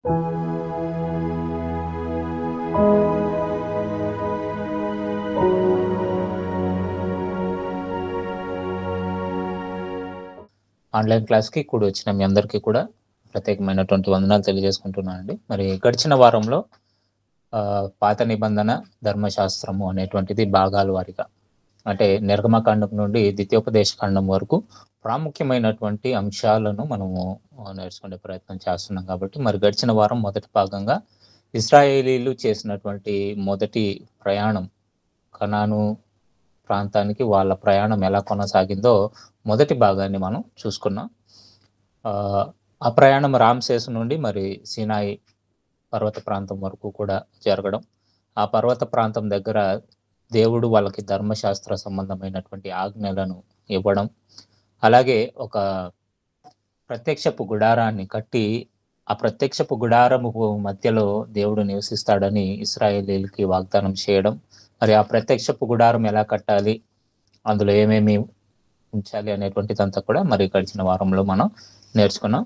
Online క్లాస్‌కి కూడి వచ్చిన మీ అందరికీ కూడా ప్రత్యేకమైనటువంటి వందనాలు తెలియజేసుకుంటున్నానండి. మరి గడిచిన వారంలో పాత నిబంధన ధర్మశాస్త్రము అనేటువంటిది భాగాల వారీగా అంటే నిర్గమకాండం నుండి ద్వితీయోపదేశ కాండం వరకు ప్రాముఖ్యమైనటువంటి అంశాలను మనము నేర్చుకునే ప్రయత్నం చేస్తున్నాం కాబట్టి మరి గడిచిన వారం మొదటి భాగంగా ఇశ్రాయేలీలు చేసినటువంటి మొదటి ప్రయాణం కనాను ప్రాంతానికి వాళ్ళ ప్రయాణం ఎలా కొనసాగిందో మొదటి భాగాన్ని మనం చూసుకున్నాం. ఆ ప్రయాణం రామ్సేస్ నుండి మరి సీనాయి పర్వత ప్రాంతం వరకు కూడా జరగడం, ఆ పర్వత ప్రాంతం దగ్గర దేవుడు వాళ్ళకి ధర్మశాస్త్ర సంబంధమైనటువంటి ఆజ్ఞలను ఇవ్వడం, అలాగే ఒక ప్రత్యక్షపు గుడారాన్ని కట్టి ఆ ప్రత్యక్షపు గుడారము మధ్యలో దేవుడు నివసిస్తాడని ఇశ్రాయేలీయులకి వాగ్దానం చేయడం, మరి ఆ ప్రత్యక్షపు గుడారం ఎలా కట్టాలి, అందులో ఏమేమి ఉంచాలి అనేటువంటిదంతా కూడా మరి గడిచిన వారంలో మనం నేర్చుకున్నాం.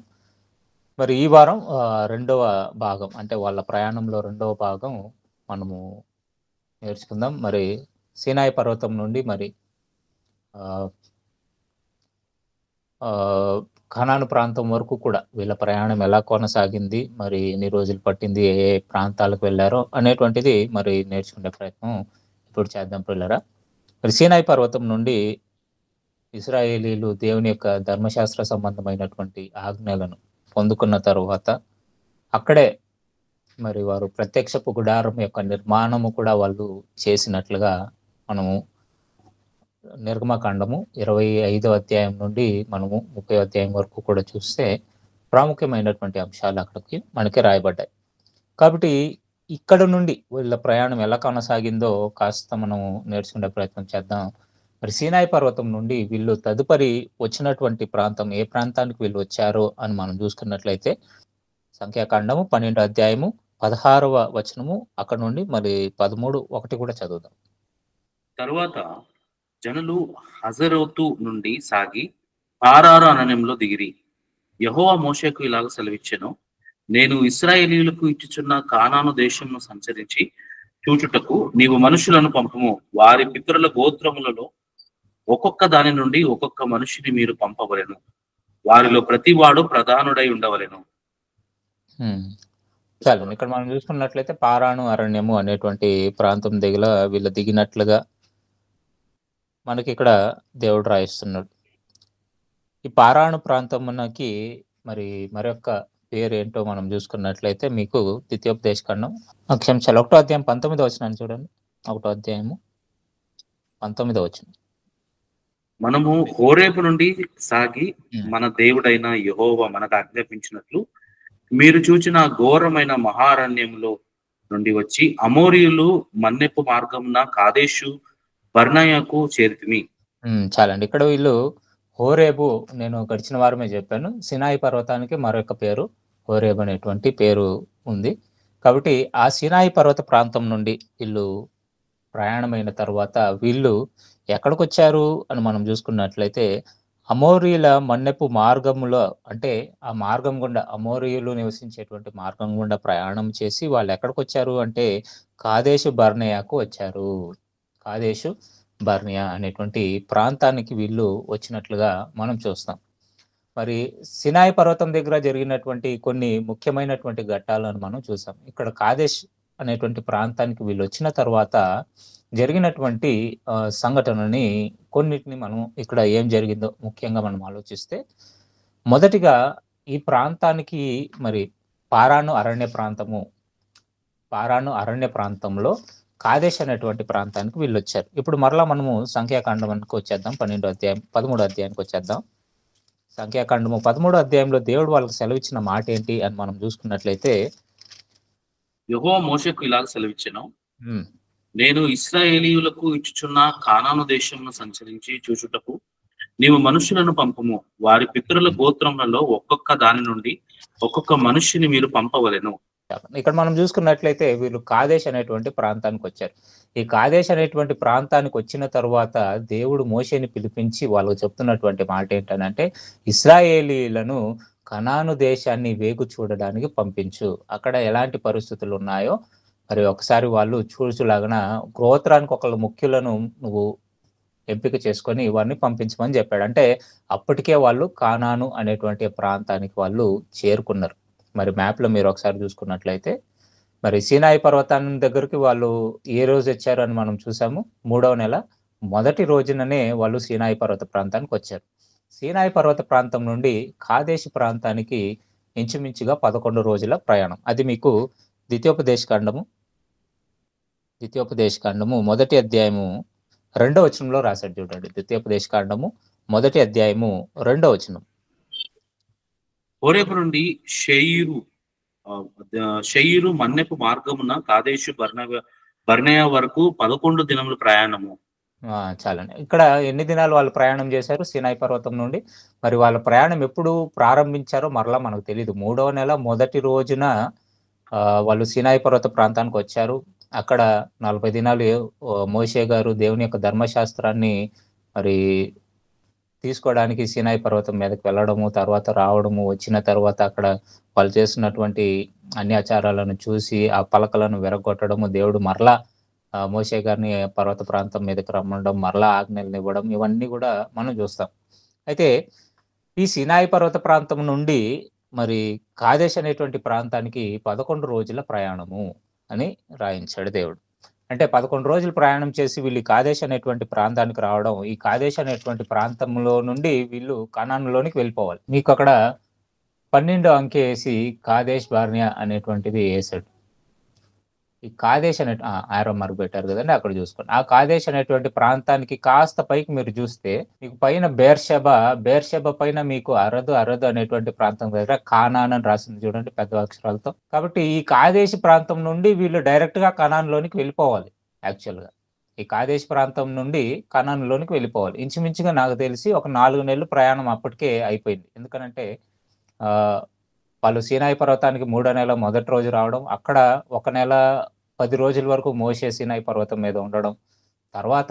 మరి ఈ వారం రెండవ భాగం అంటే వాళ్ళ ప్రయాణంలో రెండవ భాగం మనము నేర్చుకుందాం. మరి సీనాయి పర్వతం నుండి మరి కనాను ప్రాంతం వరకు కూడా వీళ్ళ ప్రయాణం ఎలా కొనసాగింది, మరి ఎన్ని రోజులు పట్టింది, ఏ ఏ ప్రాంతాలకు వెళ్ళారో అనేటువంటిది మరి నేర్చుకునే ప్రయత్నం ఇప్పుడు చేద్దాం పిల్లరా. మరి సీనాయి పర్వతం నుండి ఇశ్రాయేలీలు దేవుని యొక్క ధర్మశాస్త్ర సంబంధమైనటువంటి ఆజ్ఞలను పొందుకున్న తరువాత అక్కడే మరి వారు ప్రత్యక్షపు గుడారం యొక్క నిర్మాణము కూడా వాళ్ళు చేసినట్లుగా మనము నిర్గమకాండము 25వ అధ్యాయం నుండి మనము 30వ అధ్యాయం వరకు కూడా చూస్తే ప్రాముఖ్యమైనటువంటి అంశాలు అక్కడికి మనకి రాయబడ్డాయి. కాబట్టి ఇక్కడ నుండి వీళ్ళ ప్రయాణం ఎలా కొనసాగిందో కాస్త మనం నేర్చుకునే ప్రయత్నం చేద్దాం. మరి సీనాయి పర్వతం నుండి వీళ్ళు తదుపరి వచ్చినటువంటి ప్రాంతం ఏ ప్రాంతానికి వీళ్ళు వచ్చారో అని మనం చూసుకున్నట్లయితే సంఖ్యాకాండము 12వ అధ్యాయము 16వ వచనము అక్కడ నుండి మరి 13:1 కూడా చదువుదాం. తరువాత జనులు హజరోతు నుండి సాగి పారారు అరణ్యంలో దిగిరి. యెహోవా మోషేకు ఇలాగ సెలవిచ్చెను, నేను ఇశ్రాయేలీయులకు ఇచ్చుచున్న కానాను దేశమును సంచరించి చూచుటకు నీవు మనుషులను పంపుము. వారి పితరుల గోత్రములలో ఒక్కొక్క దాని నుండి ఒక్కొక్క మనిషిని మీరు పంపవలెను. వారిలో ప్రతివాడు ప్రధానుడై ఉండవలెను. చాలు ఇక్కడ మనం చూసుకున్నట్లయితే పారాను అరణ్యము అనేటువంటి ప్రాంతం దగ్గర వీళ్ళు దిగినట్లుగా మనకి ఇక్కడ దేవుడు రాయిస్తున్నాడు. ఈ పారాను ప్రాంతమునకి మరి మరొక పేరు ఏంటో మనం చూసుకున్నట్లయితే మీకు ద్వితీయోపదేశ కాండం క్షమించాలి 1వ అధ్యాయం 19వ వచనాన్ని చూడండి. 1వ అధ్యాయము 19వ వచనం. మనము హోరేబు నుండి సాగి మన దేవుడైన యెహోవా మనకు ఆజ్ఞాపించినట్లు మీరు చూచిన ఘోరమైన మహారణ్యంలో నుండి వచ్చి అమోరీయులు మన్నెపు మార్గమున కాదేశు బర్నయకు చేరితిమి. చాలండి. ఇక్కడ వీళ్ళు హోరేబు నేను గడిచిన వారమే చెప్పాను, సినాయి పర్వతానికి మరొక పేరు హోరేబు అనేటువంటి పేరు ఉంది. కాబట్టి ఆ సినాయి పర్వత ప్రాంతం నుండి వీళ్ళు ప్రయాణమైన తర్వాత వీళ్ళు ఎక్కడికి వచ్చారు అని మనం చూసుకున్నట్లయితే అమోరీల మన్నెపు మార్గంలో అంటే ఆ మార్గం గుండా అమోరీయులు నివసించేటువంటి మార్గం గుండా ప్రయాణం చేసి వాళ్ళు ఎక్కడికి వచ్చారు అంటే కాదేశు బర్నేయాకు వచ్చారు. కాదేశు బర్నియా అనేటువంటి ప్రాంతానికి వీళ్ళు వచ్చినట్లుగా మనం చూస్తాం. మరి సినాయి పర్వతం దగ్గర జరిగినటువంటి కొన్ని ముఖ్యమైనటువంటి ఘట్టాలను మనం చూసాం. ఇక్కడ కాదేశ్ అనేటువంటి ప్రాంతానికి వీళ్ళు వచ్చిన తర్వాత జరిగినటువంటి సంఘటనని కొన్నిటిని మనం ఇక్కడ ఏం జరిగిందో ముఖ్యంగా మనం ఆలోచిస్తే, మొదటిగా ఈ ప్రాంతానికి మరి పారాను అరణ్య ప్రాంతంలో కాదేశ్ అనేటువంటి ప్రాంతానికి వీళ్ళు వచ్చారు. ఇప్పుడు మరలా మనము సంఖ్యాకాండానికి వచ్చేద్దాం. 13వ అధ్యాయానికి వచ్చేద్దాం. సంఖ్యాకాండము 13వ అధ్యాయంలో దేవుడు వాళ్ళకి సెలవిచ్చిన మాట ఏంటి అని మనం చూసుకున్నట్లయితే, యెహోవా మోషేకు ఇలాగ సెలవిచ్చెను, నేను ఇశ్రాయేలీయులకు ఇచ్చుచున్న కానాను దేశమును సంచరించి చూచుటకు నీవు మనుషులను పంపము. వారి పితరుల గోత్రములలో ఒక్కొక్క దాని నుండి ఒక్కొక్క మనిషిని మీరు పంపవలెను. ఇక్కడ మనం చూసుకున్నట్లయితే వీళ్ళు కాదేశ్ అనేటువంటి ప్రాంతానికి వచ్చారు. ఈ కాదేశ్ అనేటువంటి ప్రాంతానికి వచ్చిన తర్వాత దేవుడు మోషేని పిలిపించి వాళ్ళకు చెప్తున్నటువంటి మాట ఏంటంటే, ఇశ్రాయేలీలను కనాను దేశాన్ని వేగు చూడడానికి పంపించు. అక్కడ ఎలాంటి పరిస్థితులు ఉన్నాయో మరి ఒకసారి వాళ్ళు చూచులాగున గోత్రానికి ఒకళ్ళ ముఖ్యులను నువ్వు ఎంపిక చేసుకొని వారిని పంపించమని చెప్పాడు. అంటే అప్పటికే వాళ్ళు కానాను అనేటువంటి ప్రాంతానికి వాళ్ళు చేరుకున్నారు. మరి మ్యాప్‌లో మీరు ఒకసారి చూసుకున్నట్లయితే మరి సీనాయి పర్వతాన్ని దగ్గరికి వాళ్ళు ఏ రోజు వచ్చారు అని మనం చూసాము. 3వ నెల మొదటి రోజుననే వాళ్ళు సీనాయి పర్వత ప్రాంతానికి వచ్చారు. సీనాయి పర్వత ప్రాంతం నుండి కాదేశు ప్రాంతానికి ఇంచుమించుగా 11 రోజుల ప్రయాణం. అది మీకు ద్వితీయోపదేశకాండము మొదటి అధ్యాయము 2వ వచనంలో రాశాడు చూడండి. ద్వితీయోపదేశకాండము మొదటి అధ్యాయము 2వ వచనం. హోరేబు నుండి షెయీరు మన్నెపు మార్గమున కాదేశు బర్నేయ వరకు 11 దినముల ప్రయాణము. చాలండి. ఇక్కడ ఎన్ని దినాలు వాళ్ళు ప్రయాణం చేశారు సీనాయి పర్వతం నుండి? మరి వాళ్ళ ప్రయాణం ఎప్పుడు ప్రారంభించారో మరలా మనకు తెలీదు. 3వ నెల మొదటి రోజున వాళ్ళు సీనాయి పర్వత ప్రాంతానికి వచ్చారు. అక్కడ 40 దినాలు మోషే గారు దేవుని యొక్క ధర్మశాస్త్రాన్ని మరి తీసుకోవడానికి సీనాయి పర్వతం మీదకి వెళ్ళడము, తర్వాత రావడము, వచ్చిన తర్వాత అక్కడ వాళ్ళు చేస్తున్నటువంటి అన్యాచారాలను చూసి ఆ పలకలను విరగొట్టడము, దేవుడు మరలా మోషే గారిని పర్వత ప్రాంతం మీదకి రమ్మడం, మరలా ఆజ్ఞలను ఇవ్వడం, ఇవన్నీ కూడా మనం చూస్తాం. అయితే ఈ సీనాయి పర్వత ప్రాంతం నుండి మరి కాదేశ్ అనేటువంటి ప్రాంతానికి 11 రోజుల ప్రయాణము అని రాయించాడు దేవుడు. అంటే 11 రోజులు ప్రయాణం చేసి వీళ్ళు కాదేశ్ అనేటువంటి ప్రాంతానికి రావడం, ఈ కాదేశ్ అనేటువంటి ప్రాంతంలో నుండి వీళ్ళు కనానులోనికి వెళ్ళిపోవాలి. మీకు అక్కడ 12 అంకె వేసి కాదేశ్ బార్నియా అనేటువంటిది వేసాడు. ఈ కాదేశ్ అనే ఆరో మార్క్ పెట్టారు కదండి, అక్కడ చూసుకోండి. ఆ కాదేశ్ అనేటువంటి ప్రాంతానికి కాస్త పైకి మీరు చూస్తే మీకు పైన బేర్షెబ పైన మీకు అరదు అనేటువంటి ప్రాంతం దగ్గర కానాన్ అని రాసింది చూడండి పెద్ద అక్షరాలతో. కాబట్టి ఈ కాదేశ్ ప్రాంతం నుండి వీళ్ళు డైరెక్ట్ గా కనాన్లోనికి వెళ్ళిపోవాలి. యాక్చువల్ గా ఈ కాదేశ్ ప్రాంతం నుండి కనాన్లోనికి వెళ్ళిపోవాలి. ఇంచుమించుగా నాకు తెలిసి ఒక 4 నెలలు ప్రయాణం అప్పటికే అయిపోయింది. ఎందుకనంటే వాళ్ళు సీనాయి పర్వతానికి 3వ నెల మొదటి రోజు రావడం, అక్కడ 1 నెల 10 రోజుల వరకు మోషే సీనాయి పర్వతం మీద ఉండడం, తర్వాత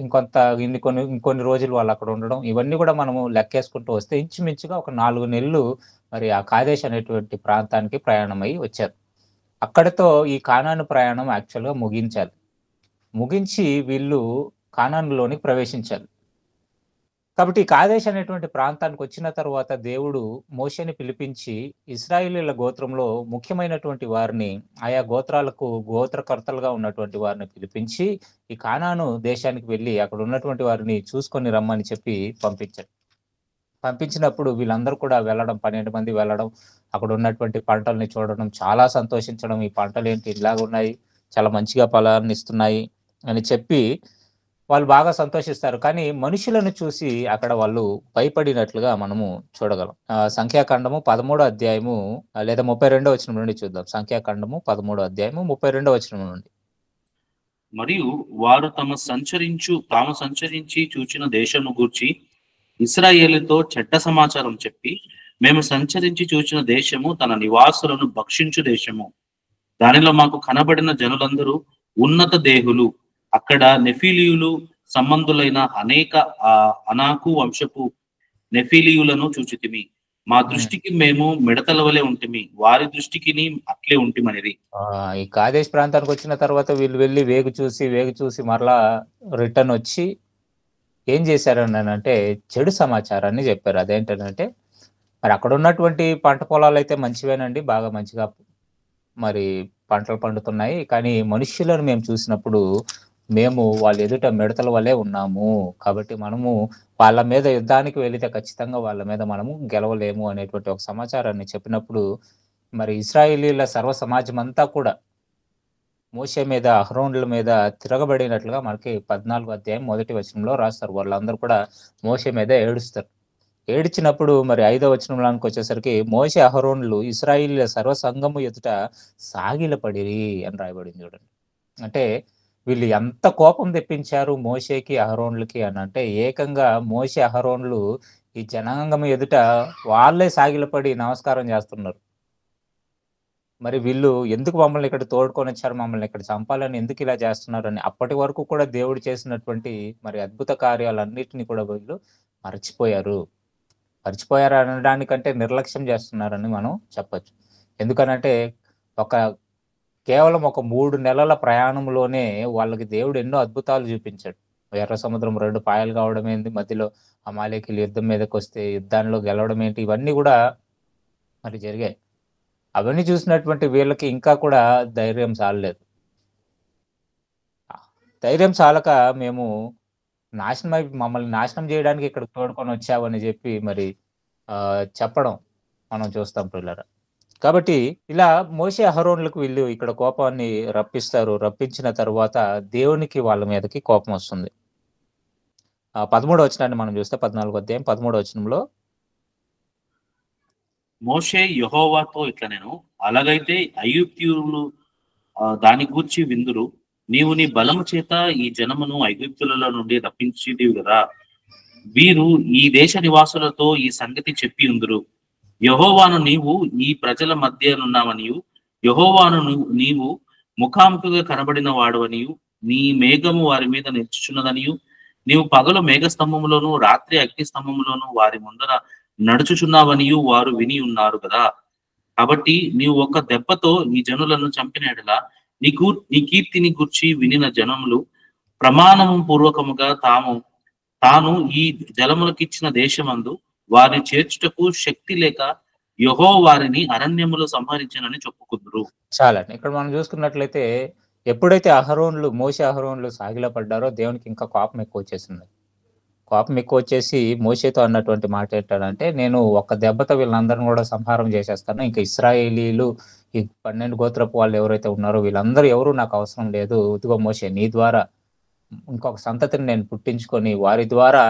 ఇంకొన్ని రోజులు వాళ్ళు అక్కడ ఉండడం, ఇవన్నీ కూడా మనము లెక్కేసుకుంటూ వస్తే ఇంచుమించుగా ఒక 4 నెలలు మరి ఆ కాదేశ్ అనేటువంటి ప్రాంతానికి ప్రయాణం అయ్యి వచ్చారు. అక్కడితో ఈ కానాను ప్రయాణం యాక్చువల్గా ముగించి వీళ్ళు కానానులోనికి ప్రవేశించాలి. కాబట్టి కాదేశ్ అనేటువంటి ప్రాంతానికి వచ్చిన తర్వాత దేవుడు మోషేని పిలిపించి ఇశ్రాయేలీయుల గోత్రంలో ముఖ్యమైనటువంటి వారిని, ఆయా గోత్రాలకు గోత్రకర్తలుగా ఉన్నటువంటి వారిని పిలిపించి ఈ కానాను దేశానికి వెళ్ళి అక్కడ ఉన్నటువంటి వారిని చూసుకొని రమ్మని చెప్పి పంపించాడు. పంపించినప్పుడు వీళ్ళందరూ కూడా వెళ్ళడం, 12 మంది వెళ్ళడం, అక్కడ ఉన్నటువంటి పంటల్ని చూడడం, చాలా సంతోషించడం. ఈ పంటలు ఏంటి ఇలాగ ఉన్నాయి, చాలా మంచిగా ఫలాన్ని ఇస్తున్నాయి అని చెప్పి వాళ్ళు బాగా సంతోషిస్తారు. కానీ మనుషులను చూసి అక్కడ వాళ్ళు భయపడినట్లుగా మనము చూడగలం. సంఖ్యాకాండము 13వ అధ్యాయము లేదా 32వ వచనం నుండి చూద్దాం. సంఖ్యాకాండము 13వ అధ్యాయము 32వ వచనం నుండి. మరియు వారు తాము సంచరించి చూచిన దేశము గూర్చి ఇశ్రాయేలుతో చెడ్డ సమాచారం చెప్పి, మేము సంచరించి చూచిన దేశము తన నివాసులను భక్షించు దేశము. దానిలో మాకు కనబడిన జనులందరూ ఉన్నత దేహులు. అక్కడ నెఫీలీయులు సంబంధులైన అనేక అనాకు వంశపు నెఫీలీయులను చూచితిమి. మా దృష్టికి మేము మిడతల వలె ఉంటిమి, వారి దృష్టికి అట్లే ఉంటిమనిది. ఈ కాదేశ్ ప్రాంతానికి వచ్చిన తర్వాత వీళ్ళు వెళ్ళి వేగు చూసి మరలా రిటర్న్ వచ్చి ఏం చేశారని అంటే చెడు సమాచారాన్ని చెప్పారు. అదేంటంటే మరి అక్కడ ఉన్నటువంటి పంట పొలాలు అయితే మంచివేనండి, బాగా మంచిగా మరి పంటలు పండుతున్నాయి. కానీ మనుష్యులను మేము చూసినప్పుడు మేము వాళ్ళ ఎదుట మిడతల వలె ఉన్నాము, కాబట్టి మనము వాళ్ళ మీద యుద్ధానికి వెళితే ఖచ్చితంగా వాళ్ళ మీద మనము గెలవలేము అనేటువంటి ఒక సమాచారాన్ని చెప్పినప్పుడు మరి ఇశ్రాయేలీయుల సర్వ సమాజం అంతా కూడా మోషే మీద, అహరోనుల మీద తిరగబడినట్లుగా మనకి 14వ అధ్యాయం మొదటి వచనంలో రాస్తారు. వాళ్ళందరూ కూడా మోషే మీద ఏడుస్తారు. ఏడ్చినప్పుడు మరి 5వ వచనంలోకి వచ్చేసరికి మోషే అహరోనులు ఇశ్రాయేలీయుల సర్వ సంఘము ఎదుట సాగిలపడిరి అని రాయబడింది చూడండి. అంటే వీళ్ళు ఎంత కోపం తెప్పించారు మోషేకి అహరోనులకి అని అంటే ఏకంగా మోషే అహరోనులు ఈ జనాంగం ఎదుట వాళ్ళే సాగిలపడి నమస్కారం చేస్తున్నారు. మరి వీళ్ళు ఎందుకు మమ్మల్ని ఇక్కడ తోడుకొని వచ్చారు, మమ్మల్ని ఇక్కడ చంపాలని ఎందుకు ఇలా చేస్తున్నారు అని అప్పటి వరకు కూడా దేవుడు చేసినటువంటి మరి అద్భుత కార్యాలన్నిటిని కూడా వీళ్ళు మర్చిపోయారు. మర్చిపోయారు అనడానికంటే నిర్లక్ష్యం చేస్తున్నారని మనం చెప్పొచ్చు. ఎందుకనంటే ఒక కేవలం ఒక 3 నెలల ప్రయాణంలోనే వాళ్ళకి దేవుడు ఎన్నో అద్భుతాలు చూపించాడు. ఎర్ర సముద్రం 2 పాయలు కావడం ఏంది, మధ్యలో అమాలేకీయులు యుద్ధం మీదకొస్తే యుద్ధాల్లో గెలవడం ఏంటి, ఇవన్నీ గూడా మరి జరిగాయి. అవన్నీ చూసినటువంటి వీళ్ళకి ఇంకా కూడా ధైర్యం చాలలేదు. ధైర్యం చాలక మేము మమ్మల్ని నాశనం జేయడానికి ఇక్కడికి తోడుకొనొచ్చావని జెప్పి మరి చెప్పడం మనం చూస్తాం ప్రియులారా. కాబట్టి ఇలా మోషే, అహరోనులకు వీళ్ళు ఇక్కడ కోపాన్ని రప్పిస్తారు. రప్పించిన తరువాత దేవునికి వాళ్ళ మీదకి కోపమొస్తుంది. 13వ వచనాన్ని మనం చూస్తే 14వ అధ్యాయం 13వ వచనంలో మోషే యెహోవాతో ఇట్లా నేను అలాగైతే ఐగుప్తీయులు దాని గూర్చి విందురు. నీవు నీ బలము చేత ఈ జనమును ఐగుప్తులలో నుండి రప్పించితివి కదా. వీరు ఈ దేశ నివాసులతో ఈ సంగతి చెప్పి ఉందురు. యెహోవాను నీవు ఈ ప్రజల మధ్యనున్నావనియు, యెహోవాను నీవు ముఖాముఖిగా కనబడిన వాడవనియు, నీ మేఘము వారి మీద నిలుచుచున్నదనియు, నీవు పగలు మేఘస్తంభములోను రాత్రి అగ్ని స్తంభములోను వారి ముందర నడుచుచున్నావనియు వారు విని ఉన్నారు కదా. కాబట్టి నీవు ఒక దెబ్బతో ఈ జనులను చంపిన యెడల నీ కీర్తిని గూర్చి వినిన జనములు ప్రమాణము పూర్వకముగా తాను ఈ జలములకిచ్చిన దేశమందు వారిని చేర్చుటకు శక్తి లేక యెహోవా వారిని అరణ్యములో సంహరించనని చెప్పుకుందురు. చాలండి. ఇక్కడ మనం చూసుకున్నట్లయితే ఎప్పుడైతే మోషే అహరోనులు సాగిలపడ్డారో దేవునికి ఇంకా కోపం ఎక్కువొచ్చేసింది. కోపం ఎక్కువొచ్చేసి మోషేతో అన్నటువంటి మాట ఏంటంటే, నేను ఒక్క దెబ్బతో వీళ్ళందరిని కూడా సంహారం చేసేస్తాను. ఇంకా ఇశ్రాయేలీలు ఈ 12 గోత్రపు వాళ్ళు ఎవరైతే ఉన్నారో వీళ్ళందరూ ఎవరు నాకు అవసరం లేదు. ఇదిగో మోషే, నీ ద్వారా ఇంకొక సంతతిని నేను పుట్టించుకొని వారి ద్వారా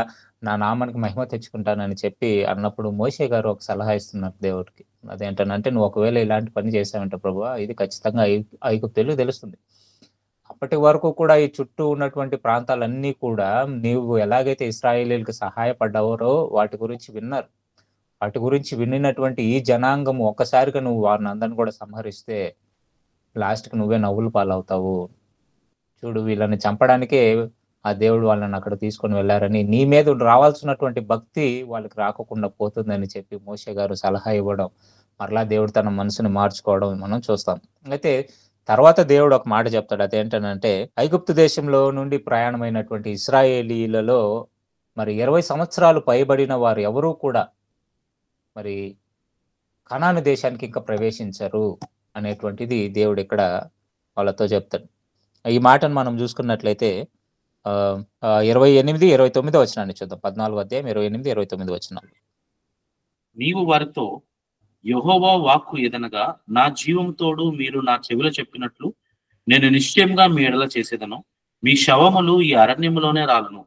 నా నామానికి మహిమ తెచ్చుకుంటానని చెప్పి అన్నప్పుడు మోషే గారు ఒక సలహా ఇస్తున్నారు దేవుడికి. అదేంటనంటే, నువ్వు ఒకవేళ ఇలాంటి పని చేశావంటే ప్రభువా, ఇది ఖచ్చితంగా ఐగుప్తీయులకు తెలుస్తుంది. అప్పటి వరకు కూడా ఈ చుట్టూ ఉన్నటువంటి ప్రాంతాలన్నీ కూడా నీవు ఎలాగైతే ఇశ్రాయేలీయులకు సహాయపడ్డావో వాటి గురించి విన్నారు. వాటి గురించి వినినటువంటి ఈ జనాంగము ఒక్కసారిగా నువ్వు వారిని అందరిని కూడా సంహరిస్తే లాస్ట్‌కి నువ్వే నవ్వుల పాలవుతావు. చూడు, వీళ్ళని చంపడానికే ఆ దేవుడు వాళ్ళని అక్కడ తీసుకొని వెళ్లారని, నీ మీద రావాల్సినటువంటి భక్తి వాళ్ళకి రాకుండా పోతుందని చెప్పి మోషే గారు సలహా ఇవ్వడం, మరలా దేవుడు తన మనసుని మార్చుకోవడం మనం చూస్తాం. అయితే తర్వాత దేవుడు ఒక మాట చెప్తాడు. అదేంటనంటే, ఐగుప్తు దేశంలో నుండి ప్రయాణమైనటువంటి ఇశ్రాయేలీయులలో మరి 20 సంవత్సరాలు పైబడిన వారు ఎవరూ కూడా మరి కనాను దేశానికి ఇంకా ప్రవేశించరు అనేటువంటిది దేవుడు ఇక్కడ వాళ్ళతో చెప్తాడు. ఈ మాటను మనం చూసుకున్నట్లయితే 28, 29 వచనాన్ని చూద్దాం. 14వ అధ్యాయం 28, 29 వచనాలు. నీవు వారితో యెహోవా వాక్కు ఏదనగా, నా జీవం తోడు మీరు నా చెవిలో చెప్పినట్లు నేను నిశ్చయంగా మీ ఎడల చేసేదను. మీ శవములు ఈ అరణ్యములోనే రాలును.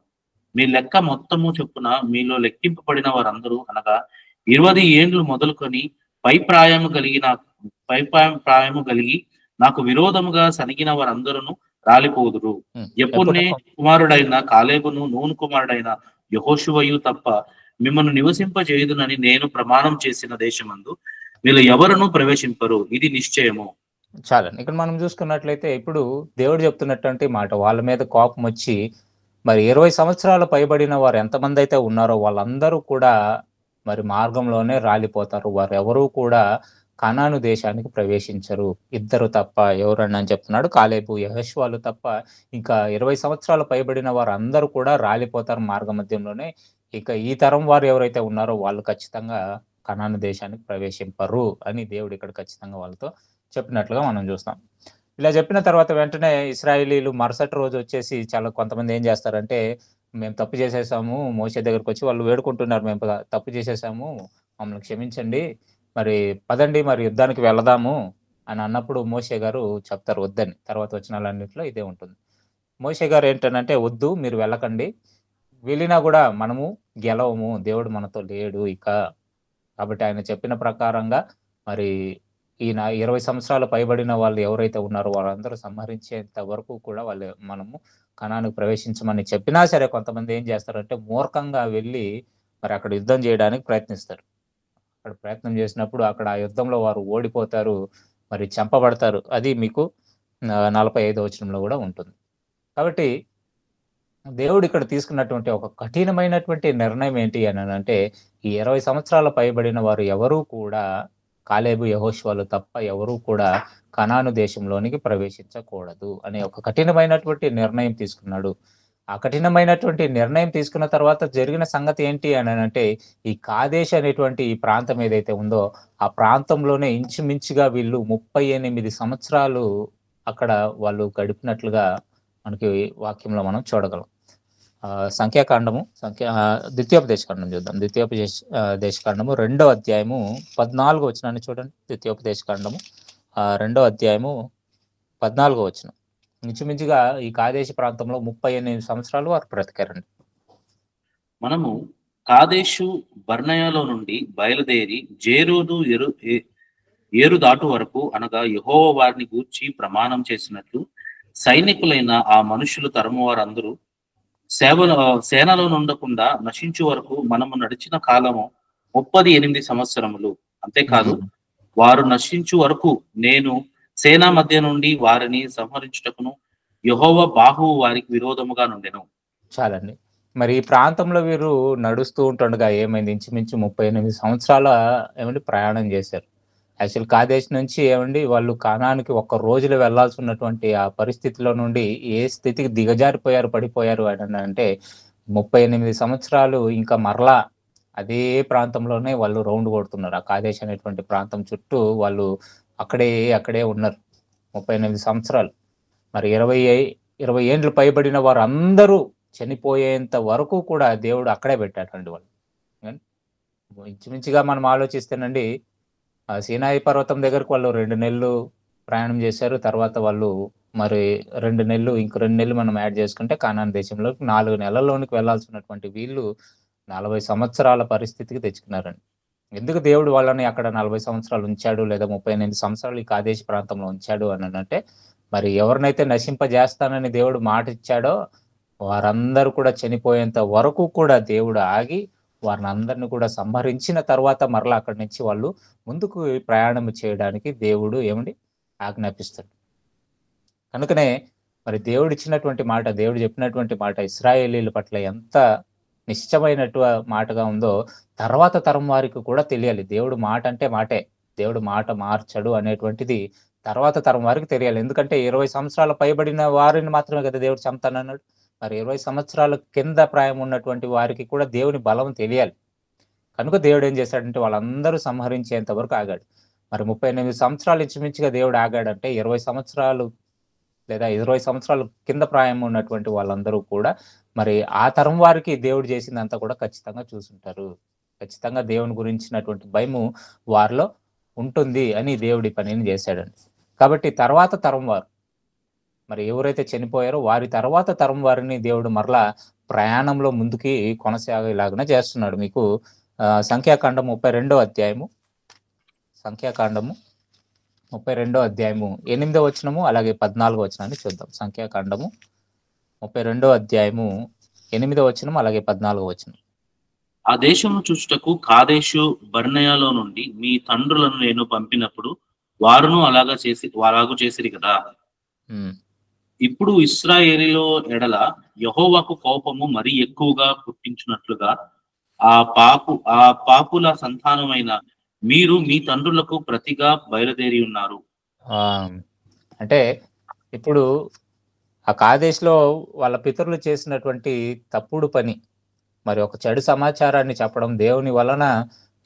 మీ లెక్క మొత్తము చొప్పున మీలో లెక్కింపబడిన వారందరూ అనగా 20 ఏండ్లు మొదలుకొని పై ప్రాయము కలిగి నాకు విరోధముగా సనిగిన వారందరూ రాలిపోదురు. యెఫున్నె కుమారుడైన కాలేబును, నూను కుమారుడైన యెహోషువయు తప్ప మిమ్మల్ని నివసింపజేయుదునని నేను ప్రమాణం చేసిన దేశమందు వీళ్ళు ఎవరునూ ప్రవేశింపరు. ఇది నిశ్చయము. చాలండి. ఇక్కడ మనం చూసుకున్నట్లయితే ఇప్పుడు దేవుడు చెప్తున్నటువంటి మాట, వాళ్ళ మీద కోపం వచ్చి మరి 20 సంవత్సరాలు పైబడిన వారు ఎంతమంది అయితే ఉన్నారో వాళ్ళందరూ కూడా మరి మార్గంలోనే రాలిపోతారు. వారు ఎవరూ కూడా కనాను దేశానికి ప్రవేశించరు. ఇద్దరు తప్ప. ఎవరన్నా అని చెప్తున్నాడు? కాలేబు, యెహోషువలు తప్ప ఇంకా 20 సంవత్సరాలు పైబడిన వారు అందరూ కూడా రాలిపోతారు మార్గ మధ్యంలోనే. ఇక ఈ తరం వారు ఎవరైతే ఉన్నారో వాళ్ళు ఖచ్చితంగా కనాను దేశానికి ప్రవేశింపరు అని దేవుడు ఇక్కడ ఖచ్చితంగా వాళ్ళతో చెప్పినట్లుగా మనం చూస్తాం. ఇలా చెప్పిన తర్వాత వెంటనే ఇశ్రాయేలీలు మరుసటి రోజు వచ్చేసి కొంతమంది ఏం చేస్తారంటే, మేము తప్పు చేసేసాము, మోషే దగ్గరకు వచ్చి వాళ్ళు వేడుకుంటున్నారు, మేము తప్పు చేసేసాము, మమ్మల్ని క్షమించండి, మరి పదండి మరి యుద్ధానికి వెళదాము అని అన్నప్పుడు మోషే గారు చెప్తారు వద్దని. తర్వాత వచనాలన్నింటిలో ఇదే ఉంటుంది. మోషే గారు ఏంటనంటే, వద్దు, మీరు వెళ్ళకండి, వెళ్ళినా కూడా మనము గెలవము, దేవుడు మనతో లేడు ఇక. కాబట్టి ఆయన చెప్పిన ప్రకారంగా మరి ఈయన 20 సంవత్సరాలు పైబడిన వాళ్ళు ఎవరైతే ఉన్నారో వారందరూ సంహరించేంత వరకు కూడా మనము కనానుకు ప్రవేశించమని చెప్పినా సరే కొంతమంది ఏం చేస్తారంటే మూర్ఖంగా వెళ్ళి మరి అక్కడ యుద్ధం చేయడానికి ప్రయత్నిస్తారు. అక్కడ ప్రయత్నం చేసినప్పుడు అక్కడ ఆ యుద్ధంలో వారు ఓడిపోతారు, మరి చంపబడతారు. అది మీకు 45వ వచనంలో కూడా ఉంటుంది. కాబట్టి దేవుడు ఇక్కడ తీసుకున్నటువంటి ఒక కఠినమైనటువంటి నిర్ణయం ఏంటి అని అంటే, ఈ 20 సంవత్సరాల పైబడిన వారు ఎవరూ కూడా కాలేబు, యెహోషువలు తప్ప ఎవరూ కూడా కనాను దేశంలోనికి ప్రవేశించకూడదు అనే ఒక కఠినమైనటువంటి నిర్ణయం తీసుకున్నాడు. ఆ కఠినమైనటువంటి నిర్ణయం తీసుకున్న తర్వాత జరిగిన సంగతి ఏంటి అని అంటే, ఈ కాదేశ్ అనేటువంటి ఈ ప్రాంతం ఏదైతే ఉందో, ఆ ప్రాంతంలోనే ఇంచుమించుగా వీళ్ళు 38 సంవత్సరాలు అక్కడ వాళ్ళు గడిపినట్లుగా మనకి వాక్యంలో మనం చూడగలం. సంఖ్యాకాండము ద్వితీయోపదేశకాండం చూద్దాం. ద్వితీయోపదేశకాండము 2వ అధ్యాయము 14వ వచనాన్ని చూడండి. ద్వితీయోపదేశకాండము 2వ అధ్యాయము 14వ వచనం. ఇంచుమించుగా ఈ కాదేశి ప్రాంతంలో 38 సంవత్సరాలు వారు బ్రతికారండి. మనము కాదేశు బర్నయలో నుండి బయలుదేరి జేరోదు ఏరు దాటు వరకు అనగా యెహోవా వారిని గూర్చి ప్రమాణం చేసినట్లు సైనికులైన ఆ మనుషులు తరము వారందరూ సేనలో నుండకుండా నశించు వరకు మనము నడిచిన కాలము 38 సంవత్సరములు. అంతేకాదు, వారు నశించు వరకు నేను సేనా మధ్య నుండి వారిని సంహరించుటకును యెహోవా బాహువు వారికి విరోధముగా నుండెను. చాలండి. మరి ఈ ప్రాంతంలో వీరు నడుస్తూ ఉంటుండగా ఏమైంది, ఇంచుమించు 38 సంవత్సరాల ప్రయాణం చేశారు. యాక్చువల్ కాదేశ్ నుంచి వాళ్ళు కానానికి ఒక్క రోజులో వెళ్లాల్సి ఉన్నటువంటి ఆ పరిస్థితిలో నుండి ఏ స్థితికి దిగజారిపోయారు, పడిపోయారు అని అంటే 38 సంవత్సరాలు ఇంకా మరలా అదే ప్రాంతంలోనే వాళ్ళు రౌండ్ కొడుతున్నారు. ఆ కాదేశ్ అనేటువంటి ప్రాంతం చుట్టూ వాళ్ళు అక్కడే ఉన్నారు 38 సంవత్సరాలు. మరి 20 ఏండ్లు పైబడిన వారు అందరూ చనిపోయేంత వరకు కూడా దేవుడు అక్కడే పెట్టాడండి వాళ్ళు. ఇంచుమించుగా మనం ఆలోచిస్తేనండి, సీనాయి పర్వతం దగ్గరకు వాళ్ళు 2 నెలలు ప్రయాణం చేశారు. తర్వాత వాళ్ళు మరి 2 నెలలు, ఇంకో 2 నెలలు మనం యాడ్ చేసుకుంటే కానాన్ దేశంలోకి 4 నెలల్లోనికి వెళ్లాల్సి ఉన్నటువంటి వీళ్ళు 40 సంవత్సరాల పరిస్థితికి తెచ్చుకున్నారండి. ఎందుకు దేవుడు వాళ్ళని అక్కడ 40 సంవత్సరాలు ఉంచాడు, లేదా 38 సంవత్సరాలు ఈ కాదేశి ప్రాంతంలో ఉంచాడు అని అంటే, మరి ఎవరినైతే నశింపజేస్తానని దేవుడు మాట ఇచ్చాడో వారందరూ కూడా చనిపోయేంత వరకు కూడా దేవుడు ఆగి వారిని అందరిని కూడా సంహరించిన తర్వాత మరలా అక్కడి నుంచి వాళ్ళు ముందుకు ప్రయాణం చేయడానికి దేవుడు ఆజ్ఞాపిస్తాడు. కనుకనే మరి దేవుడు ఇచ్చినటువంటి మాట, దేవుడు చెప్పినటువంటి మాట ఇశ్రాయేలీల పట్ల ఎంత నిశ్చయమైనట్టు మాటగా ఉందో తర్వాత తరం వారికి కూడా తెలియాలి. దేవుడు మాట అంటే మాటే, దేవుడు మాట మార్చడు అనేటువంటిది తర్వాత తరం వారికి తెలియాలి. ఎందుకంటే 20 సంవత్సరాల పైబడిన వారిని మాత్రమే కదా దేవుడు చంపుతానన్నాడు. మరి 20 సంవత్సరాల కింద ప్రాయం ఉన్నటువంటి వారికి కూడా దేవుని బలం తెలియాలి. కనుక దేవుడు ఏం చేశాడంటే వాళ్ళందరూ సంహరించేంత వరకు ఆగాడు. మరి 38 సంవత్సరాలు ఇంచుమించుగా దేవుడు ఆగాడంటే 20 సంవత్సరాలు లేదా 20 సంవత్సరాలు కింద ప్రాయం ఉన్నటువంటి వాళ్ళందరూ కూడా మరి ఆ తరం వారికి దేవుడు చేసిందంతా కూడా ఖచ్చితంగా చూసుంటారు. ఖచ్చితంగా దేవుని గురించినటువంటి భయము వారిలో ఉంటుంది అని దేవుడి పనిని చేశాడండి. కాబట్టి తర్వాత తరం వారు మరి ఎవరైతే చనిపోయారో వారి తర్వాత తరం వారిని దేవుడు మరలా ప్రయాణంలో ముందుకి కొనసాగేలాగా చేస్తున్నాడు. మీకు సంఖ్యాకాండం 32వ అధ్యాయము, సంఖ్యాకాండము 32వ అధ్యాయము 8వ వచనము అలాగే 14వ వచనాన్ని చూద్దాం. సంఖ్యాకాండము 32వ అధ్యాయము 8వ వచనం అలాగే 14వ వచనం. ఆ దేశము చూచుటకు కాదేశు బర్నయలో నుండి మీ తండ్రులను నేను పంపినప్పుడు వారును అలాగు చేసిరి కదా. ఇప్పుడు ఇశ్రాయేలీలో ఎడల యెహోవాకు కోపము మరీ ఎక్కువగా పుట్టించినట్లుగా ఆ పాపుల సంతానమైన మీరు మీ తండ్రులకు ప్రతిగా బయలుదేరి ఉన్నారు. అంటే ఇప్పుడు ఆ కాదేశ్లో వాళ్ళ పితరులు చేసినటువంటి తప్పుడు పని, మరి ఒక చెడు సమాచారాన్ని చెప్పడం, దేవుని వలన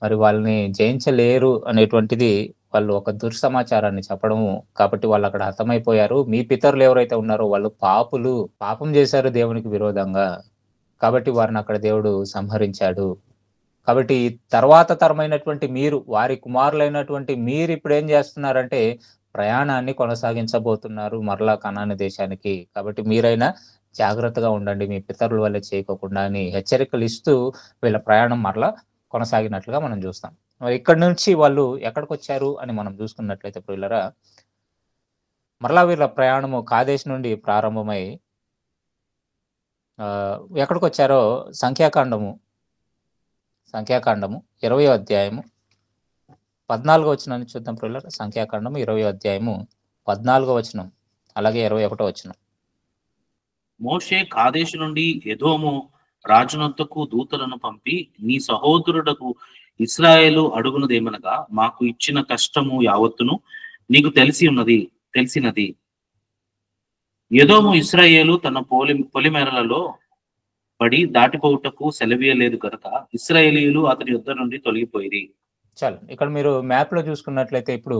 మరి వాళ్ళని జయించలేరు అనేటువంటిది వాళ్ళు ఒక దుర్సమాచారాన్ని చెప్పడము. కాబట్టి వాళ్ళు అక్కడ హతమైపోయారు. మీ పితరులు ఎవరైతే ఉన్నారో వాళ్ళు పాపం చేశారు దేవునికి విరోధంగా. కాబట్టి వారిని అక్కడ దేవుడు సంహరించాడు. కాబట్టి తర్వాత తరమైనటువంటి మీరు, వారి కుమారులైనటువంటి మీరు ఇప్పుడు ఏం చేస్తున్నారంటే ప్రయాణాన్ని కొనసాగించబోతున్నారు మరలా కనాను దేశానికి. కాబట్టి మీరైనా జాగ్రత్తగా ఉండండి, మీ పితరుల వల్ల చేయకోకుండా అని హెచ్చరికలు ఇస్తూ వీళ్ళ ప్రయాణం మరలా కొనసాగినట్లుగా మనం చూస్తాం. మరి ఇక్కడ నుంచి వాళ్ళు ఎక్కడికి వచ్చారు అని మనం చూసుకున్నట్లయితే ప్రియులరా, మరలా వీళ్ళ ప్రయాణము కాదేశ్ నుండి ప్రారంభమై ఎక్కడికి వచ్చారో సంఖ్యాకాండము 20వ అధ్యాయము 14వ వచనాన్ని చూద్దాం ప్రియులరా. సంఖ్యాకాండము 20వ అధ్యాయము 14వ వచనం అలాగే 21వ వచనం. మోషే కాదేశు నుండి ఎదోము రాజునొద్దకు దూతలను పంపి, నీ సహోదరుడకు ఇశ్రాయేలు అడుగునదేమనగా, మాకు ఇచ్చిన కష్టము యావత్తును నీకు తెలిసినది. ఎదోము ఇశ్రాయేలు తన పొలిమేరలలో పడి దాటిపోవుటకు సెలవీయలేదు కనుక ఇశ్రాయేలీయులు అతని యుద్ధ నుండి తొలగిపోయి. చాలు. ఇక్కడ మీరు మ్యాప్ లో చూసుకున్నట్లయితే ఇప్పుడు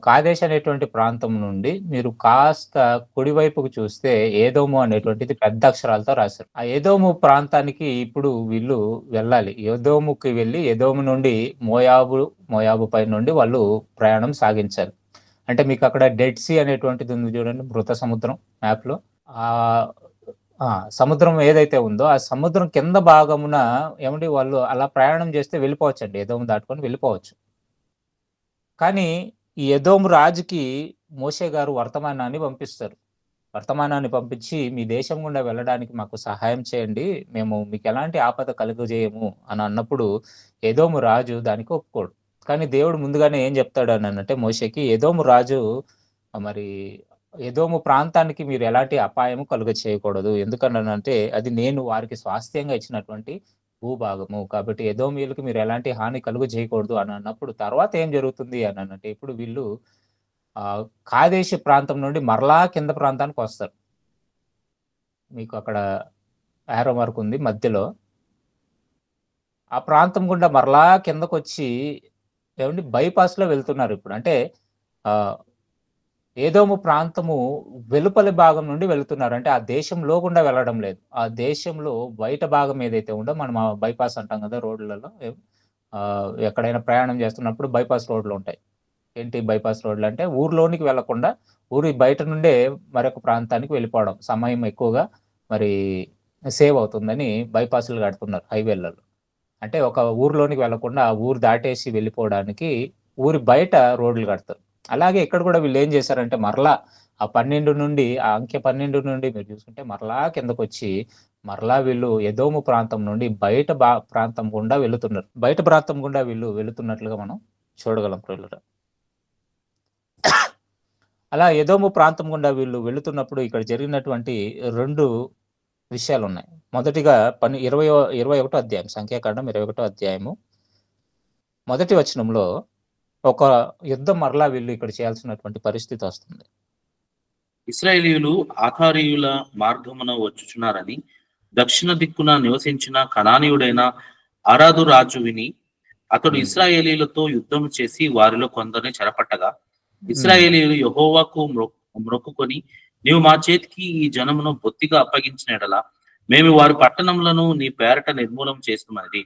కాదేశ్ అనేటువంటి ప్రాంతం నుండి మీరు కాస్త కుడివైపుకు చూస్తే ఏదోము అనేటువంటిది పెద్ద అక్షరాలతో రాశారు. ఆ ఏదోము ప్రాంతానికి ఇప్పుడు వీళ్ళు వెళ్ళాలి. ఏదోముకి వెళ్ళి ఏదోము నుండి మోయాబు పై నుండి వాళ్ళు ప్రయాణం సాగించాలి. అంటే మీకు అక్కడ డెడ్ సీ అనేటువంటిది ఉంది చూడండి, మృత సముద్రం మ్యాప్ లో. ఆ సముద్రం ఏదైతే ఉందో ఆ సముద్రం కింద భాగమున ఏమంటే వాళ్ళు అలా ప్రయాణం చేస్తే వెళ్ళిపోవచ్చు అండి, ఏదోము దాటుకొని వెళ్ళిపోవచ్చు. కానీ ఈ ఎదోము రాజుకి మోషే గారు వర్తమానాన్ని పంపిస్తారు. వర్తమానాన్ని పంపించి, మీ దేశం గుండా వెళ్ళడానికి మాకు సహాయం చేయండి, మేము మీకు ఎలాంటి ఆపద కలుగజేయము అని అన్నప్పుడు ఎదోము రాజు దానికి ఒప్పుకోడు. కానీ దేవుడు ముందుగానే ఏం చెప్తాడు అని అంటే మోషేకి, ఎదోము రాజు మరి ఎదోము ప్రాంతానికి మీరు ఎలాంటి అపాయము కలుగ చేయకూడదు, ఎందుకనంటే అది నేను వారికి స్వాస్థ్యంగా ఇచ్చినటువంటి భూభాగము, కాబట్టి ఎదోమీయులకు మీరు ఎలాంటి హాని కలుగు చేయకూడదు అని అన్నప్పుడు తర్వాత ఏం జరుగుతుంది అని అంటే ఇప్పుడు వీళ్ళు కాదేశి ప్రాంతం నుండి మరలా కింద ప్రాంతానికి వస్తారు. మీకు అక్కడ యారో మార్క్ ఉంది మధ్యలో. ఆ ప్రాంతం గుండా మరలా కిందకు వచ్చి ఏమంటే బైపాస్ లో వెళ్తున్నారు ఇప్పుడు. అంటే ఏదోము ప్రాంతము వెలుపలి భాగం నుండి వెళుతున్నారు. అంటే ఆ దేశంలో గుండా వెళ్ళడం లేదు, ఆ దేశంలో బయట భాగం ఏదైతే ఉందో మనం బైపాస్ అంటాం కదా రోడ్లలో, ఎక్కడైనా ప్రయాణం చేస్తున్నప్పుడు బైపాస్ రోడ్లు ఉంటాయి. ఏంటి బైపాస్ రోడ్లు అంటే ఊర్లోనికి వెళ్లకుండా ఊరి బయట నుండే మరొక ప్రాంతానికి వెళ్ళిపోవడం, సమయం ఎక్కువగా మరి సేవ్ అవుతుందని బైపాస్లు కడుతున్నారు హైవేలలో. అంటే ఒక ఊర్లోనికి వెళ్లకుండా ఆ ఊరు దాటేసి వెళ్ళిపోవడానికి ఊరి బయట రోడ్లు కడతారు. అలాగే ఇక్కడ కూడా వీళ్ళు ఏం చేశారంటే మరలా ఆ 12 నుండి ఆ అంకె 12 నుండి మీరు చూసుకుంటే మరలా కిందకు వచ్చి మరలా వీళ్ళు ఎదోము ప్రాంతం నుండి బయట ప్రాంతం గుండా వెళుతున్నారు. బయట ప్రాంతం గుండా వీళ్ళు వెళుతున్నట్లుగా మనం చూడగలం ప్రియులారా. అలా ఎదోము ప్రాంతం గుండా వీళ్ళు వెళుతున్నప్పుడు ఇక్కడ జరిగినటువంటి 2 విషయాలు ఉన్నాయి. మొదటిగా 21వ అధ్యాయం, సంఖ్యాకాండం 21వ అధ్యాయము మొదటి వచనంలో ఒక యుద్ధం మరలా వీళ్ళు ఇక్కడ చేయాల్సినటువంటి పరిస్థితి వస్తుంది. ఇశ్రాయేలీయులు ఆతారీయుల మార్గమున వచ్చుచున్నారని దక్షిణ దిక్కున నివసించిన కనానీయుడైన ఆరాదు రాజు విని అతడు ఇశ్రాయేలీయులతో యుద్ధం చేసి వారిలో కొందరిని చెరపట్టగా, ఇశ్రాయేలీయులు యెహోవాకు మ్రొక్కుకొని, నీవు మా చేతికి ఈ జనమును బొత్తిగా అప్పగించిన ఎడల మేము వారి పట్టణములను నీ పేరట నిర్మూలం చేస్తున్నది.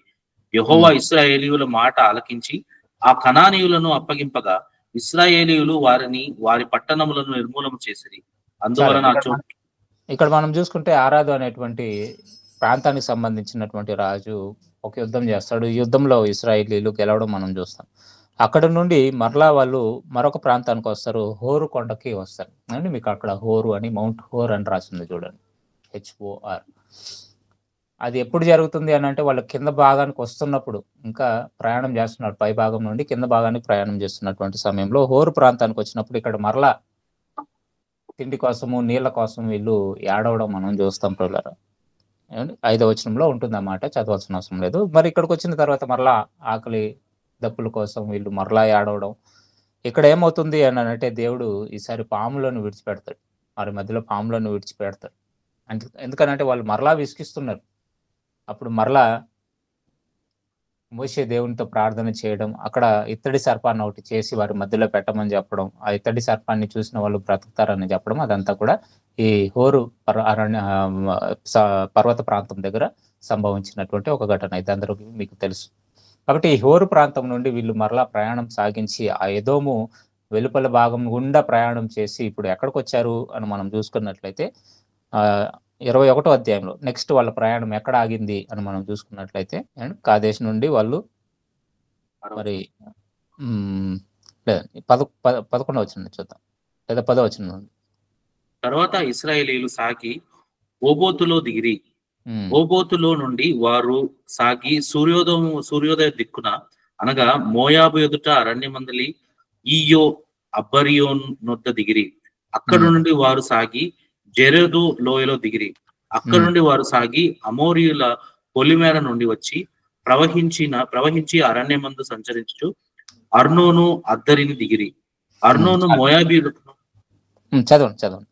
యెహోవా ఇశ్రాయేలీయుల మాట ఆలకించి ఆ కనానీయులను అప్పగింపగా ఇశ్రాయేలీయులు వారి పట్టణములను నిర్మూలన చేసిరి. అందువలన ఇక్కడ మనం చూసుకుంటే ఆరాదు అనేటువంటి ప్రాంతానికి సంబంధించినటువంటి రాజు ఒక యుద్ధం చేస్తాడు. ఈ యుద్ధంలో ఇశ్రాయేలీయులు గెలవడం మనం చూస్తాం. అక్కడ నుండి మరలా వాళ్ళు మరొక ప్రాంతానికి వస్తారు, హోరు కొండకి వస్తారు. అంటే మీకు అక్కడ హోరు అని మౌంట్ హోర్ అని రాసింది చూడండి, HOR. అది ఎప్పుడు జరుగుతుంది అని అంటే వాళ్ళ కింద భాగానికి వస్తున్నప్పుడు, ఇంకా ప్రయాణం చేస్తున్నారు పై భాగం నుండి కింద భాగానికి ప్రయాణం చేస్తున్నటువంటి సమయంలో హోరు ప్రాంతానికి వచ్చినప్పుడు ఇక్కడ మరలా తిండి కోసము నీళ్ళ కోసం వీళ్ళు ఏడవడం మనం చూస్తాం ప్రియులారా. 5వ వచనంలో ఉంటుంది అన్నమాట, చదవాల్సిన అవసరం లేదు. మరి ఇక్కడికి వచ్చిన తర్వాత మరలా ఆకలి దప్పుల కోసం వీళ్ళు మరలా ఏడవడం. ఇక్కడ ఏమవుతుంది అని అంటే దేవుడు ఈసారి పాములను విడిచిపెడతాడు, వారి మధ్యలో పాములను విడిచిపెడతాడు. ఎందుకనంటే వాళ్ళు మరలా విసిగిస్తున్నారు. అప్పుడు మరలా మోషే దేవునితో ప్రార్థన చేయడం, అక్కడ ఇత్తడి సర్పాన్ని ఒకటి చేసి వారి మధ్యలో పెట్టమని చెప్పడం, ఆ ఇత్తడి సర్పాన్ని చూసిన వాళ్ళు బ్రతుకుతారని చెప్పడం, అదంతా కూడా ఈ హోరు పర్వత ప్రాంతం దగ్గర సంభవించినటువంటి ఒక ఘటన. ఇది అందరికీ మీకు తెలుసు. కాబట్టి ఈ హోరు ప్రాంతం నుండి వీళ్ళు మరలా ప్రయాణం సాగించి ఆ ఎదోము వెలుపల భాగం గుండా ప్రయాణం చేసి ఇప్పుడు ఎక్కడికి వచ్చారు అని మనం చూసుకున్నట్లయితే 21వ అధ్యాయంలో నెక్స్ట్ వాళ్ళ ప్రయాణం ఎక్కడ ఆగింది అని మనం చూసుకున్నట్లయితే కాదేశ్ నుండి వాళ్ళు మరి 11వ వచనం చూద్దాం, లేదా 10వ వచనం నుండి. తర్వాత ఇశ్రాయేలీయులు సాగి ఓబోతులో దిగిరి. ఓబోతులో నుండి వారు సాగి సూర్యోదయ దిక్కున అనగా మోయాబు ఎదుట అరణ్యమందలి ఈయో అబ్బరియోన్ నొద్ద దిగిరి. అక్కడ నుండి వారు సాగి జెరెదు లోయలో దిగిరి. అక్కడ నుండి వారు సాగి అమోరీయుల పొలిమేర నుండి వచ్చి ప్రవహించి అరణ్యమందు సంచరించు అర్నోను అద్దరిని దిగిరి. అర్నోను మోయాబీయులకు చదవండి.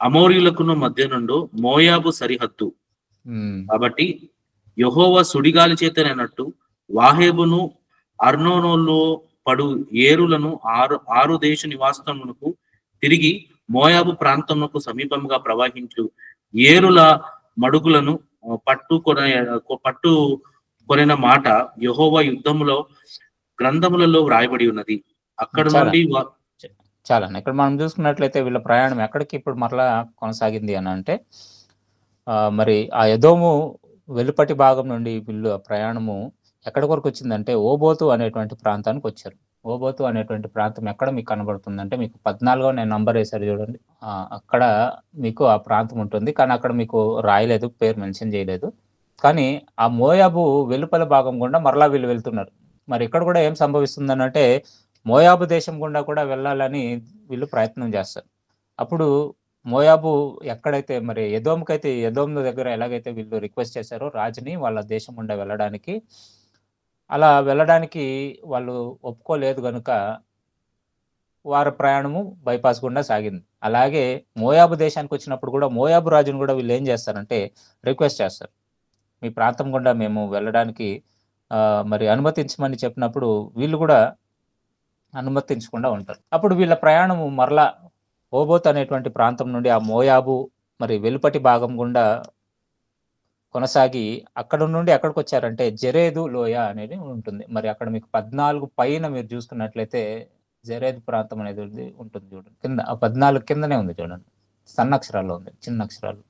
అమోరీయులకును మధ్య నుండి మోయాబు సరిహద్దు. కాబట్టి యెహోవా సుడిగాలి చేతనన్నట్టు వాహేబును అర్నోనులో పడు ఏరులను ఆరు దేశ నివాసమునకు తిరిగి మోయాబు ప్రాంతమునకు సమీపముగా ప్రవహించు ఏరుల మడుగులను పట్టుకొనిన మాట యెహోవా యుద్ధములో గ్రంథములలో వ్రాయబడి ఉన్నది. అక్కడ నుండి చాలా ఇక్కడ మనం చూసుకున్నట్లయితే వీళ్ళ ప్రయాణం ఎక్కడికి ఇప్పుడు మరలా కొనసాగింది అని అంటే మరి ఆ ఎదోము వెలుపటి భాగం నుండి వీళ్ళు ప్రయాణము ఎక్కడి వరకు వచ్చిందంటే ఓబోతు అనేటువంటి ప్రాంతానికి వచ్చారు. ఓబోతు అనేటువంటి ప్రాంతం ఎక్కడ మీకు కనబడుతుందంటే మీకు 14వ నేను నంబర్ వేశారు చూడండి, అక్కడ మీకు ఆ ప్రాంతం ఉంటుంది. కానీ అక్కడ మీకు రాయలేదు, పేరు మెన్షన్ చేయలేదు. కానీ ఆ మోయాబు వెలుపల భాగం గుండా మరలా వీళ్ళు వెళ్తున్నారు. మరి ఇక్కడ కూడా ఏం సంభవిస్తుందని అంటే మోయాబు దేశం గుండా కూడా వెళ్ళాలని వీళ్ళు ప్రయత్నం చేస్తారు. అప్పుడు మోయాబు ఎక్కడైతే మరి ఎదోమ్ దగ్గర ఎలాగైతే వీళ్ళు రిక్వెస్ట్ చేశారో రాజుని వాళ్ళ దేశం గుండా వెళ్ళడానికి, అలా వెళ్ళడానికి వాళ్ళు ఒప్పుకోలేదు కనుక వారి ప్రయాణము బైపాస్ గుండా సాగింది. అలాగే మోయాబు దేశానికి వచ్చినప్పుడు కూడా మోయాబు రాజును కూడా వీళ్ళు ఏం చేస్తారంటే రిక్వెస్ట్ చేస్తారు, మీ ప్రాంతం గుండా మేము వెళ్ళడానికి మరి అనుమతించమని చెప్పినప్పుడు వీళ్ళు కూడా అనుమతించకుండా ఉంటారు. అప్పుడు వీళ్ళ ప్రయాణము మరలా ఓబోత్ అనేటువంటి ప్రాంతం నుండి ఆ మోయాబు మరి వెలుపటి భాగం గుండా కొనసాగి అక్కడ నుండి ఎక్కడికి వచ్చారంటే జెరేదు లోయ అనేది ఉంటుంది. మరి అక్కడ మీకు 14 పైన మీరు చూసుకున్నట్లయితే జెరేదు ప్రాంతం అనేది ఉంటుంది చూడండి, కింద 14 కిందనే ఉంది చూడండి, సన్న అక్షరాల్లో ఉంది, చిన్న అక్షరాలు.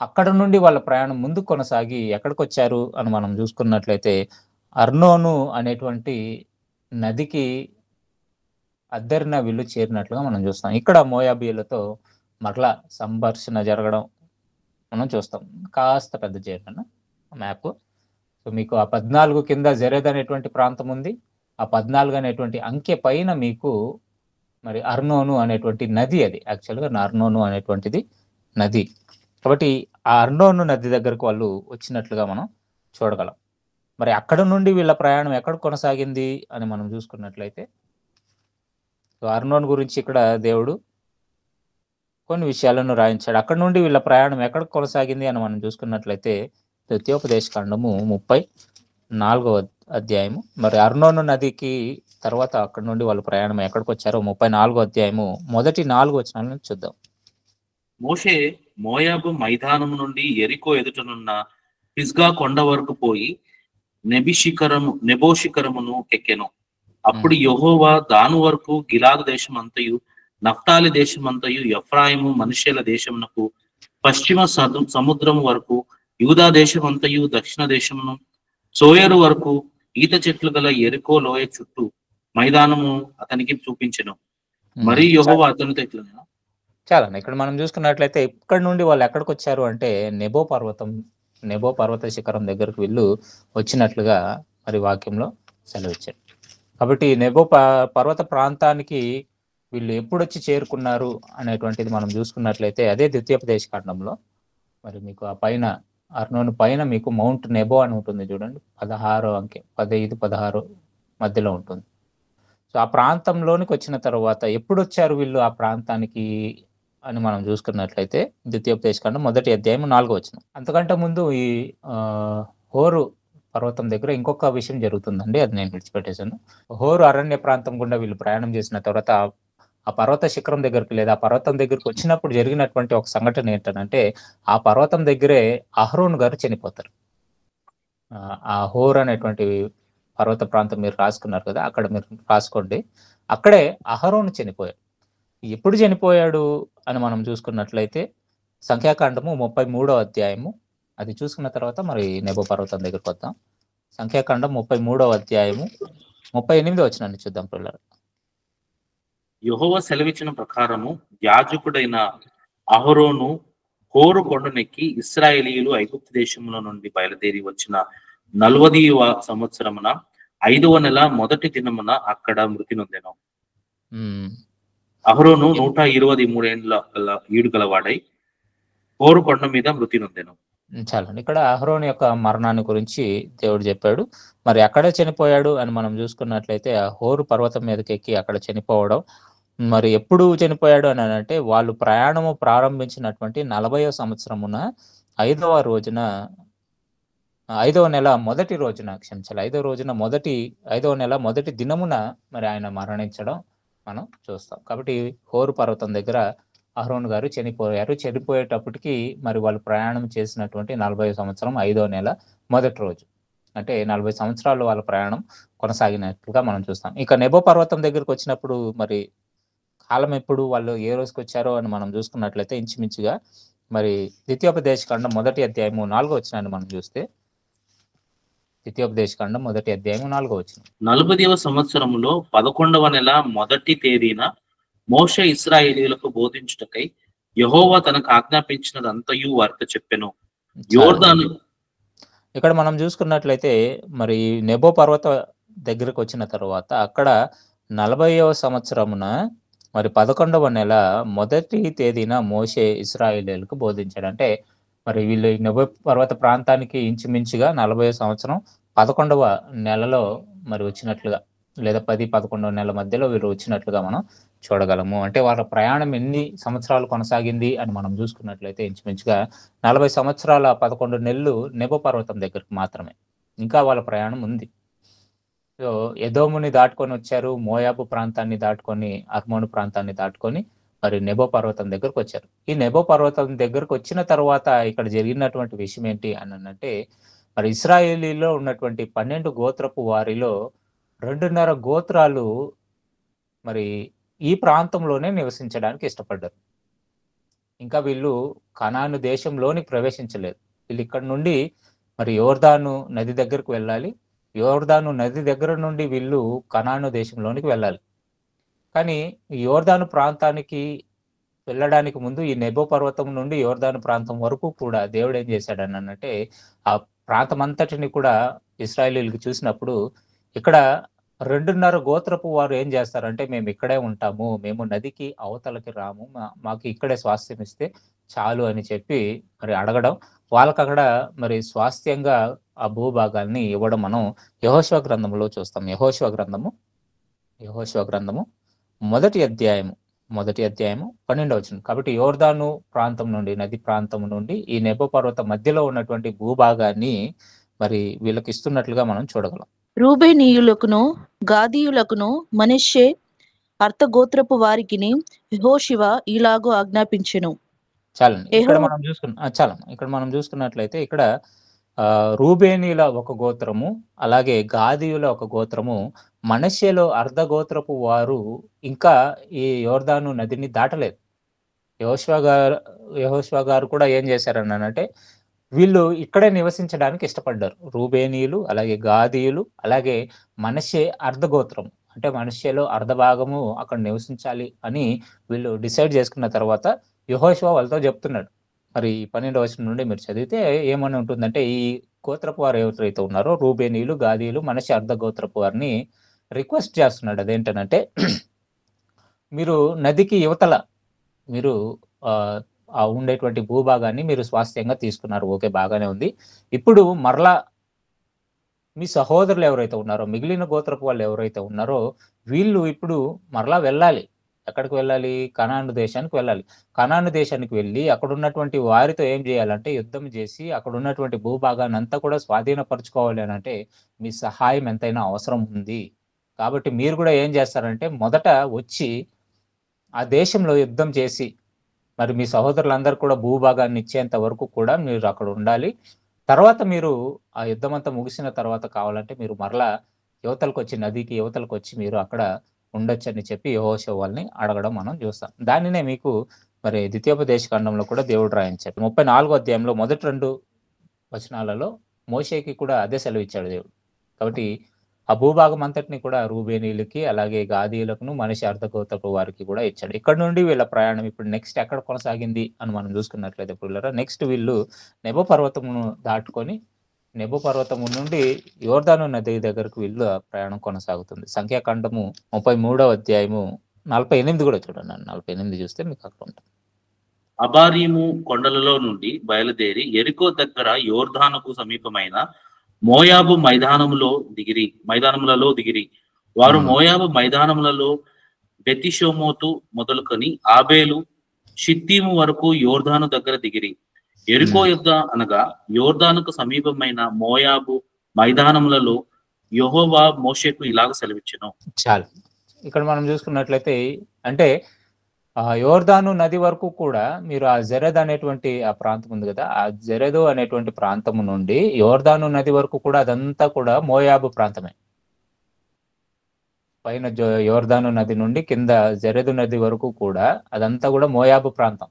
అక్కడ నుండి వాళ్ళ ప్రయాణం ముందుకు కొనసాగి ఎక్కడికి వచ్చారు అని మనం చూసుకున్నట్లయితే అర్నోను అనేటువంటి నదికి అద్దరిన వీళ్ళు చేరినట్లుగా మనం చూస్తాం. ఇక్కడ మోయాబీయులతో మరలా సంఘర్షణ జరగడం మనం చూస్తాం. కాస్త పెద్ద చేయండి మ్యాప్. సో మీకు ఆ 14 కింద జెరెద్ అనేటువంటి ప్రాంతం ఉంది. ఆ 14 అనేటువంటి అంకె పైన మీకు మరి అర్నోను అనేటువంటి నది, అది యాక్చువల్గా అర్నోను అనేటువంటిది నది. కాబట్టి ఆ అర్నోను నది దగ్గరకు వాళ్ళు వచ్చినట్లుగా మనం చూడగలం. మరి అక్కడ నుండి వీళ్ళ ప్రయాణం ఎక్కడ కొనసాగింది అని మనం చూసుకున్నట్లయితే అర్నోను గురించి ఇక్కడ దేవుడు కొన్ని విషయాలను రాయించాడు. అక్కడ నుండి వీళ్ళ ప్రయాణం ఎక్కడ కొనసాగింది అని మనం చూసుకున్నట్లయితే ద్వితీయోపదేశకాండము 34వ అధ్యాయము. మరి అర్నోను నదికి తర్వాత అక్కడ నుండి వాళ్ళ ప్రయాణం ఎక్కడికి వచ్చారో 34వ అధ్యాయము మొదటి 4 వచనాలను చూద్దాం. మోషే మోయాబు మైదానం నుండి ఎరికో ఎదుటనున్న పిస్గా కొండ వరకు పోయి నెబో శిఖరమును ఎక్కెను. అప్పుడు యెహోవా దాను వరకు గిలాదు దేశమంతయు నఫ్తాలి దేశమంతయు ఎఫ్రాయిము మనుష్యుల దేశమునకు పశ్చిమ సముద్రము వరకు యూదా దేశమంతయు దక్షిణ దేశమును సోయరు వరకు ఈత చెట్లు గల ఎరికో లోయ చుట్టూ మైదానము అతనికి చూపించెను. మరి యెహోవా అతనితో ఇట్లా చాలా ఇక్కడ మనం చూసుకున్నట్లయితే ఇక్కడ నుండి వాళ్ళు ఎక్కడికి వచ్చారు అంటే నెబో పర్వత శిఖరం దగ్గరకు వీళ్ళు వచ్చినట్లుగా మరి వాక్యంలో సెలవిచ్చారు. కాబట్టి నెబో పర్వత ప్రాంతానికి వీళ్ళు ఎప్పుడు వచ్చి చేరుకున్నారు అనేటువంటిది మనం చూసుకున్నట్లయితే అదే ద్వితీయోపదేశకాండంలో మరి మీకు ఆ పైన అర్నోను పైన మీకు మౌంట్ నెబో అని ఉంటుంది చూడండి, 16వ అంకె 15-16 మధ్యలో ఉంటుంది. సో ఆ ప్రాంతంలోనికి వచ్చిన తర్వాత ఎప్పుడు వచ్చారు వీళ్ళు ఆ ప్రాంతానికి అని మనం చూసుకున్నట్లయితే ద్వితీయోపదేశకాండం 1వ అధ్యాయం 4వ వచనం. అంతకంటే ముందు ఈ హోరు పర్వతం దగ్గర ఇంకొక విషయం జరుగుతుందండి, అది నేను విడిచిపెట్టేశాను. హోరు అరణ్య ప్రాంతం గుండా వీళ్ళు ప్రయాణం చేసిన తర్వాత ఆ పర్వత శిఖరం దగ్గరికి లేదా ఆ పర్వతం దగ్గరికి వచ్చినప్పుడు జరిగినటువంటి ఒక సంఘటన ఏంటంటే ఆ పర్వతం దగ్గరే అహరోన్ గారు చనిపోతారు. ఆ హోర్ అనేటువంటి పర్వత ప్రాంతం మీరు రాసుకున్నారు కదా, అక్కడ మీరు రాసుకోండి. అక్కడే అహరోను చనిపోయాడు. ఎప్పుడు చనిపోయాడు అని మనం చూసుకున్నట్లయితే సంఖ్యాకాండము 33వ అధ్యాయము, అది చూసుకున్న తర్వాత మరి నెబో పర్వతం దగ్గరికి వద్దాం. సంఖ్యాకాండం 33వ అధ్యాయము 38వ వచనాన్ని చూద్దాం పిల్లలు. యెహోవా సెలవిచ్చిన ప్రకారము యాజకుడైన అహరోను హోరు కొండనెక్కి ఇశ్రాయేలీయులు ఐగుప్తు దేశముల నుండి బయలుదేరి వచ్చిన 40వ సంవత్సరమున 5వ నెల మొదటి దినమున అక్కడ మృతి నొందెను. అహరోను 123 ఏండ్ల ఈడు గలవాడై హోరు కొండ మీద మృతి నొందెను. చాలండి. ఇక్కడ అహరోను యొక్క మరణాన్ని గురించి దేవుడు చెప్పాడు. మరి ఎక్కడ చనిపోయాడు అని మనం చూసుకున్నట్లయితే ఆ హోరు పర్వతం మీదకెక్కి అక్కడ చనిపోవడం. మరి ఎప్పుడు చనిపోయాడు అని అంటే వాళ్ళు ప్రయాణము ప్రారంభించినటువంటి 40వ సంవత్సరమున 5వ రోజున 5వ నెల మొదటి రోజున క్షమించాలి. 5వ నెల మొదటి దినమున మరి ఆయన మరణించడం మనం చూస్తాం. కాబట్టి హోరు పర్వతం దగ్గర అహరోను గారు చనిపోయారు. చనిపోయేటప్పటికి మరి వాళ్ళు ప్రయాణం చేసినటువంటి 40వ సంవత్సరం 5వ నెల మొదటి రోజు. అంటే 40 సంవత్సరాలు వాళ్ళ ప్రయాణం కొనసాగినట్లుగా మనం చూస్తాం. ఇక నెబో పర్వతం దగ్గరికి వచ్చినప్పుడు మరి కాలం ఎప్పుడు వాళ్ళు ఏ రోజుకొచ్చారో అని మనం చూసుకున్నట్లయితే ఇంచుమించుగా మరి ద్వితీయోపదేశకాండం మొదటి అధ్యాయము 4వ వచనాన్ని మనం చూస్తే ద్వితీయోపదేశకాండం మొదటి అధ్యాయము 4వ వచనం. 40వ సంవత్సరములో 11వ నెల మొదటి తేదీన మోషే ఇశ్రాయేలీయులకు బోధించుటకై యెహోవా తనకు ఆజ్ఞాపించినదంతయు వారితో చెప్పెను. యోర్దాను ఇక్కడ మనం చూసుకున్నట్లయితే మరి నెబో పర్వత దగ్గరకు వచ్చిన తర్వాత అక్కడ 40వ సంవత్సరమున మరి 11వ నెల మొదటి తేదీన మోషే ఇశ్రాయేలీయులకు బోధించాడు. అంటే మరి వీళ్ళు ఈ నెబో పర్వత ప్రాంతానికి ఇంచుమించుగా 40వ సంవత్సరం 11వ నెలలో మరి వచ్చినట్లుగా లేదా 10-11వ నెల మధ్యలో వీళ్ళు వచ్చినట్లుగా మనం చూడగలము. అంటే వాళ్ళ ప్రయాణం ఎన్ని సంవత్సరాలు కొనసాగింది అని మనం చూసుకున్నట్లయితే ఇంచుమించుగా 40 సంవత్సరాల 11 నెలలు నెబో పర్వతం దగ్గరికి మాత్రమే. ఇంకా వాళ్ళ ప్రయాణం ఉంది. సో ఎదోముని దాటుకొని వచ్చారు, మోయాబు ప్రాంతాన్ని దాటుకొని, అర్మోను ప్రాంతాన్ని దాటుకొని మరి నెబో పర్వతం దగ్గరకు వచ్చారు. ఈ నెబో పర్వతం దగ్గరకు వచ్చిన తర్వాత ఇక్కడ జరిగినటువంటి విషయం ఏంటి అని అంటే మరి ఇశ్రాయేలీలో ఉన్నటువంటి 12 గోత్రపు వారిలో 2.5 గోత్రాలు మరి ఈ ప్రాంతంలోనే నివసించడానికి ఇష్టపడ్డారు. ఇంకా వీళ్ళు కనాను దేశంలోని ప్రవేశించలేదు. వీళ్ళు ఇక్కడ నుండి మరి యోర్దాను నది దగ్గరకు వెళ్ళాలి. యోర్దాను నది దగ్గర నుండి వీళ్ళు కనాను దేశంలోనికి వెళ్ళాలి. కానీ యోర్దాను ప్రాంతానికి వెళ్ళడానికి ముందు ఈ నెబో పర్వతం నుండి యోర్దాను ప్రాంతం వరకు కూడా దేవుడు ఏం చేశాడని అంటే ఆ ప్రాంతం అంతటిని కూడా ఇశ్రాయేలీయులకు చూసినప్పుడు ఇక్కడ 2.5 గోత్రపు వారు ఏం చేస్తారంటే మేము ఇక్కడే ఉంటాము, మేము నదికి అవతలకి రాము, మాకు ఇక్కడే స్వాస్థ్యం ఇస్తే చాలు అని చెప్పి మరి అడగడం, వాళ్ళకి అక్కడ మరి స్వాస్థ్యంగా ఆ భూభాగాల్ని ఇవ్వడం మనం యెహోషువ గ్రంథంలో చూస్తాం. యెహోషువ గ్రంథము మొదటి అధ్యాయము 12వ వచనం. కాబట్టి యోర్దాను ప్రాంతం నుండి నది ప్రాంతం నుండి ఈ నెబో పర్వత మధ్యలో ఉన్నటువంటి భూభాగాన్ని మరి వీళ్ళకి ఇస్తున్నట్లుగా మనం చూడగలం. రూబేనీయులకును గాదీయులకును మనష్షే అర్థగోత్రపు వారికిని యెహోషువ ఇలాగూ ఆజ్ఞాపించెను. చాలండి. ఇక్కడ మనం చూసుకున్నట్లయితే ఇక్కడ రూబేనీల ఒక గోత్రము, అలాగే గాదీయుల ఒక గోత్రము, మనష్షేలో అర్ధగోత్రపు వారు ఇంకా ఈ యోర్దాను నదిని దాటలేదు. యెహోషువ గారు కూడా ఏం చేశారనంటే వీళ్ళు ఇక్కడే నివసించడానికి ఇష్టపడ్డారు. రూబేనీయులు, అలాగే గాదీయులు, అలాగే మనష్షే అర్ధగోత్రం అంటే మనష్షేలో అర్ధ భాగము అక్కడ నివసించాలి అని వీళ్ళు డిసైడ్ చేసుకున్న తర్వాత యెహోషువ వాళ్ళతో చెప్తున్నాడు. మరి 12వ వచనం నుండి మీరు చదివితే ఏమని ఉంటుందంటే ఈ గోత్రపు వారు ఎవరైతే ఉన్నారో రూబేనీయులు, గాదీయులు, మనష్షే అర్ధగోత్రపు వారిని రిక్వెస్ట్ చేస్తున్నాడు. అదేంటనంటే మీరు నదికి యువతల మీరు ఉండేటువంటి భూభాగాన్ని మీరు స్వాస్థ్యంగా తీసుకున్నారు, ఓకే, బాగానే ఉంది. ఇప్పుడు మరలా మీ సహోదరులు ఎవరైతే ఉన్నారో, మిగిలిన గోత్రపు వాళ్ళు ఎవరైతే ఉన్నారో వీళ్ళు ఇప్పుడు మరలా వెళ్ళాలి. ఎక్కడికి వెళ్ళాలి? కనాను దేశానికి వెళ్ళాలి. కనాను దేశానికి వెళ్ళి అక్కడ ఉన్నటువంటి వారితో ఏం చేయాలంటే యుద్ధం చేసి అక్కడ ఉన్నటువంటి భూభాగాన్ని అంతా కూడా స్వాధీనపరచుకోవాలి అని అంటే మీ సహాయం ఎంతైనా అవసరం ఉంది. కాబట్టి మీరు కూడా ఏం చేస్తారంటే మొదట వచ్చి ఆ దేశంలో యుద్ధం చేసి మరి మీ సహోదరులందరూ కూడా భూభాగాన్ని ఇచ్చేంత వరకు కూడా మీరు అక్కడ ఉండాలి. తర్వాత మీరు ఆ యుద్ధం అంతా ముగిసిన తర్వాత కావాలంటే మీరు మరలా యువతలకు వచ్చి నదికి యువతలకు వచ్చి మీరు అక్కడ ఉండొచ్చని చెప్పి యెహోషువ వాళ్ళని అడగడం మనం చూస్తాం. దానినే మీకు మరి ద్వితీయోపదేశకాండంలో కూడా దేవుడు రాయించాడు. 34వ అధ్యాయంలో మొదటి 2 వచనాలలో మోషేకి కూడా అదే సెలవు ఇచ్చాడు దేవుడు. కాబట్టి ఆ భూభాగం అంతటిని కూడా రూబేనీయులకి, అలాగే గాదీయులకును, మనష్షే అర్ధగోత్రపు వారికి కూడా ఇచ్చాడు. ఇక్కడ నుండి వీళ్ళ ప్రయాణం ఇప్పుడు నెక్స్ట్ ఎక్కడ కొనసాగింది అని మనం చూసుకున్నట్లయితే పిల్లరా, నెక్స్ట్ వీళ్ళు నెబో పర్వతమును దాటుకొని నెబో పర్వతము నుండి యోర్దాను నది దగ్గరకు వీళ్ళు ప్రయాణం కొనసాగుతుంది. సంఖ్యాకాండము 33వ అధ్యాయము 48 కూడా చూడండి. 48 చూస్తే మీకు అక్కడ ఉంటుంది. అబారీము కొండలలో నుండి బయలుదేరి ఎరికో దగ్గర యోర్దానుకు సమీపమైన మోయాబు మైదానములలో దిగిరి. వారు మోయాబు మైదానములలో బెతిషోమోతు మొదలుకొని ఆబేలు షిత్తీము వరకు యోర్దాను దగ్గర దిగిరి. ఎరికో యుద్ధ అనగా యోర్దానుకు సమీపమైన మోయాబు మైదానములలో యెహోవా మోషేకు ఇలాగ సెలవిచ్చెను. చాలు. ఇక్కడ మనం చూసుకున్నట్లయితే అంటే యోర్దాను నది వరకు కూడా మీరు ఆ జెరెద్ అనేటువంటి ఆ ప్రాంతం ఉంది కదా, ఆ జెరెదు అనేటువంటి ప్రాంతము నుండి యోర్దాను నది వరకు కూడా అదంతా కూడా మోయాబు ప్రాంతమే. పైన యోర్దాను నది నుండి కింద జెరెదు నది వరకు కూడా అదంతా కూడా మోయాబు ప్రాంతం.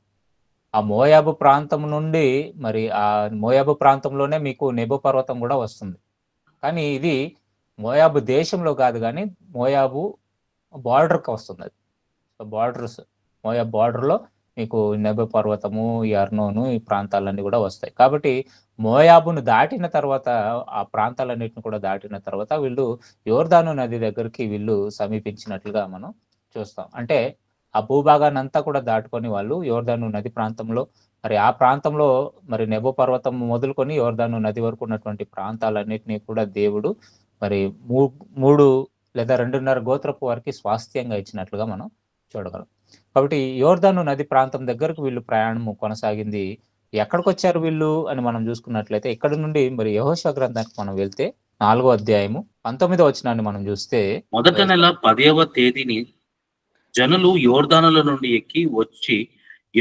ఆ మోయాబు ప్రాంతం నుండి మరి ఆ మోయాబు ప్రాంతంలోనే మీకు నెబో పర్వతం కూడా వస్తుంది. కానీ ఇది మోయాబు దేశంలో కాదు, కానీ మోయాబు బార్డర్కి వస్తుంది. అది బార్డర్స్ మోయాబు బార్డర్లో మీకు నెబో పర్వతము, ఈ అర్నోను, ఈ ప్రాంతాలన్నీ కూడా వస్తాయి. కాబట్టి మోయాబును దాటిన తర్వాత, ఆ ప్రాంతాలన్నిటిని కూడా దాటిన తర్వాత వీళ్ళు యోర్దాను నది దగ్గరికి వీళ్ళు సమీపించినట్లుగా మనం చూస్తాం. అంటే ఆ భూభాగాన్ని అంతా కూడా దాటుకొని వాళ్ళు యోర్దాను నది ప్రాంతంలో, మరి ఆ ప్రాంతంలో మరి నెబో పర్వతం మొదలుకొని యోర్దాను నది వరకు ఉన్నటువంటి ప్రాంతాలన్నిటినీ కూడా దేవుడు మరి 3 లేదా 2.5 గోత్రపు వారికి స్వాస్థ్యంగా ఇచ్చినట్లుగా మనం చూడగలం. కాబట్టి యోర్దాను నది ప్రాంతం దగ్గరకు వీళ్ళు ప్రయాణం కొనసాగింది. ఎక్కడికి వచ్చారు వీళ్ళు అని మనం చూసుకున్నట్లయితే ఇక్కడ నుండి మరి యెహోషువ గ్రంథానికి మనం వెళ్తే 4వ అధ్యాయము 19వ వచనాన్ని మనం చూస్తే, మొదటి నెల 10వ తేదీని జనులు యోర్దానుల నుండి ఎక్కి వచ్చి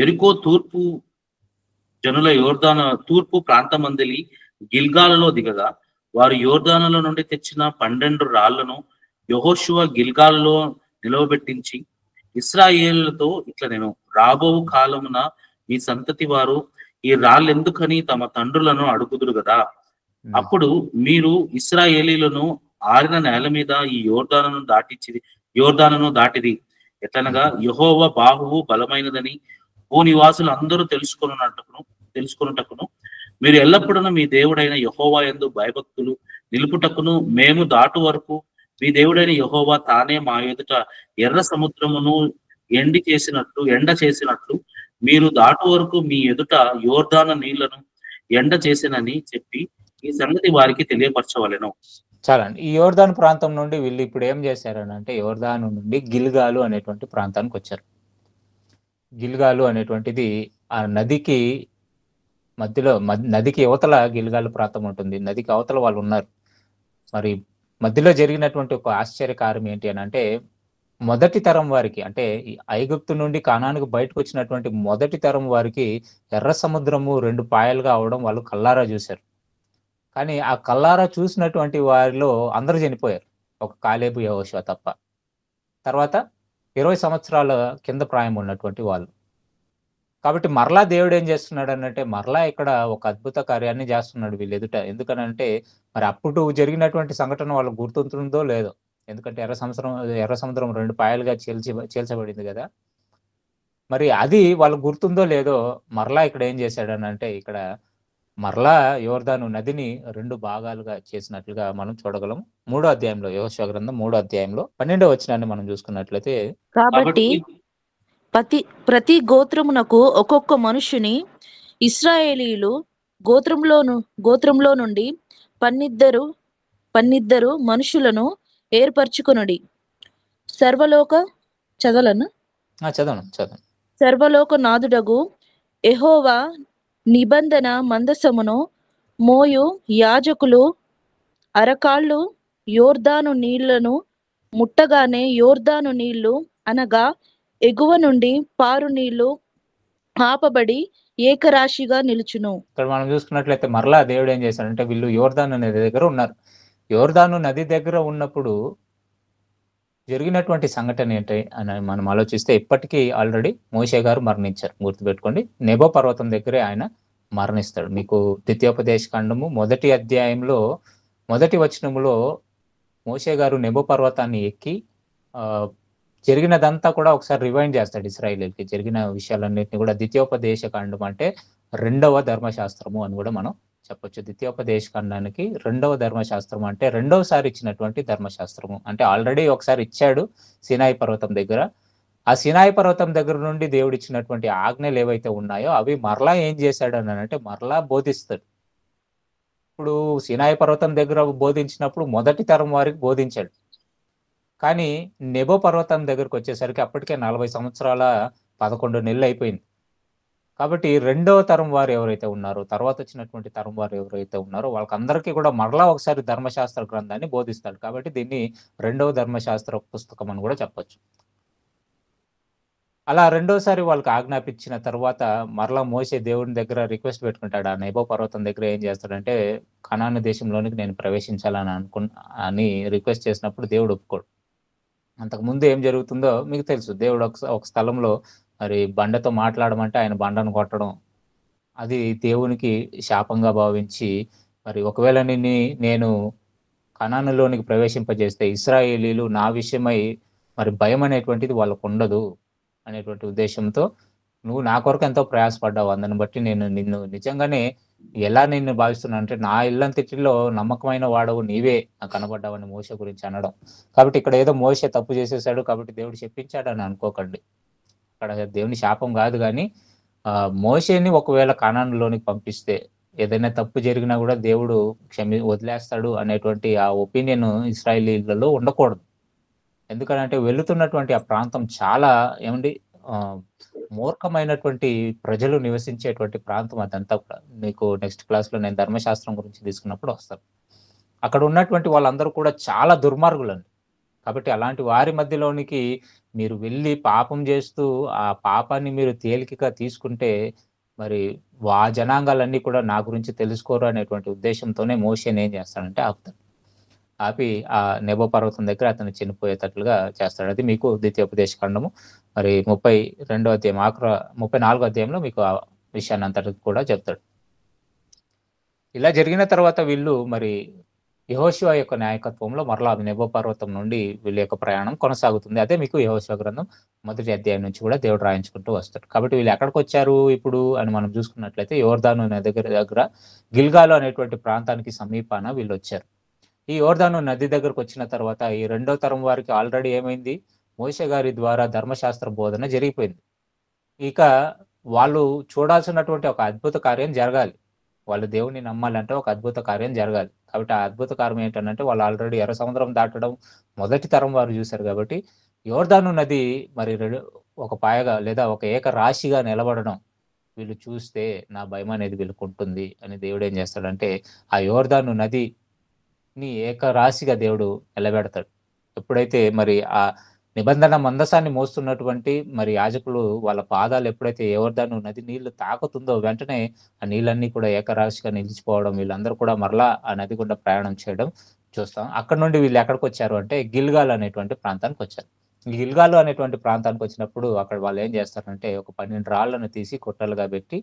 ఎరికో తూర్పు ప్రాంతమందలి గిల్గాలులో దిగగా వారు యోర్దానుల నుండి తెచ్చిన 12 రాళ్లను యెహోషువ గిల్గాలులో నిలవబెట్టించి ఇశ్రాయేలులతో ఇట్లా, నేను రాబో కాలమున మీ సంతతి వారు ఈ రాళ్ళెందుకని తమ తండ్రులను అడుగుదురు కదా, అప్పుడు మీరు ఇశ్రాయేలీలను ఆరిన నేల మీద ఈ యోర్దానును దాటిది. ఎట్లనగా యెహోవా బాహువు బలమైనదని భూనివాసులు అందరూ తెలుసుకొనుటకును మీరు ఎల్లప్పుడూ మీ దేవుడైన యెహోవా యందు భయభక్తులు నిలుపుటకును మేము దాటు వరకు మీ దేవుడైన యెహోవా తానే మా ఎదుట ఎర్ర సముద్రమును ఎండ చేసినట్లు మీరు దాటు వరకు మీ ఎదుట యోర్దాను నీళ్లను ఎండ చేసినని చెప్పి ఈ సంగతి వారికి తెలియపరచవలెను. చాలండి. ఈ యోర్దాను ప్రాంతం నుండి వీళ్ళు ఇప్పుడు ఏం చేశారని అంటే, యోర్దాను నుండి గిల్గాలు అనేటువంటి ప్రాంతానికి వచ్చారు. గిల్గాలు అనేటువంటిది ఆ నదికి మధ్యలో, నదికి అవతల గిల్గాలు ప్రాంతం ఉంటుంది, నదికి అవతల వాళ్ళు ఉన్నారు. మరి మధ్యలో జరిగినటువంటి ఒక ఆశ్చర్యకారం ఏంటి అని అంటే, మొదటి తరం వారికి, అంటే ఐగుప్తు నుండి కానానికి బయటకు వచ్చినటువంటి మొదటి తరం వారికి ఎర్ర సముద్రము 2 పాయలుగా అవడం వాళ్ళు కల్లారా చూశారు. కానీ ఆ కల్లారా చూసినటువంటి వారిలో అందరూ చనిపోయారు, ఒక కాలేబు, యెహోషువ తప్ప. తర్వాత 20 సంవత్సరాల కింద ప్రాయం ఉన్నటువంటి వాళ్ళు. కాబట్టి మరలా దేవుడు ఏం చేస్తున్నాడు అనంటే, మరలా ఇక్కడ ఒక అద్భుత కార్యాన్ని చేస్తున్నాడు వీళ్ళు ఎదుట. ఎందుకనంటే మరి అప్పుడు జరిగినటువంటి సంఘటన వాళ్ళకు గుర్తుంటుందో లేదో, ఎందుకంటే ఎర్ర సముద్రం 2 పాయలుగా చీల్చబడింది కదా. మరి అది వాళ్ళకు గుర్తుందో లేదో, మరలా ఇక్కడ ఏం చేశాడనంటే, ఇక్కడ మరలా యోర్దాను నదిని 2 భాగాలుగా చేసినట్లుగా మనం చూడగలం. 3వ అధ్యాయంలో, యెహోషువ గ్రంథం 3వ అధ్యాయంలో 12వ వచనాన్ని మనం చూసుకున్నట్లయితే, కాబట్టి ప్రతి గోత్రమునకు ఒక్కొక్క మనుషుని ఇశ్రాయేలీయులు గోత్రంలో నుండి 12 మనుషులను ఏర్పరచుకొనుడి. చదవను. సర్వలోక నాదుడగు యెహోవా నిబంధన మందసమును మోయు యాజకులు అరకాళ్ళు యోర్దాను నీళ్లను ముట్టగానే యోర్దాను నీళ్లు అనగా ఎగువ నుండి పారు నీళ్లు ఆపబడి ఏకరాశిగా నిలుచును. ఇక్కడ మనం చూసుకున్నట్లయితే మరలా దేవుడు ఏం చేశాడంటే, వీళ్ళు యోర్దాను నది దగ్గర ఉన్నారు. యోర్దాను నది దగ్గర ఉన్నప్పుడు జరిగినటువంటి సంఘటన ఏంటి అని మనం ఆలోచిస్తే, ఇప్పటికీ ఆల్రెడీ మోషే గారు మరణించారు. గుర్తుపెట్టుకోండి, నెబో పర్వతం దగ్గరే ఆయన మరణిస్తాడు. మీకు ద్వితీయోపదేశ కాండము 1వ అధ్యాయంలో 1వ వచనములో మోషే గారు నెబో పర్వతాన్ని ఎక్కి జరిగినదంతా కూడా ఒకసారి రివైండ్ చేస్తాడు. ఇశ్రాయేలీయులకి జరిగిన విషయాలన్నింటినీ కూడా. ద్వితీయోపదేశ కాండం అంటే 2వ ధర్మశాస్త్రము అని కూడా మనం చెప్పొచ్చు. ద్వితీయోపదేశ కాండానికి 2వ ధర్మశాస్త్రం అంటే 2వసారి ఇచ్చినటువంటి ధర్మశాస్త్రము. అంటే ఆల్రెడీ ఒకసారి ఇచ్చాడు సినాయి పర్వతం దగ్గర, ఆ సినాయి పర్వతం దగ్గర నుండి దేవుడు ఇచ్చినటువంటి ఆజ్ఞలు ఏవైతే ఉన్నాయో అవి మరలా ఏం చేశాడు అని అంటే మరలా బోధిస్తాడు. ఇప్పుడు సినాయి పర్వతం దగ్గర బోధించినప్పుడు మొదటి తరం వారికి బోధించాడు. కానీ నెబో పర్వతం దగ్గరకు వచ్చేసరికి అప్పటికే 40 సంవత్సరాల 11 నెలలు అయిపోయింది. కాబట్టి రెండవ తరం వారు ఎవరైతే ఉన్నారో, తర్వాత వచ్చినటువంటి తరం వారు ఎవరైతే ఉన్నారో వాళ్ళకందరికీ కూడా మరలా ఒకసారి ధర్మశాస్త్ర గ్రంథాన్ని బోధిస్తాడు. కాబట్టి దీన్ని రెండవ ధర్మశాస్త్ర పుస్తకం అని కూడా చెప్పొచ్చు. అలా రెండోసారి వాళ్ళకి ఆజ్ఞాపించిన తర్వాత మరలా మోషే దేవుని దగ్గర రిక్వెస్ట్ పెట్టుకుంటాడు. ఆ నెబో పర్వతం దగ్గర ఏం చేస్తాడంటే కనాను దేశంలోనికి నేను ప్రవేశించాలని అని రిక్వెస్ట్ చేసినప్పుడు దేవుడు ఒప్పుకోడు. అంతకుముందు ఏం జరుగుతుందో మీకు తెలుసు. దేవుడు ఒక స్థలంలో మరి బండతో మాట్లాడమంటే ఆయన బండను కొట్టడం, అది దేవునికి శాపంగా భావించి మరి ఒకవేళ నేను కనానులోనికి ప్రవేశింపజేస్తే ఇశ్రాయేలీలు నా విషయమై మరి భయం అనేటువంటిది వాళ్ళకు ఉండదు అనేటువంటి ఉద్దేశంతో నువ్వు నా కొరకు ఎంతో ప్రయాసపడ్డావు, అందుని బట్టి నేను నిన్ను నిజంగానే ఎలా నిన్ను భావిస్తున్నాను అంటే నా ఇల్లంతటిలో నమ్మకమైన వాడవు నీవే నాకు కనబడ్డావని మోషే గురించి అనడం. కాబట్టి ఇక్కడ ఏదో మోషే తప్పు చేసేసాడు కాబట్టి దేవుడు చెప్పించాడు అని అనుకోకండి. అక్కడ దేవుని శాపం కాదు, కానీ మోషేని ఒకవేళ కానానులోనికి పంపిస్తే ఏదైనా తప్పు జరిగినా కూడా దేవుడు వదిలేస్తాడు అనేటువంటి ఆ ఒపీనియన్ ఇశ్రాయేలీలలో ఉండకూడదు. ఎందుకంటే వెళుతున్నటువంటి ఆ ప్రాంతం చాలా మూర్ఖమైనటువంటి ప్రజలు నివసించేటువంటి ప్రాంతం అదంతా కూడా. మీకు నెక్స్ట్ క్లాస్లో నేను ధర్మశాస్త్రం గురించి తీసుకున్నప్పుడు వస్తాను. అక్కడ ఉన్నటువంటి వాళ్ళందరూ కూడా చాలా దుర్మార్గులండి. కాబట్టి అలాంటి వారి మధ్యలోనికి మీరు వెళ్ళి పాపం చేస్తూ ఆ పాపాన్ని మీరు తేలికగా తీసుకుంటే మరి ఆ జనాంగాలన్నీ కూడా నా గురించి తెలుసుకోరు అనేటువంటి ఉద్దేశంతోనే మోషేని ఏం చేస్తాడంటే ఆపుతాడు. ఆపి ఆ నెబో పర్వతం దగ్గర అతను చనిపోయేటట్లుగా చేస్తాడు. అది మీకు ద్వితీయోపదేశ కాండము మరి 32వ అధ్యాయం 34వ అధ్యాయంలో మీకు ఆ విషయాన్ని అంతటి కూడా చెప్తాడు. ఇలా జరిగిన తర్వాత వీళ్ళు మరి యెహోషువ యొక్క నాయకత్వంలో మరలా నెబో పర్వతం నుండి వీళ్ళ యొక్క ప్రయాణం కొనసాగుతుంది. అదే మీకు యెహోషువ గ్రంథం 1వ అధ్యాయం నుంచి కూడా దేవుడు రాయించుకుంటూ వస్తాడు. కాబట్టి వీళ్ళు ఎక్కడికి వచ్చారు ఇప్పుడు అని మనం చూసుకున్నట్లయితే యోర్దాను నది దగ్గర గిల్గాలు అనేటువంటి ప్రాంతానికి సమీపాన వీళ్ళు వచ్చారు. ఈ యోర్దాను నది దగ్గరకు వచ్చిన తర్వాత ఈ రెండో తరం వారికి ఆల్రెడీ ఏమైంది, మోషే గారి ద్వారా ధర్మశాస్త్ర బోధన జరిగిపోయింది. ఇక వాళ్ళు చూడాల్సినటువంటి ఒక అద్భుత కార్యం జరగాలి. వాళ్ళు దేవుని నమ్మాలంటే ఒక అద్భుత కార్యం జరగాలి. కాబట్టి ఆ అద్భుత కార్యం ఏంటంటే వాళ్ళు ఆల్రెడీ ఎర్ర సముద్రం దాటడం మొదటి తరం వారు చూశారు. కాబట్టి యోర్దాను నది మరి ఒక పాయగా లేదా ఒక ఏక రాశిగా నిలబడడం వీళ్ళు చూస్తే నా భయం అనేది వీళ్ళకు ఉంటుంది అని దేవుడు ఏం చేస్తాడంటే ఆ యోర్దాను నదిని ఏకరాశిగా దేవుడు నిలబెడతాడు. ఎప్పుడైతే మరి ఆ నిబంధన మందసాన్ని మోస్తున్నటువంటి మరి యాజకులు వాళ్ళ పాదాలు ఎప్పుడైతే యోర్దాను నది నీళ్లు తాకుతుందో వెంటనే ఆ నీళ్ళన్నీ కూడా ఏకరాశిగా నిలిచిపోవడం, వీళ్ళందరూ కూడా మరలా ఆ నది గుండా ప్రయాణం చేయడం చూస్తాం. అక్కడ నుండి వీళ్ళు ఎక్కడికి వచ్చారు అంటే గిల్గాల్ అనేటువంటి ప్రాంతానికి వచ్చారు. గిల్గాలు అనేటువంటి ప్రాంతానికి వచ్చినప్పుడు అక్కడ వాళ్ళు ఏం చేస్తారంటే ఒక 12 రాళ్లను తీసి కొట్టలుగా పెట్టి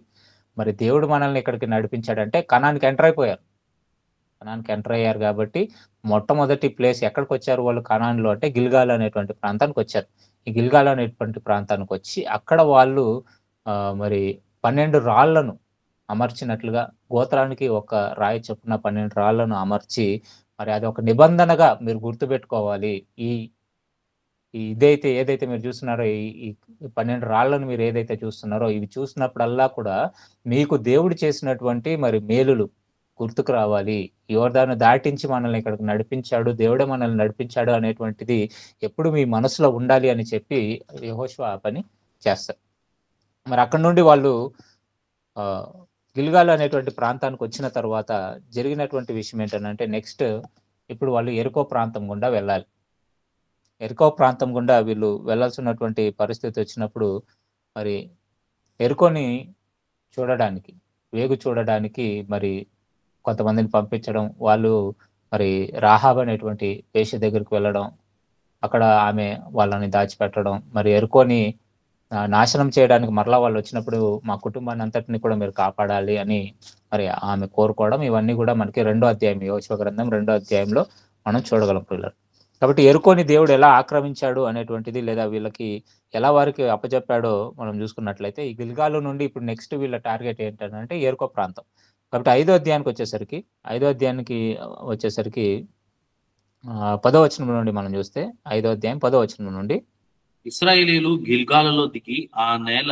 మరి దేవుడు మనల్ని ఇక్కడికి నడిపించాడంటే కనానికి ఎంటర్ అయిపోయారు. కనాన్కి ఎంటర్ అయ్యారు కాబట్టి మొట్టమొదటి ప్లేస్ ఎక్కడికి వచ్చారు వాళ్ళు కనాన్లో అంటే గిల్గాల్ అనేటువంటి ప్రాంతానికి వచ్చారు. ఈ గిల్గాల్ అనేటువంటి ప్రాంతానికి వచ్చి అక్కడ వాళ్ళు మరి 12 రాళ్లను అమర్చినట్లుగా గోత్రానికి ఒక రాయి చొప్పున 12 రాళ్లను అమర్చి మరి అది ఒక నిబంధనగా మీరు గుర్తుపెట్టుకోవాలి. ఏదైతే మీరు చూస్తున్నారో ఈ 12 రాళ్లను మీరు ఏదైతే చూస్తున్నారో ఇవి చూసినప్పుడల్లా కూడా మీకు దేవుడు చేసినటువంటి మరి మేలులు గుర్తుకు రావాలి. యోర్దాను దాటించి మనల్ని ఇక్కడికి నడిపించాడు, దేవుడే మనల్ని నడిపించాడు అనేటువంటిది ఎప్పుడు మీ మనసులో ఉండాలి అని చెప్పి యెహోషువ ఆ పని చేస్తారు. మరి అక్కడ నుండి వాళ్ళు గిల్గాల్ అనేటువంటి ప్రాంతానికి వచ్చిన తర్వాత జరిగినటువంటి విషయం ఏంటంటే నెక్స్ట్ ఇప్పుడు వాళ్ళు ఎరికో ప్రాంతం గుండా వెళ్ళాలి. ఎరికో ప్రాంతం గుండా వీళ్ళు వెళ్ళాల్సినటువంటి పరిస్థితి వచ్చినప్పుడు మరి ఎరికోని చూడడానికి మరి కొంతమందిని పంపించడం, వాళ్ళు మరి రాహాబ్ అనేటువంటి వేశ్య దగ్గరికి వెళ్ళడం, అక్కడ ఆమె వాళ్ళని దాచిపెట్టడం, మరి ఎరుకోని నాశనం చేయడానికి మరలా వాళ్ళు వచ్చినప్పుడు మా కుటుంబాన్ని అంతటిని కూడా మీరు కాపాడాలి అని మరి ఆమె కోరుకోవడం, ఇవన్నీ కూడా మనకి 2వ అధ్యాయం యెహోషువ గ్రంథం 2వ అధ్యాయంలో మనం చూడగలం పిల్లలు. కాబట్టి ఎరుకోని దేవుడు ఎలా ఆక్రమించాడు అనేటువంటిది లేదా వీళ్ళకి ఎలా వారికి అప్పచెప్పాడో మనం చూసుకున్నట్లయితే ఈ గిల్గాలు నుండి ఇప్పుడు నెక్స్ట్ వీళ్ళ టార్గెట్ ఏంటంటే ఎరుకో ప్రాంతం. కాబట్టి 5వ అధ్యాయానికి వచ్చేసరికి 10వ వచనం నుండి మనం చూస్తే 5వ అధ్యాయం 10వ వచనం నుండి ఇశ్రాయేలీయులు గిల్గాలులో దిగి ఆ నెల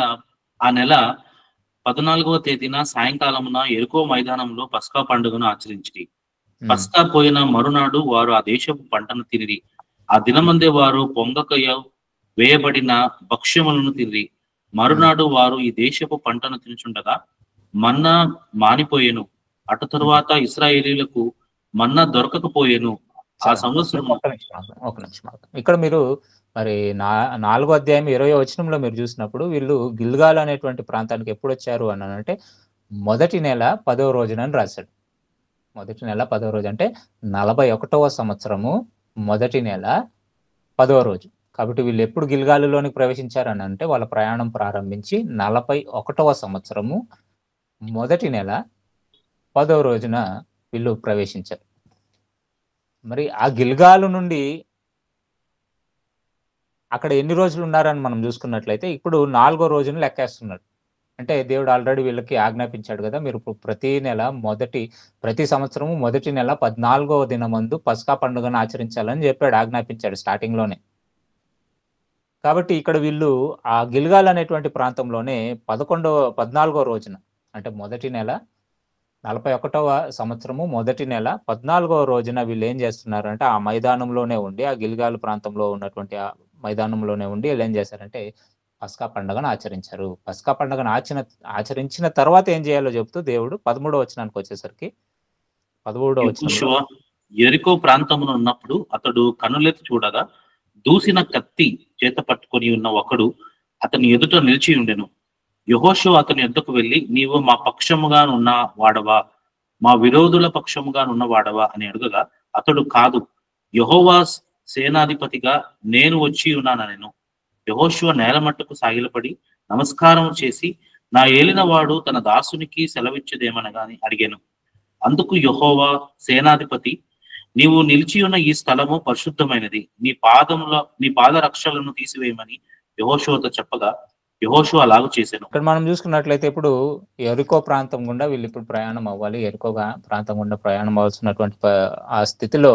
14వ తేదీన సాయంకాలమున యెరికో మైదానంలో పస్కా పండుగను ఆచరించిరి. పస్కా పోయిన మరునాడు వారు ఆ దేశపు పంటను తినిరి. ఆ దినమందే వారు పొంగకయ వేయబడిన భక్ష్యములను తినిరి. మరునాడు వారు ఈ దేశపు పంటను తినుచుండగా మన్నా మానిపోయెను. అటు తరువాత ఇశ్రాయేలీయులకు మన్నా దొరకకపోయెను. ఆ సంవత్సరం ఒక నిమిషం ఇక్కడ మీరు మరి 4వ అధ్యాయం 20వ వచనంలో మీరు చూసినప్పుడు వీళ్ళు గిల్గాల్ అనేటువంటి ప్రాంతానికి ఎప్పుడు వచ్చారు అని అంటే మొదటి నెల 10వ రోజున అని రాశాడు. మొదటి నెల 10వ రోజు అంటే 41వ సంవత్సరము మొదటి నెల 10వ రోజు. కాబట్టి వీళ్ళు ఎప్పుడు గిల్గాలులోనికి ప్రవేశించారని అంటే వాళ్ళ ప్రయాణం ప్రారంభించి 41వ సంవత్సరము మొదటి నెల 10వ రోజున వీళ్ళు ప్రవేశించారు. మరి ఆ గిల్గాలు నుండి అక్కడ ఎన్ని రోజులు ఉన్నారని మనం చూసుకున్నట్లయితే ఇప్పుడు 4వ రోజున లెక్కేస్తున్నాడు. అంటే దేవుడు ఆల్రెడీ వీళ్ళకి ఆజ్ఞాపించాడు కదా, మీరు ప్రతి సంవత్సరము మొదటి నెల 14వ దినమందు పస్కా పండుగను ఆచరించాలని చెప్పాడు, ఆజ్ఞాపించాడు స్టార్టింగ్ లోనే. కాబట్టి ఇక్కడ వీళ్ళు ఆ గిల్గాల్ అనేటువంటి ప్రాంతంలోనే 14వ రోజున అంటే మొదటి నెల 41వ సంవత్సరము మొదటి నెల 14వ రోజున వీళ్ళు ఏం చేస్తున్నారు అంటే ఆ మైదానంలోనే ఉండి, ఆ గిల్గాల్ ప్రాంతంలో ఉన్నటువంటి ఆ మైదానంలోనే ఉండి వీళ్ళు ఏం చేశారంటే పస్కా పండుగను ఆచరించారు. పస్కా పండుగను ఆచరించిన తర్వాత ఏం చేయాలో చెప్తూ దేవుడు 13వ వచనానికి వచ్చేసరికి 13వ వచనంలో యెరికో ప్రాంతమున ఉన్నప్పుడు అతడు కన్నులెత్తి చూడగా దూసిన కత్తి చేత పట్టుకొని ఉన్న ఒకడు అతని ఎదుట నిలిచి ఉండెను. యెహోషువ అతని ఎద్దుకు వెళ్లి, నీవు మా పక్షముగా ఉన్న వాడవా, మా విరోధుల పక్షముగా ఉన్న వాడవా అని అడుగగా అతడు, కాదు, యెహోవా సేనాధిపతిగా నేను వచ్చి ఉన్నానెను. యెహోషువ నేల మట్టుకు సాగిలపడి నమస్కారం చేసి, నా ఏలిన వాడు తన దాసునికి సెలవిచ్చేదేమనగా అని అడిగాను. అందుకు యెహోవా సేనాధిపతి, నీవు నిలిచి ఉన్న ఈ స్థలము పరిశుద్ధమైనది, నీ పాద రక్షలను తీసివేయమని యెహోషువతో చెప్పగా యెహోషువ అలాగూ చేశాను. ఇక్కడ మనం చూసుకున్నట్లయితే ఇప్పుడు యెరికో ప్రాంతం గుండా వీళ్ళు ఇప్పుడు ప్రయాణం అవ్వాలి. యెరికో ప్రాంతం గుండా ప్రయాణం అవ్వాల్సినటువంటి ఆ స్థితిలో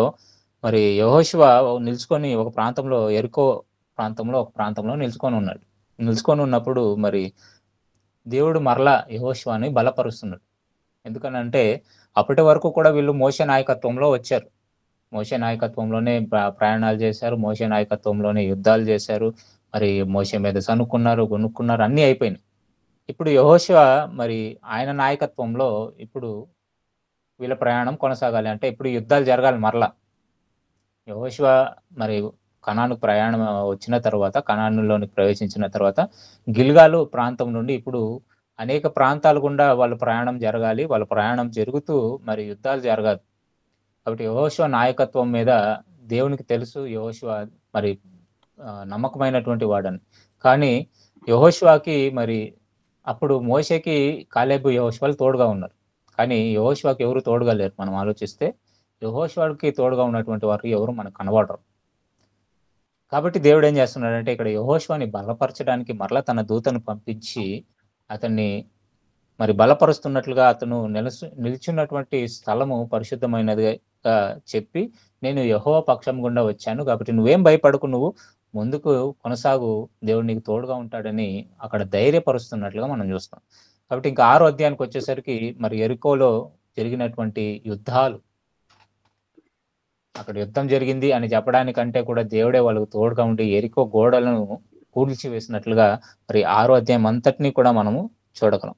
మరి యెహోషువ నిలుచుకొని ఒక ప్రాంతంలో, యెరికో ప్రాంతంలో ఒక ప్రాంతంలో నిలుచుకొని ఉన్నాడు. నిలుచుకొని ఉన్నప్పుడు మరి దేవుడు మరలా యెహోషువని బలపరుస్తున్నాడు. ఎందుకనంటే అప్పటి వరకు కూడా వీళ్ళు మోషే నాయకత్వంలో వచ్చారు. మోషే నాయకత్వంలోనే ప్రయాణాలు చేశారు, మోషే నాయకత్వంలోనే యుద్ధాలు చేశారు, మరి మోషే మీద సనుక్కున్నారు, గొనుక్కున్నారు, అన్నీ అయిపోయినాయి. ఇప్పుడు యెహోషువ మరి ఆయన నాయకత్వంలో ఇప్పుడు వీళ్ళ ప్రయాణం కొనసాగాలి. అంటే ఇప్పుడు యుద్ధాలు జరగాలి మరలా. యెహోషువ మరి కనాను ప్రయాణం వచ్చిన తర్వాత, కనానులోనికి ప్రవేశించిన తర్వాత గిల్గాలు ప్రాంతం నుండి ఇప్పుడు అనేక ప్రాంతాలు గుండా వాళ్ళ ప్రయాణం జరగాలి. వాళ్ళ ప్రయాణం జరుగుతూ మరి యుద్ధాలు జరగాలి. కాబట్టి యెహోషువ నాయకత్వం మీద దేవునికి తెలుసు యెహోషువ మరి నమ్మకమైనటువంటి వాడని. కానీ యెహోషువకి మరి అప్పుడు మోషేకి కాలేబు యెహోషువలు తోడుగా ఉన్నారు. కానీ యెహోషువకి ఎవరు తోడుగా లేరు. మనం ఆలోచిస్తే యెహోషువకి తోడుగా ఉన్నటువంటి వారు ఎవరు మనకు కనబడరు. కాబట్టి దేవుడు ఏం చేస్తున్నాడంటే ఇక్కడ యెహోషువని బలపరచడానికి మరలా తన దూతను పంపించి అతన్ని మరి బలపరుస్తున్నట్లుగా అతను నిలిచున్నటువంటి స్థలము పరిశుద్ధమైనదిగా చెప్పి, నేను యెహోవా పక్షం గుండా వచ్చాను కాబట్టి నువ్వేం భయపడకు, నువ్వు ముందుకు కొనసాగు, దేవుడు నీకు తోడుగా ఉంటాడని అక్కడ ధైర్యపరుస్తున్నట్లుగా మనం చూస్తాం. కాబట్టి ఇంకా 6వ అధ్యాయానికి వచ్చేసరికి మరి యెరికోలో జరిగినటువంటి యుద్ధాలు, అక్కడ యుద్ధం జరిగింది అని చెప్పడానికంటే కూడా దేవుడే వాళ్ళకు తోడుగా ఉండి యెరికో గోడలను కూల్చి వేసినట్లుగా మరి 6వ అధ్యాయం అంతటినీ కూడా మనము చూడగలం.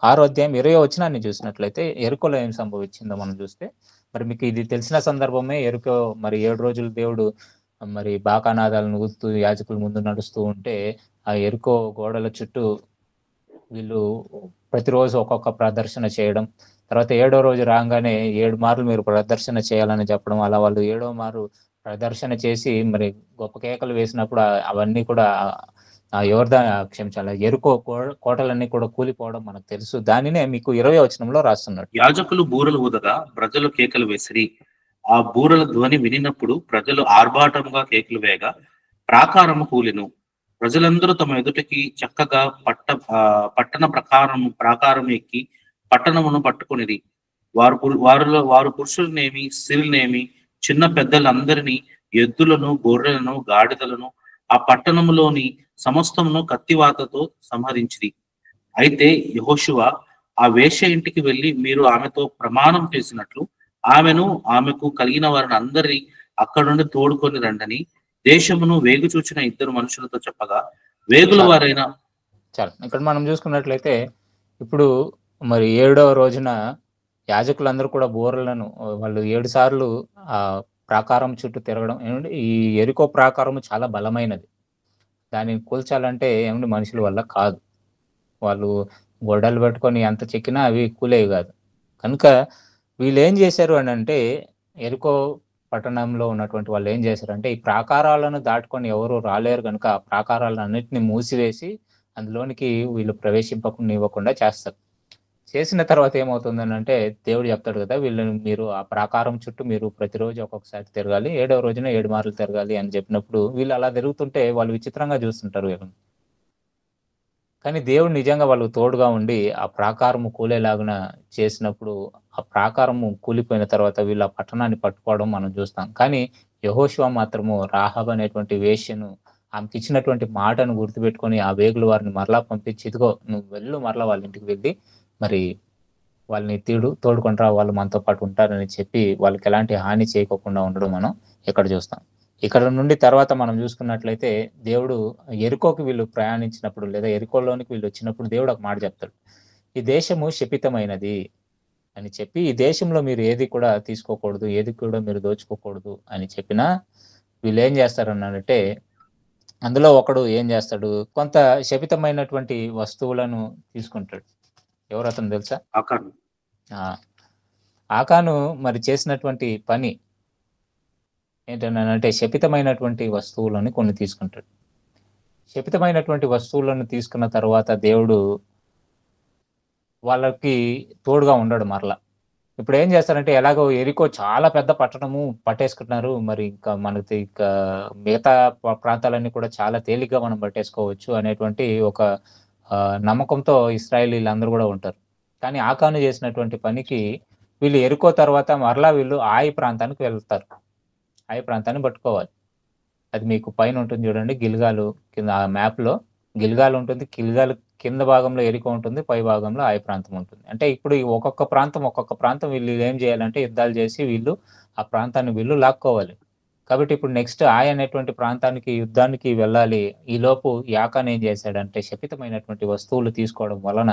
6వ అధ్యాయం 20వ వచనాన్ని చూసినట్లయితే యెరికోలో ఏం సంభవించిందో మనం చూస్తే, మరి మీకు ఇది తెలిసిన సందర్భమే. యెరికో మరి 7 రోజులు దేవుడు మరి బాకానాదాలను ఊదుతూ యాజకుల ముందు నడుస్తూ ఉంటే ఆ యెరికో గోడల చుట్టూ వీళ్ళు ప్రతిరోజు ఒక్కొక్క ప్రదర్శన చేయడం, తర్వాత 7వ రోజు రాగానే 7 మార్లు మీరు ప్రదర్శన చేయాలని చెప్పడం, అలా వాళ్ళు 7వ మారు ప్రదర్శన చేసి మరి గొప్ప కేకలు వేసినప్పుడు అవన్నీ కూడా యెరికో కోటలన్నీ కూడా కూలిపోవడం మనకు తెలుసు. దానినే మీకు 20వ వచనంలో రాస్తున్నాడు. యాజకులు బూరలు ఊదగా ప్రజలు కేకలు వేసిరి. ఆ బూరల ధ్వని వినినప్పుడు ప్రజలు ఆర్భాటంగా కేకలు వేయగా ప్రాకారము కూలెను. ప్రజలందరూ తమ ఎదుటికి చక్కగా పట్టణ ప్రాకారం ఎక్కి పట్టణమును పట్టుకునిది. వారు పురుషులనేమి స్త్రీలనేమి చిన్న పెద్దలందరినీ, ఎద్దులను, గొర్రెలను, గాడిదలను, ఆ పట్టణములోని సమస్తమును కత్తివాతతో సంహరించిరి. అయితే యెహోషువ ఆ వేశ్య ఇంటికి వెళ్లి మీరు ఆమెతో ప్రమాణం చేసినట్లు ఆమెను ఆమెకు కలిగిన వారిని అందరినీ అక్కడ నుండి తోడుకొని రండని దేశమును వేగు చూచిన ఇద్దరు మనుషులతో చెప్పగా, వేగుల చాలు వారైన చాలు ఇక్కడ మనం చూసుకున్నట్లయితే ఇప్పుడు మరి 7వ రోజున యాజకులందరూ కూడా బూరలను వాళ్ళు 7 సార్లు ఆ ప్రాకారం చుట్టూ తిరగడం. ఏమంటే ఈ యెరికో ప్రాకారం చాలా బలమైనది. దానిని కూల్చాలంటే ఏమంటే మనుషుల వల్ల కాదు. వాళ్ళు గొడ్డలు పెట్టుకొని ఎంత చెక్కినా అవి కూలేవి కాదు. కనుక వీళ్ళేం చేశారు అనంటే, యెరికో పట్టణంలో ఉన్నటువంటి వాళ్ళు ఏం చేశారంటే, ఈ ప్రాకారాలను దాటుకొని ఎవరు రాలేరు గనుక, ఆ ప్రాకారాలన్నిటిని మూసివేసి, అందులోనికి వీళ్ళు ప్రవేశింపనివ్వకుండా చేస్తారు. చేసిన తర్వాత ఏమవుతుందనంటే, దేవుడు చెప్తాడు కదా! వీళ్ళని మీరు ఆ ప్రాకారం చుట్టూ మీరు ప్రతిరోజు ఒక్కొక్కసారి తిరగాలి. 7వ రోజున 7 మార్లు తిరగాలి అని చెప్పినప్పుడు, వీళ్ళు అలా తిరుగుతుంటే వాళ్ళు విచిత్రంగా చూస్తుంటారు వీళ్ళని. కానీ దేవుడు నిజంగా వాళ్ళకు తోడుగా ఉండి, ఆ ప్రాకారము కూలేలాగున చేసినప్పుడు, ఆ ప్రాకారము కూలిపోయిన తర్వాత వీళ్ళు ఆ పట్టణాన్ని పట్టుకోవడం మనం చూస్తాం. కానీ యెహోషువ మాత్రము రాహాబు అనేటువంటి వేశ్యను ఆమెకిచ్చినటువంటి మాటను గుర్తుపెట్టుకొని, ఆ వేగుల వారిని మరలా పంపించి, ఇదిగో నువ్వు వెళ్ళు మరలా వాళ్ళ ఇంటికి వెళ్ళి, మరి వాళ్ళని తోడుకొని రా, వాళ్ళు మనతో పాటు ఉంటారని చెప్పి, వాళ్ళకి ఎలాంటి హాని చేయకోకుండా ఉండడం మనం ఇక్కడ చూస్తాం. ఇక్కడ నుండి తర్వాత మనం చూసుకున్నట్లయితే దేవుడు యెరికోకి వీళ్ళు ప్రయాణించినప్పుడు లేదా యెరికోలోనికి వీళ్ళు వచ్చినప్పుడు దేవుడు ఒక మాట చెప్తాడు. ఈ దేశము శపితమైనది అని చెప్పి, ఈ దేశంలో మీరు ఏది కూడా తీసుకోకూడదు, ఏది కూడా మీరు దోచుకోకూడదు అని చెప్పినా వీళ్ళు ఏం చేస్తారనంటే, అందులో ఒకడు ఏం చేస్తాడు, కొంత శపితమైనటువంటి వస్తువులను తీసుకుంటాడు. ఎవరు అతను తెలుసా? ఆకాను. ఆ ఆకాను మరి చేసినటువంటి పని ఏంటనంటే, శపితమైనటువంటి వస్తువులను కొన్ని తీసుకుంటాడు. శపితమైనటువంటి వస్తువులను తీసుకున్న తర్వాత దేవుడు వాళ్ళకి తోడుగా ఉండడు మరలా. ఇప్పుడు ఏం చేస్తారంటే, ఎలాగో యెరికో చాలా పెద్ద పట్టణము పట్టేసుకున్నారు. మరి ఇంకా మనకి ఇంకా మిగతా ప్రాంతాలన్నీ కూడా చాలా తేలిగ్గా మనం పట్టేసుకోవచ్చు అనేటువంటి ఒక నమ్మకంతో ఇశ్రాయేలీయులందరూ కూడా ఉంటారు. కానీ ఆకాను చేసినటువంటి పనికి వీళ్ళు యెరికో తర్వాత మరలా వీళ్ళు హాయి ప్రాంతానికి వెళ్తారు. హాయి ప్రాంతాన్ని పట్టుకోవాలి. అది మీకు పైన ఉంటుంది చూడండి, గిల్గాలు కింద ఆ మ్యాప్‌లో గిల్గాల్ ఉంటుంది. గిల్గాల్ కింద భాగంలో యెరికో ఉంటుంది. పై భాగంలో హాయి ప్రాంతం ఉంటుంది. అంటే ఇప్పుడు ఈ ఒక్కొక్క ప్రాంతం వీళ్ళు ఏం చేయాలంటే యుద్ధాలు చేసి వీళ్ళు ఆ ప్రాంతాన్ని వీళ్ళు లాక్కోవాలి. కాబట్టి ఇప్పుడు నెక్స్ట్ హాయి అనేటువంటి ప్రాంతానికి యుద్ధానికి వెళ్ళాలి. ఈలోపు యాకాన్ ఏం చేశాడంటే, శపితమైనటువంటి వస్తువులు తీసుకోవడం వలన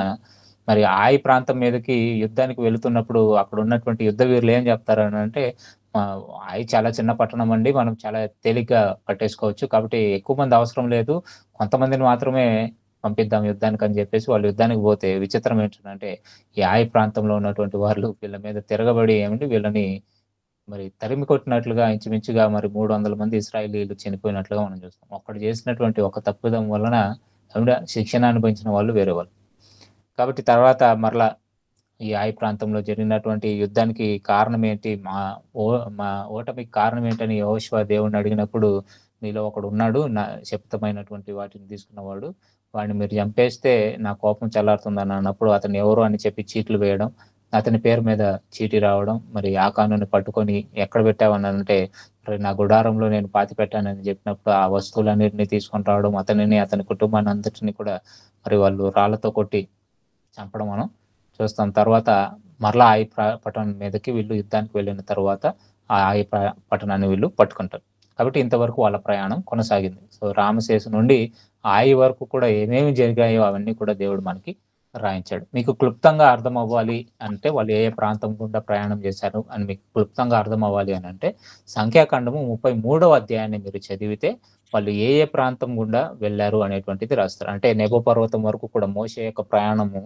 మరి హాయి ప్రాంతం మీదకి యుద్ధానికి వెళుతున్నప్పుడు అక్కడ ఉన్నటువంటి యుద్ధ వీరులు ఏం చెప్తారనంటే, హాయి చాలా చిన్న పట్టణం అండి. మనం చాలా తేలిగ్గా పట్టేసుకోవచ్చు. కాబట్టి ఎక్కువ మంది అవసరం లేదు. కొంతమందిని మాత్రమే పంపిద్దాం యుద్ధానికి అని చెప్పేసి వాళ్ళు యుద్ధానికి పోతే, విచిత్రం ఏంటంటే ఈ హాయి ప్రాంతంలో ఉన్నటువంటి వాళ్ళు వీళ్ళ మీద తిరగబడి ఏమంటే వీళ్ళని మరి తరిమి కొట్టినట్లుగా ఇంచుమించుగా మరి 300 మంది ఇశ్రాయేలీయులు చనిపోయినట్లుగా మనం చూస్తాం. ఒక్కడు చేసినటువంటి ఒక తప్పిదం వలన శిక్షణ అనుభవించిన వాళ్ళు వేరే వాళ్ళు. కాబట్టి తర్వాత మరలా ఈ హాయి ప్రాంతంలో జరిగినటువంటి యుద్ధానికి కారణం ఏంటి, మా ఓటమికి కారణం ఏంటని యెహోషువ దేవుడిని అడిగినప్పుడు, మీలో ఒకడు ఉన్నాడు శపితమైనటువంటి వాటిని తీసుకున్నవాడు, వాడిని మీరు చంపేస్తే నా కోపం చల్లారుతుందని అన్నప్పుడు అతను ఎవరు అని చెప్పి చీట్లు వేయడం, అతని పేరు మీద చీటీ రావడం, మరి ఆకానుని పట్టుకొని ఎక్కడ పెట్టావనంటే, మరి నా గుడారంలో నేను పాతి పెట్టానని చెప్పినప్పుడు ఆ వస్తువులన్నిటిని తీసుకొని రావడం, అతనిని అతని కుటుంబాన్ని అంతటిని కూడా మరి వాళ్ళు రాళ్లతో కొట్టి చంపడం మనం చూస్తాం. తర్వాత మరలా హాయి పట్టణం మీదకి వీళ్ళు యుద్ధానికి వెళ్ళిన తర్వాత ఆ హాయి పట్టణాన్ని వీళ్ళు పట్టుకుంటారు. కాబట్టి ఇంతవరకు వాళ్ళ ప్రయాణం కొనసాగింది. సో రామశేషు నుండి హాయి వరకు కూడా ఏమేమి జరిగాయో అవన్నీ కూడా దేవుడు మనకి రాయించాడు. మీకు క్లుప్తంగా అర్థం అవ్వాలి అంటే, వాళ్ళు ఏ ప్రాంతం గుండా ప్రయాణం చేశారు అని మీకు క్లుప్తంగా అర్థం అవ్వాలి అని అంటే, సంఖ్యాకాండము 33వ అధ్యాయాన్ని మీరు చదివితే వాళ్ళు ఏ ప్రాంతం గుండా వెళ్ళారు అనేటువంటిది రాస్తారు. అంటే నెబో పర్వతం వరకు కూడా మోషే యొక్క ప్రయాణము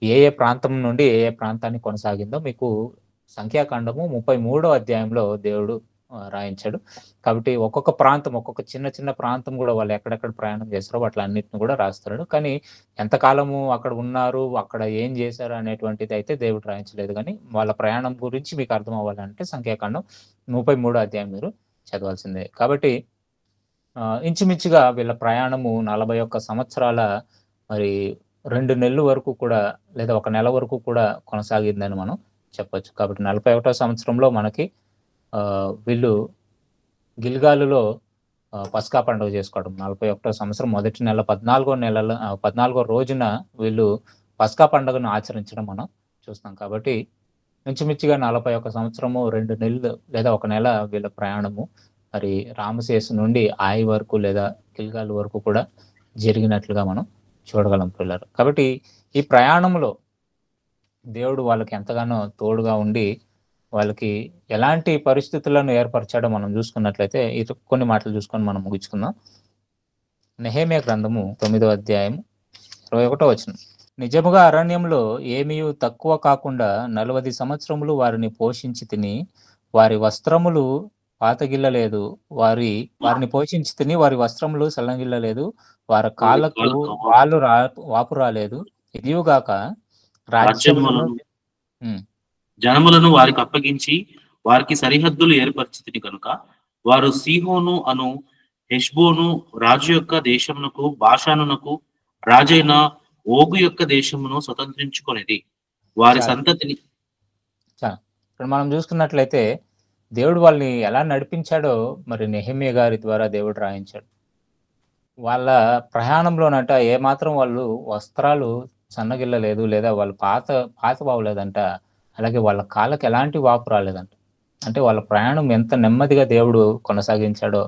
ఏ ప్రాంతం నుండి ఏ ప్రాంతానికి కొనసాగిందో మీకు సంఖ్యాకాండము 33వ అధ్యాయంలో దేవుడు రాయించాడు. కాబట్టి ఒక్కొక్క ప్రాంతం, ఒక్కొక్క చిన్న ప్రాంతం కూడా వాళ్ళు ఎక్కడెక్కడ ప్రయాణం చేస్తారో వాటిలన్నిటిని కూడా రాస్తాడు. కానీ ఎంతకాలము అక్కడ ఉన్నారు, అక్కడ ఏం చేశారు అనేటువంటిది అయితే దేవుడు రాయించలేదు. కానీ వాళ్ళ ప్రయాణం గురించి మీకు అర్థం అవ్వాలంటే సంఖ్యాకాండం 33వ అధ్యాయం మీరు చదవాల్సిందే. కాబట్టి ఇంచుమించుగా వీళ్ళ ప్రయాణము 41 సంవత్సరాల మరి 2 నెలల వరకు కూడా లేదా 1 నెల వరకు కూడా కొనసాగిందని మనం చెప్పొచ్చు. కాబట్టి 41వ సంవత్సరంలో మనకి వీళ్ళు గిల్గాలులో పస్కా పండుగ చేసుకోవడం. 41వ సంవత్సరం మొదటి నెల 14వ రోజున వీళ్ళు పస్కా పండుగను ఆచరించడం మనం చూస్తాం. కాబట్టి ఇంచుమించుగా 41 సంవత్సరము 2 నెలలు లేదా 1 నెల వీళ్ళ ప్రయాణము మరి రామశేషు నుండి ఆయ్ వరకు లేదా గిల్గాల్ వరకు కూడా జరిగినట్లుగా మనం చూడగలం పిల్లలు. కాబట్టి ఈ ప్రయాణంలో దేవుడు వాళ్ళకి ఎంతగానో తోడుగా ఉండి వాళ్ళకి ఎలాంటి పరిస్థితులను ఏర్పరిచాడో మనం చూసుకున్నట్లయితే ఇది కొన్ని మాటలు చూసుకొని మనం ముగించుకుందాం. నెహెమ్యా గ్రంథము 9వ అధ్యాయం 21వ వచనం. నిజముగా అరణ్యంలో ఏమీ తక్కువ కాకుండా 40 సంవత్సరములు వారిని పోషించి తిని వారి వస్త్రములు పాతగిల్లలేదు, వారిని పోషించి తిని వారి వస్త్రములు సల్లంగిల్లలేదు, వారి కాళ్ళకు వాపు రాలేదు. ఇదియుగాక రాజ్యములను జనములను వారికి అప్పగించి వారికి సరిహద్దులు ఏర్పరిచితిని కనుక వారు సీహోను అను హెష్బోను రాజు యొక్క దేశమునకు బాషానునకు రాజైన ఓగు యొక్క దేశమును స్వతంత్రించుకొనిది వారి సంతతిని. ఇక్కడ మనం చూసుకున్నట్లయితే దేవుడు వాళ్ళని ఎలా నడిపించాడో మరి నెహెమ్యా గారి ద్వారా దేవుడు రాయించాడు. వాళ్ళ ప్రయాణంలోనంట ఏమాత్రం వాళ్ళు వస్త్రాలు సన్నగిల్లలేదు, లేదా వాళ్ళు పాత బావలేదంట. అలాగే వాళ్ళ కాళ్ళకి ఎలాంటి వాపు రాలేదంట. అంటే వాళ్ళ ప్రయాణం ఎంత నెమ్మదిగా దేవుడు కొనసాగించాడో,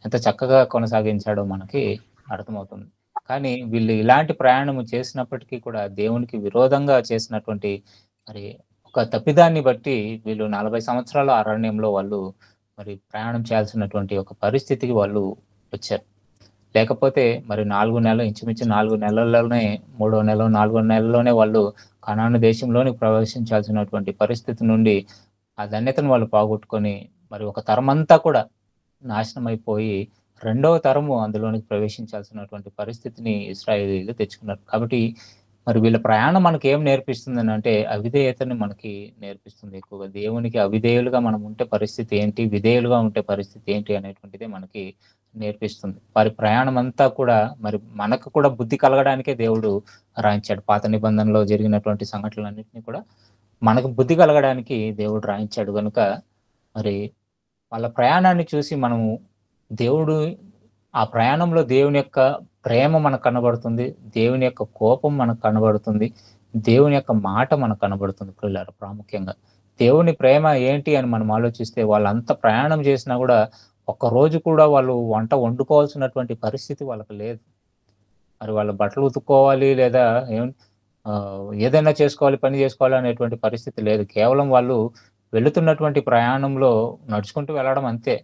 ఎంత చక్కగా కొనసాగించాడో మనకి అర్థమవుతుంది. కానీ వీళ్ళు ఇలాంటి ప్రయాణం చేసినప్పటికీ కూడా దేవునికి విరోధంగా చేసినటువంటి మరి ఒక తప్పిదాన్ని బట్టి వీళ్ళు 40 సంవత్సరాల అరణ్యంలో వాళ్ళు మరి ప్రయాణం చేయాల్సినటువంటి ఒక పరిస్థితికి వాళ్ళు వచ్చారు. లేకపోతే మరి 4 నెలలు ఇంచుమించు 4 నెలల్లోనే 3వ నెల 4వ నెలలోనే వాళ్ళు కనాను దేశంలోని ప్రవేశించాల్సినటువంటి పరిస్థితి నుండి ఆ ధన్యతను వాళ్ళు పోగొట్టుకొని మరి ఒక తరమంతా కూడా నాశనం అయిపోయి 2వ తరము అందులోనికి ప్రవేశించాల్సినటువంటి పరిస్థితిని ఇశ్రాయేలీయులు తెచ్చుకున్నారు. కాబట్టి మరి వీళ్ళ ప్రయాణం మనకి ఏం నేర్పిస్తుంది అంటే అవిధేయతని మనకి నేర్పిస్తుంది. ఎక్కువగా దేవునికి అవిధేయులుగా మనం ఉంటే పరిస్థితి ఏంటి, విధేయులుగా ఉంటే పరిస్థితి ఏంటి అనేటువంటిదే మనకి నేర్పిస్తుంది. వారి ప్రయాణం అంతా కూడా మరి మనకు కూడా బుద్ధి కలగడానికే దేవుడు రాయించాడు. పాత నిబంధనలో జరిగినటువంటి సంఘటనలన్నింటినీ కూడా మనకు బుద్ధి కలగడానికి దేవుడు రాయించాడు. కనుక మరి వాళ్ళ ప్రయాణాన్ని చూసి మనము దేవుడు ఆ ప్రయాణంలో దేవుని యొక్క ప్రేమ మనకు కనబడుతుంది, దేవుని యొక్క కోపం మనకు కనబడుతుంది, దేవుని యొక్క మాట మనకు కనబడుతుంది. పిల్లలు ప్రాముఖ్యంగా దేవుని ప్రేమ ఏంటి అని మనం ఆలోచిస్తే వాళ్ళంతా ప్రయాణం చేసినా కూడా ఒక్కరోజు కూడా వాళ్ళు వంట వండుకోవాల్సినటువంటి పరిస్థితి వాళ్ళకి లేదు. మరి వాళ్ళ బట్టలు ఉతుక్కోవాలి లేదా ఏదైనా చేసుకోవాలి, పని చేసుకోవాలి అనేటువంటి పరిస్థితి లేదు. కేవలం వాళ్ళు వెళుతున్నటువంటి ప్రయాణంలో నడుచుకుంటూ వెళ్ళడం అంతే.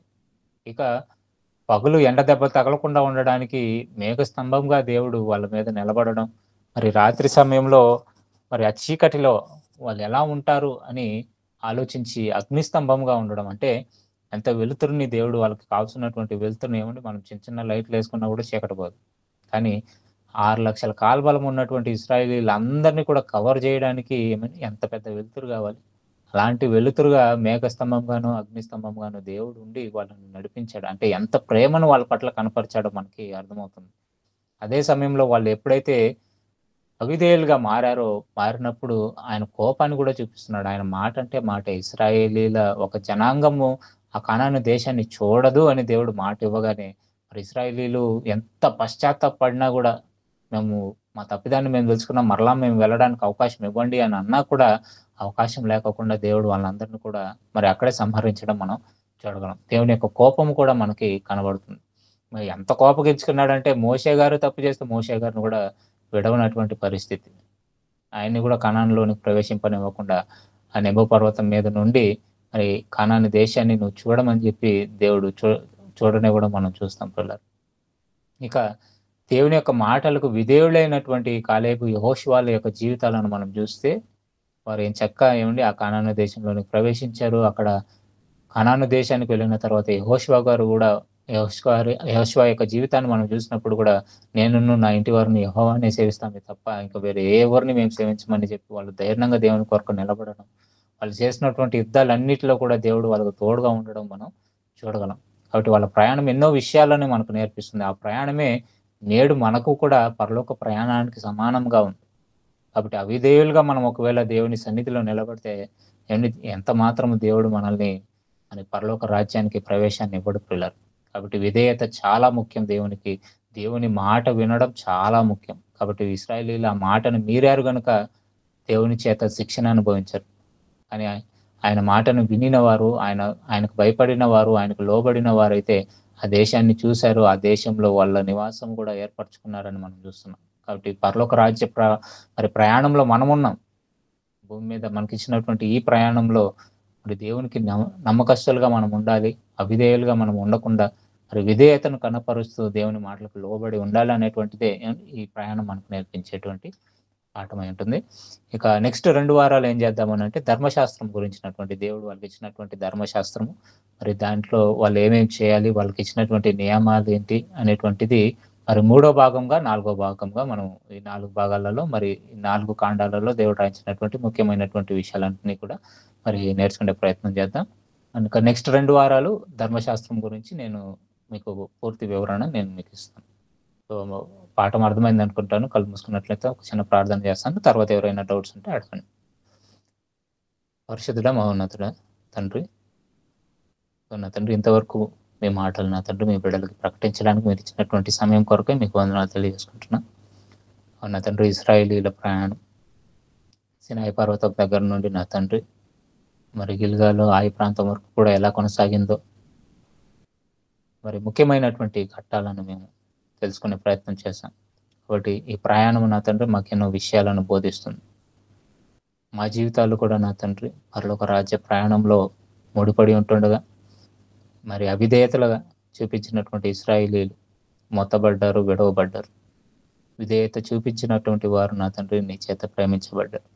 ఇక పగులు ఎండ దెబ్బ తగలకుండా ఉండడానికి మేఘస్తంభంగా దేవుడు వాళ్ళ మీద నిలబడడం, మరి రాత్రి సమయంలో మరి ఆ చీకటిలో వాళ్ళు ఎలా ఉంటారు అని ఆలోచించి అగ్నిస్తంభంగా ఉండడం. అంటే ఎంత వెలుతురుని దేవుడు వాళ్ళకి కావాల్సినటువంటి వెలుతురుని ఏమంటే మనం చిన్న చిన్న లైట్లు వేసుకున్నా కూడా చీకటి పోదు. కానీ 6 లక్షల కాల్బలం ఉన్నటువంటి ఇశ్రాయేలీలందరినీ కూడా కవర్ చేయడానికి ఎంత పెద్ద వెలుతురు కావాలి. అలాంటి వెలుతురుగా మేఘస్తంభంగాను అగ్నిస్తంభంగాను దేవుడు ఉండి వాళ్ళని నడిపించాడు. అంటే ఎంత ప్రేమను వాళ్ళ పట్ల కనపరిచాడో మనకి అర్థమవుతుంది. అదే సమయంలో వాళ్ళు ఎప్పుడైతే అవిధేయులుగా మారినప్పుడు ఆయన కోపాన్ని కూడా చూపిస్తున్నాడు. ఆయన మాట అంటే మాట. ఇశ్రాయేలీల ఒక జనాంగము ఆ కనాను దేశాన్ని చూడదు అని దేవుడు మాట ఇవ్వగానే మరి ఇశ్రాయేలీలు ఎంత పశ్చాత్తాపడినా కూడా మేము మా తప్పిదాన్ని మేము తెలుసుకున్నాం, మరలా మేము వెళ్ళడానికి అవకాశం ఇవ్వండి అని అన్నా కూడా అవకాశం లేకుండా దేవుడు వాళ్ళందరినీ కూడా మరి అక్కడే సంహరించడం మనం చూడగలం. దేవుని యొక్క కోపం కూడా మనకి కనబడుతుంది. మరి ఎంత కోపగించుకున్నాడంటే మోషే గారు తప్పు చేస్తే మోషే గారిని కూడా విడవనటువంటి పరిస్థితి. ఆయన్ని కూడా కనానులోనికి ప్రవేశింపనివ్వకుండా ఆ నెబో పర్వతం మీద నుండి మరి కనాను దేశాన్ని నువ్వు చూడమని చెప్పి దేవుడు చూడనివ్వడం మనం చూస్తాం పిల్లలు. ఇక దేవుని యొక్క మాటలకు విధేయులైనటువంటి కాలేబు యెహోషువల యొక్క జీవితాలను మనం చూస్తే వారు ఏమండి ఆ కనాను దేశంలోనికి ప్రవేశించారు. అక్కడ కనాను దేశానికి వెళ్ళిన తర్వాత యెహోషువ గారు కూడా యెహోషువ యొక్క జీవితాన్ని మనం చూసినప్పుడు కూడా నేను నా ఇంటి వారిని యెహోవానే సేవిస్తామే తప్ప ఇంకా వేరే ఎవరిని మేము సేవించమని చెప్పి వాళ్ళు ధైర్యంగా దేవుని కొరకు నిలబడడం, వాళ్ళు చేసినటువంటి యుద్ధాలన్నిటిలో కూడా దేవుడు వాళ్ళకు తోడుగా ఉండడం మనం చూడగలం. కాబట్టి వాళ్ళ ప్రయాణం ఎన్నో విషయాలను మనకు నేర్పిస్తుంది. ఆ ప్రయాణమే నేడు మనకు కూడా పరలోక ప్రయాణానికి సమానంగా ఉంది. కాబట్టి అవిధేయులుగా మనం ఒకవేళ దేవుని సన్నిధిలో నిలబడితే ఎంత మాత్రం దేవుడు మనల్ని పరలోక రాజ్యానికి ప్రవేశాన్ని ఇవ్వడు పిల్లలు. కాబట్టి విధేయత చాలా ముఖ్యం దేవునికి. దేవుని మాట వినడం చాలా ముఖ్యం. కాబట్టి ఇశ్రాయేలీయులు ఆ మాటను మీరారు గనుక దేవుని చేత శిక్షణ అనుభవించారు. కానీ ఆయన మాటను వినిన వారు, ఆయనకు భయపడిన వారు, ఆయనకు లోబడిన వారైతే ఆ దేశాన్ని చూశారు. ఆ దేశంలో వాళ్ళ నివాసం కూడా ఏర్పరచుకున్నారని మనం చూస్తున్నాం. కాబట్టి పరలోక రాజ్య మరి ప్రయాణంలో మనమున్నాం. భూమి మీద మనకిచ్చినటువంటి ఈ ప్రయాణంలో మరి దేవునికి నమ్మకస్తులుగా మనం ఉండాలి. అవిధేయులుగా మనం ఉండకుండా మరి విధేయతను కనపరుస్తూ దేవుని మాటలకు లోబడి ఉండాలి అనేటువంటిదే ఈ ప్రయాణం మనకు నేర్పించేటువంటి పాఠమై ఉంటుంది. ఇక నెక్స్ట్ 2 వారాలు ఏం చేద్దామని అంటే ధర్మశాస్త్రం గురించినటువంటి దేవుడు వాళ్ళకి ఇచ్చినటువంటి ధర్మశాస్త్రము, మరి దాంట్లో వాళ్ళు ఏమేమి చేయాలి, వాళ్ళకి ఇచ్చినటువంటి నియమాలు ఏంటి అనేటువంటిది మరి 3వ భాగంగా 4వ భాగంగా మనం ఈ 4 భాగాలలో మరి 4 కాండాలలో దేవుడు రాయించినటువంటి ముఖ్యమైనటువంటి విషయాలన్నింటినీ కూడా మరి నేర్చుకునే ప్రయత్నం చేద్దాం. అందుక నెక్స్ట్ 2 వారాలు ధర్మశాస్త్రం గురించి నేను మీకు పూర్తి వివరణ నేను మీకు ఇస్తాను. సో పాఠం అర్థమైంది అనుకుంటాను. కళ్ళు మూసుకున్నట్లయితే ఒక చిన్న ప్రార్థన చేస్తాను. తర్వాత ఎవరైనా డౌట్స్ ఉంటే అడగండి. పరిశుద్ధుడా మహోన్నతుడా తండ్రి, నా తండ్రి, ఇంతవరకు మీ మాటలు నా తండ్రి మీ బిడ్డలకి ప్రకటించడానికి మీరు ఇచ్చినటువంటి సమయం కొరకే మీకు వందనాలు తెలియజేసుకుంటున్నా. నా తండ్రి, ఇశ్రాయేలీల ప్రయాణం సినాయి పర్వతం దగ్గర నుండి నా తండ్రి మరి గిల్గాలో ఆయు ప్రాంతం వరకు కూడా ఎలా కొనసాగిందో మరి ముఖ్యమైనటువంటి ఘట్టాలను మేము తెలుసుకునే ప్రయత్నం చేశాం. కాబట్టి ఈ ప్రయాణం నా తండ్రి మాకు ఎన్నో విషయాలను బోధిస్తుంది. మా జీవితాలు కూడా నా తండ్రి పరలోక రాజ్య ప్రయాణంలో ముడిపడి ఉంటుండగా మరి అవిధేయతలుగా చూపించినటువంటి ఇశ్రాయేలీలు మొత్తబడ్డారు, విడవబడ్డారు. విధేయత చూపించినటువంటి వారు నా తండ్రి నీ చేత ప్రేమించబడ్డారు.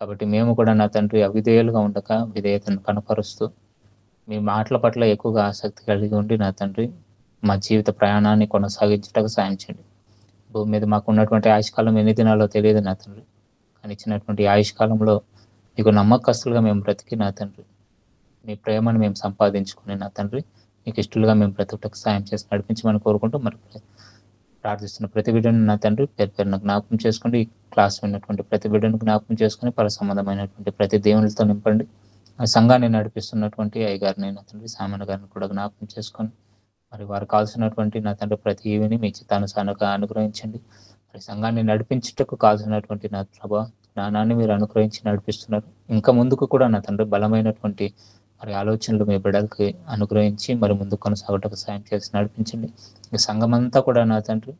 కాబట్టి మేము కూడా నా తండ్రి అవిధేయులుగా ఉండక విధేయతను కనపరుస్తూ మీ మాటల పట్ల ఎక్కువగా ఆసక్తి కలిగి ఉండి నా తండ్రి మా జీవిత ప్రయాణాన్ని కొనసాగించటకు సాయం చేయండి. భూమి మీద మాకు ఉన్నటువంటి ఆయుష్కాలం ఎన్ని దినాల్లో తెలియదు నా తండ్రి, కానీ ఇచ్చినటువంటి ఆయుష్కాలంలో మీకు నమ్మకస్తులుగా మేము బ్రతికి నా తండ్రి మీ ప్రేమను మేము సంపాదించుకుని నా తండ్రి మీకు ఇష్టలుగా మేము బ్రతుకుటకు సాయం చేసి నడిపించమని కోరుకుంటూ మరి ప్రార్థిస్తున్న ప్రతి బిడ్డను నా తండ్రి పేరు పేరున జ్ఞాపకం చేసుకోండి. ఈ క్లాస్ విన్నటువంటి ప్రతి బిడ్డను జ్ఞాపకం చేసుకుని పర సంబంధమైనటువంటి ప్రతి దేవునితో నింపండి. ఆ సంఘాన్ని నడిపిస్తున్నటువంటి అయ్యగారిని నా తండ్రి సామాన్య గారిని కూడా జ్ఞాపకం చేసుకొని మరి వారు కావాల్సినటువంటి నా తండ్రి ప్రతి ఈవిని మీ చిత్తానుసారంగా అనుగ్రహించండి. మరి సంఘాన్ని నడిపించుటకు కావాల్సినటువంటి నా ప్రభా జ్ఞానాన్ని మీరు అనుగ్రహించి నడిపిస్తున్నారు. ఇంకా ముందుకు కూడా నా తండ్రి బలమైనటువంటి మరి ఆలోచనలు మీ బిడ్డలకి అనుగ్రహించి మరి ముందుకు కొనసాగటకు సాయం చేసి నడిపించండి. ఈ సంఘం అంతా కూడా నా తండ్రి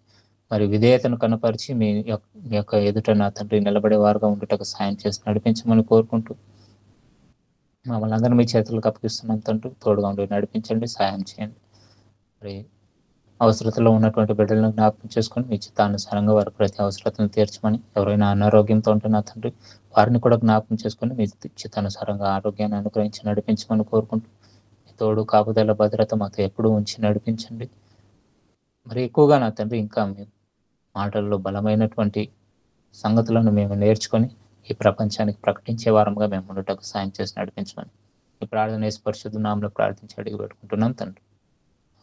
మరి విధేయతను కనపరిచి మీ యొక్క ఎదుట నా తండ్రి నిలబడే వారుగా ఉండటకు సాయం చేసి నడిపించమని కోరుకుంటూ మమ్మల్ని అందరూ మీ చేతులకు అప్పగిస్తున్నాం తండ్రి. తోడుగా ఉండి నడిపించండి, సాయం చేయండి. మరి అవసరతలో ఉన్నటువంటి బిడ్డలను జ్ఞాపకం చేసుకొని మీ చిత్తానుసారంగా వారి ప్రతి అవసరతను తీర్చమని, ఎవరైనా అనారోగ్యంతో ఉంటే నా తండ్రి వారిని కూడా జ్ఞాపకం చేసుకొని మీ చిత్తానుసారంగా ఆరోగ్యాన్ని అనుగ్రహించి నడిపించమని కోరుకుంటూ మీ తోడు కాపుదల భద్రత మాతో ఎప్పుడూ ఉంచి నడిపించండి. మరి ఎక్కువగా నా తండ్రి ఇంకా మీ మాటల్లో బలమైనటువంటి సంగతులను మేము నేర్చుకొని ఈ ప్రపంచానికి ప్రకటించే వారంగా మేము ఉండటకు సాయం చేసి నడిపించమని ఈ ప్రార్థన యేసు పరిశుద్ధ నామములో ప్రార్థించి అడిగి పెట్టుకుంటున్నాం తండ్రి.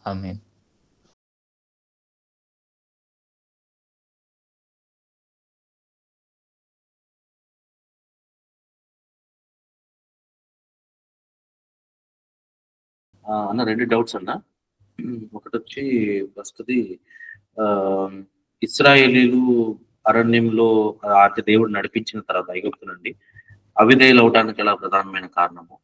ఆమేన్. అన్న 2 డౌట్స్ అన్న. ఒకటి వచ్చి ఫస్ట్ది ఇశ్రాయేలీలు అరణ్యంలో అంటే దేవుడు నడిపించిన తర్వాత ఐగుప్తు నుండి అవిధేయులు అవడానికి ఎలా ప్రధానమైన కారణము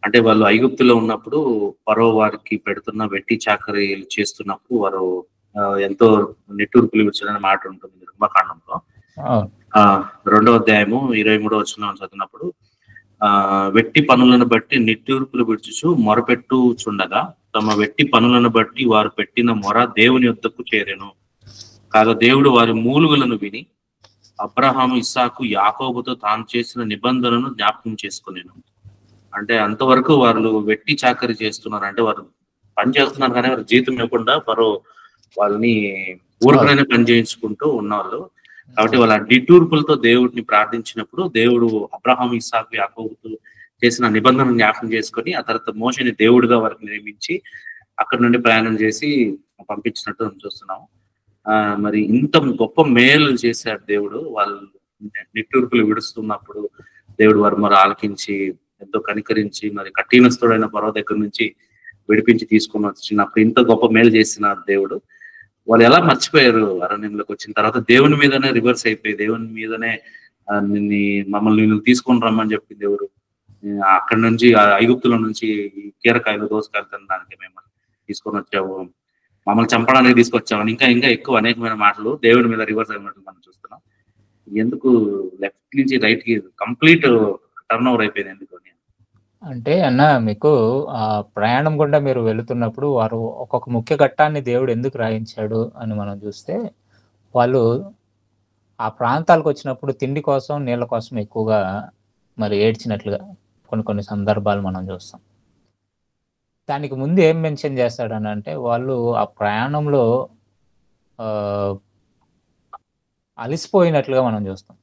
అంటే వాళ్ళు ఐగుప్తులో ఉన్నప్పుడు ఫరో వారికి పెడుతున్న వెట్టి చాకరీలు చేస్తున్నప్పుడు వారు ఎంతో నిట్టూర్పులు విడిచిన మాట ఉంటుంది నిర్మకాండంలో. 2వ అధ్యాయము 23వ వచనం చదివినప్పుడు వెట్టి పనులను బట్టి నిట్టూర్పులు విడుచుచు మొరపెట్టుచుండగా తమ వెట్టి పనులను బట్టి వారు పెట్టిన మొర దేవుని యొద్దకు చేరెను. కాగా దేవుడు వారి మూలుగులను విని అబ్రహాము, ఇస్సాకు, యాకోబుతో తాను చేసిన నిబంధనను జ్ఞాపకం చేసుకునేను. అంటే అంతవరకు వాళ్ళు వెట్టి చాకరీ చేస్తున్నారు, అంటే వారు పని చేస్తున్నారు కానీ వారు జీతం ఇవ్వకుండా వారు వాళ్ళని ఊరికనే పని చేయించుకుంటూ ఉన్నవాళ్ళు. కాబట్టి వాళ్ళ నిట్టూర్పులతో దేవుడిని ప్రార్థించినప్పుడు దేవుడు అబ్రహాం, ఇస్సాకు, యాకోబుతో చేసిన నిబంధన జ్ఞాపకం చేసుకొని ఆ తర్వాత మోషేని దేవుడిగా వారికి నియమించి అక్కడ నుండి ప్రయాణం చేసి పంపించినట్టు మనం చూస్తున్నాము. మరి ఇంత గొప్ప మేలు చేశాడు దేవుడు. వాళ్ళు నిట్టూర్పులు విడుస్తున్నప్పుడు దేవుడు వారు మరి ఆలకించి ఎంతో కనికరించి మరి కఠినస్తుడైన ఫరో దగ్గర నుంచి విడిపించి తీసుకొని వచ్చినప్పుడు ఇంత గొప్ప మేలు చేసిన దేవుడు వాళ్ళు ఎలా మర్చిపోయారు అరణ్యంలోకి వచ్చిన తర్వాత దేవుని మీదనే రివర్స్ అయిపోయి దేవుని మీదనే మమ్మల్ని తీసుకొని రమ్మని చెప్పి దేవుడు అక్కడి నుంచి ఐగుప్తుల నుంచి కీరకాయలు దోసకాయలు తినడానికి మేము తీసుకొని వచ్చావు, మమ్మల్ని చంపడానికి తీసుకొచ్చామని ఇంకా ఇంకా ఎక్కువ అనేకమైన మాటలు దేవుడి మీద రివర్స్ అయినట్లు మనం చూస్తున్నాం. ఎందుకు లెఫ్ట్ నుంచి రైట్ కి కంప్లీట్ టర్న్ ఓవర్ అయిపోయింది ఎందుకు? అంటే అన్న మీకు ఆ ప్రయాణం గుండా మీరు వెళుతున్నప్పుడు వారు ఒక్కొక్క ముఖ్య ఘట్టాన్ని దేవుడు ఎందుకు రాయించాడు అని మనం చూస్తే, వాళ్ళు ఆ ప్రాంతాలకు వచ్చినప్పుడు తిండి కోసం నీళ్ళ కోసం ఎక్కువగా మరి ఏడ్చినట్లుగా కొన్ని సందర్భాలు మనం చూస్తాం. దానికి ముందు ఏం మెన్షన్ చేస్తాడని అంటే, వాళ్ళు ఆ ప్రయాణంలో అలసిపోయినట్లుగా మనం చూస్తాం.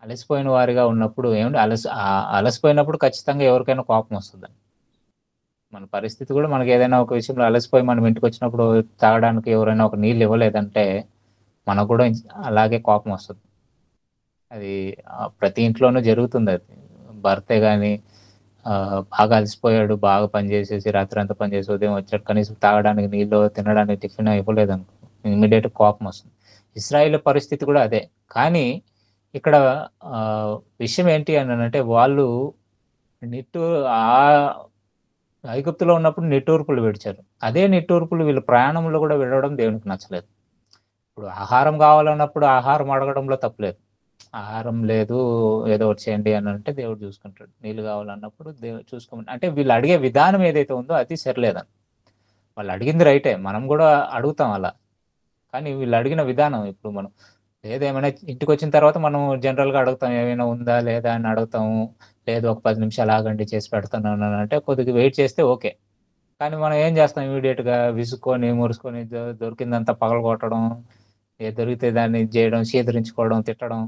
అలసిపోయిన వారిగా ఉన్నప్పుడు ఏమిటి అలసిపోయినప్పుడు ఖచ్చితంగా ఎవరికైనా కోపం వస్తుంది. మన పరిస్థితి కూడా మనకి ఏదైనా ఒక విషయంలో అలసిపోయి మనం ఇంటికి వచ్చినప్పుడు తాగడానికి ఎవరైనా ఒక నీళ్ళు ఇవ్వలేదంటే మనకు కూడా అలాగే కోపం వస్తుంది. అది ప్రతి ఇంట్లోనూ జరుగుతుంది. అది భర్తే కానీ బాగా అలసిపోయాడు, బాగా పనిచేసేసి రాత్రి అంతా పనిచేసి ఉదయం వచ్చాడు, కనీసం తాగడానికి నీళ్ళు తినడానికి టిఫిన్ ఇవ్వలేదు అనుకో, ఇమ్మీడియట్ కోపం వస్తుంది. ఇశ్రాయేల్ పరిస్థితి కూడా అదే. కానీ ఇక్కడ విషయం ఏంటి అని అంటే, వాళ్ళు ఐగుప్తులో ఉన్నప్పుడు నిట్టూర్పులు విడిచారు. అదే నిట్టూర్పులు వీళ్ళు ప్రయాణంలో కూడా విడవడం దేవునికి నచ్చలేదు. ఇప్పుడు ఆహారం కావాలన్నప్పుడు ఆహారం అడగడంలో తప్పులేదు. ఆహారం లేదు ఏదో ఒకటి చేయండి అని అంటే దేవుడు చూసుకుంటాడు. నీళ్ళు కావాలన్నప్పుడు దేవుడు చూసుకోమని అంటే వీళ్ళు అడిగే విధానం ఏదైతే ఉందో అది సరిలేదని. వాళ్ళు అడిగింది రైటే, మనం కూడా అడుగుతాం అలా. కానీ వీళ్ళు అడిగిన విధానం, ఇప్పుడు మనం ఏదేమైనా ఇంటికి వచ్చిన తర్వాత మనం జనరల్గా అడుగుతాం, ఏమైనా ఉందా లేదా అని అడుగుతాము. లేదు ఒక 10 నిమిషాలు ఆగండి చేసి పెడతాను అంటే కొద్దిగా వెయిట్ చేస్తే ఓకే. కానీ మనం ఏం చేస్తాం, ఇమీడియట్గా విసుక్కొని మురుసుకొని దొరికిందంతా పగలగొట్టడం, దొరికితే దాన్ని చేయడం, చీదరించుకోవడం, తిట్టడం,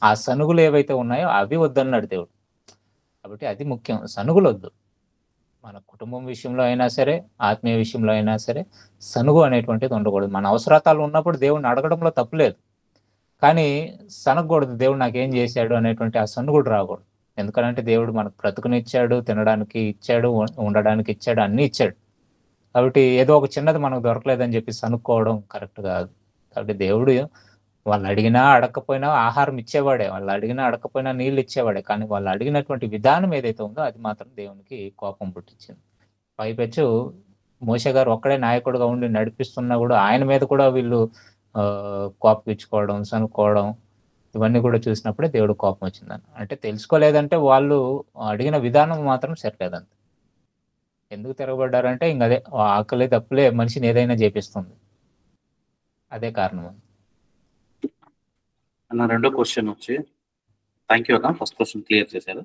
ఆ సనుగులు ఏవైతే ఉన్నాయో అవి వద్దన్నాడు దేవుడు. కాబట్టి అది ముఖ్యం, సనుగులు వద్దు. మన కుటుంబం విషయంలో అయినా సరే, ఆత్మీయ విషయంలో అయినా సరే సనుగు అనేటువంటిది ఉండకూడదు. మన అవసరాలు ఉన్నప్పుడు దేవుడిని అడగడంలో తప్పులేదు, కానీ సనగకూడదు. దేవుడు నాకేం చేశాడు అనేటువంటి ఆ సనుగుడు రాకూడదు. ఎందుకంటే దేవుడు మనకు బ్రతుకునిచ్చాడు, తినడానికి ఇచ్చాడు, ఉండడానికి ఇచ్చాడు, అన్నీ ఇచ్చాడు. కాబట్టి ఏదో ఒక చిన్నది మనకు దొరకలేదని చెప్పి సనుక్కోవడం కరెక్ట్ కాదు. కాబట్టి దేవుడు వాళ్ళు అడిగినా అడగకపోయినా ఆహారం ఇచ్చేవాడే, వాళ్ళు అడిగినా అడగకపోయినా నీళ్ళు ఇచ్చేవాడే. కానీ వాళ్ళు అడిగినటువంటి విధానం ఏదైతే ఉందో అది మాత్రం దేవునికి కోపం పుట్టించింది. పైపెచ్చు మోషే గారు ఒక్కడే నాయకుడుగా ఉండి నడిపిస్తున్నా కూడా ఆయన మీద కూడా వీళ్ళు కోపగించుకోవడం, సనుక్కోవడం, ఇవన్నీ కూడా చూసినప్పుడే దేవుడు కోపం వచ్చిందని. అంటే తెలుసుకోలేదంటే వాళ్ళు అడిగిన విధానం మాత్రం సరిలేదంతే. ఎందుకు తిరగబడ్డారంటే ఇంకదే ఆకలి తప్పులే మనిషిని ఏదైనా చేపిస్తుంది, అదే కారణం. అన్న రెండో క్వశ్చన్ వచ్చి, థ్యాంక్ యూ అన్న, ఫస్ట్ క్వశ్చన్ క్లియర్ చేశారు.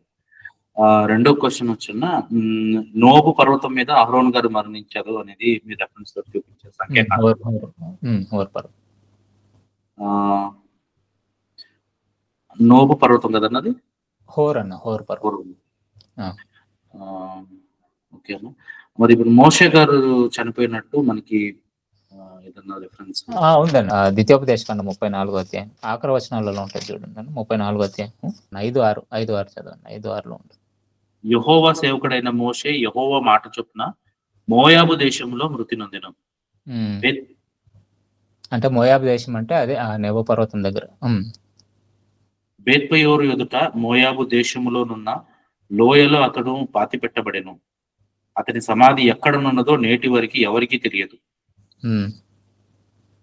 రెండో క్వశ్చన్ వచ్చిన నోబు పర్వతం మీద అహరోన్ గారు మరణించారు అనేది మీరు రెఫరెన్స్ తో చూపించారు. నోబు పర్వతం కదన్నది హోర్ అన్న, హోర్ పర్వతం. ఓకే అన్న. మరి ఇప్పుడు మోషే గారు చనిపోయినట్టు మనకి ఏదన్నా రిఫరెన్స్ ఉందండి. ద్వితీయోపదేశకాండం 34వ అధ్యాయం ఆఖరి వచనాలలో ఉంటుంది చూడండి. 34వ అధ్యాయం 5-6 చదవండి. 5-6లో ఉంటుంది. యెహోవా సేవకుడైన మోషే యెహోవా మాట చొప్పున మోయాబు దేశంలో మృతి నొందెను. అంటే మోయాబు దేశం అంటే అదే ఆ నెబో పర్వతం దగ్గర. బేత్పయోరు ఎదుట మోయాబు దేశములోనున్న లోయలో అతడు పాతి పెట్టబడెను. అతని సమాధి ఎక్కడనున్నదో నేటి వరకు ఎవరికి తెలియదు.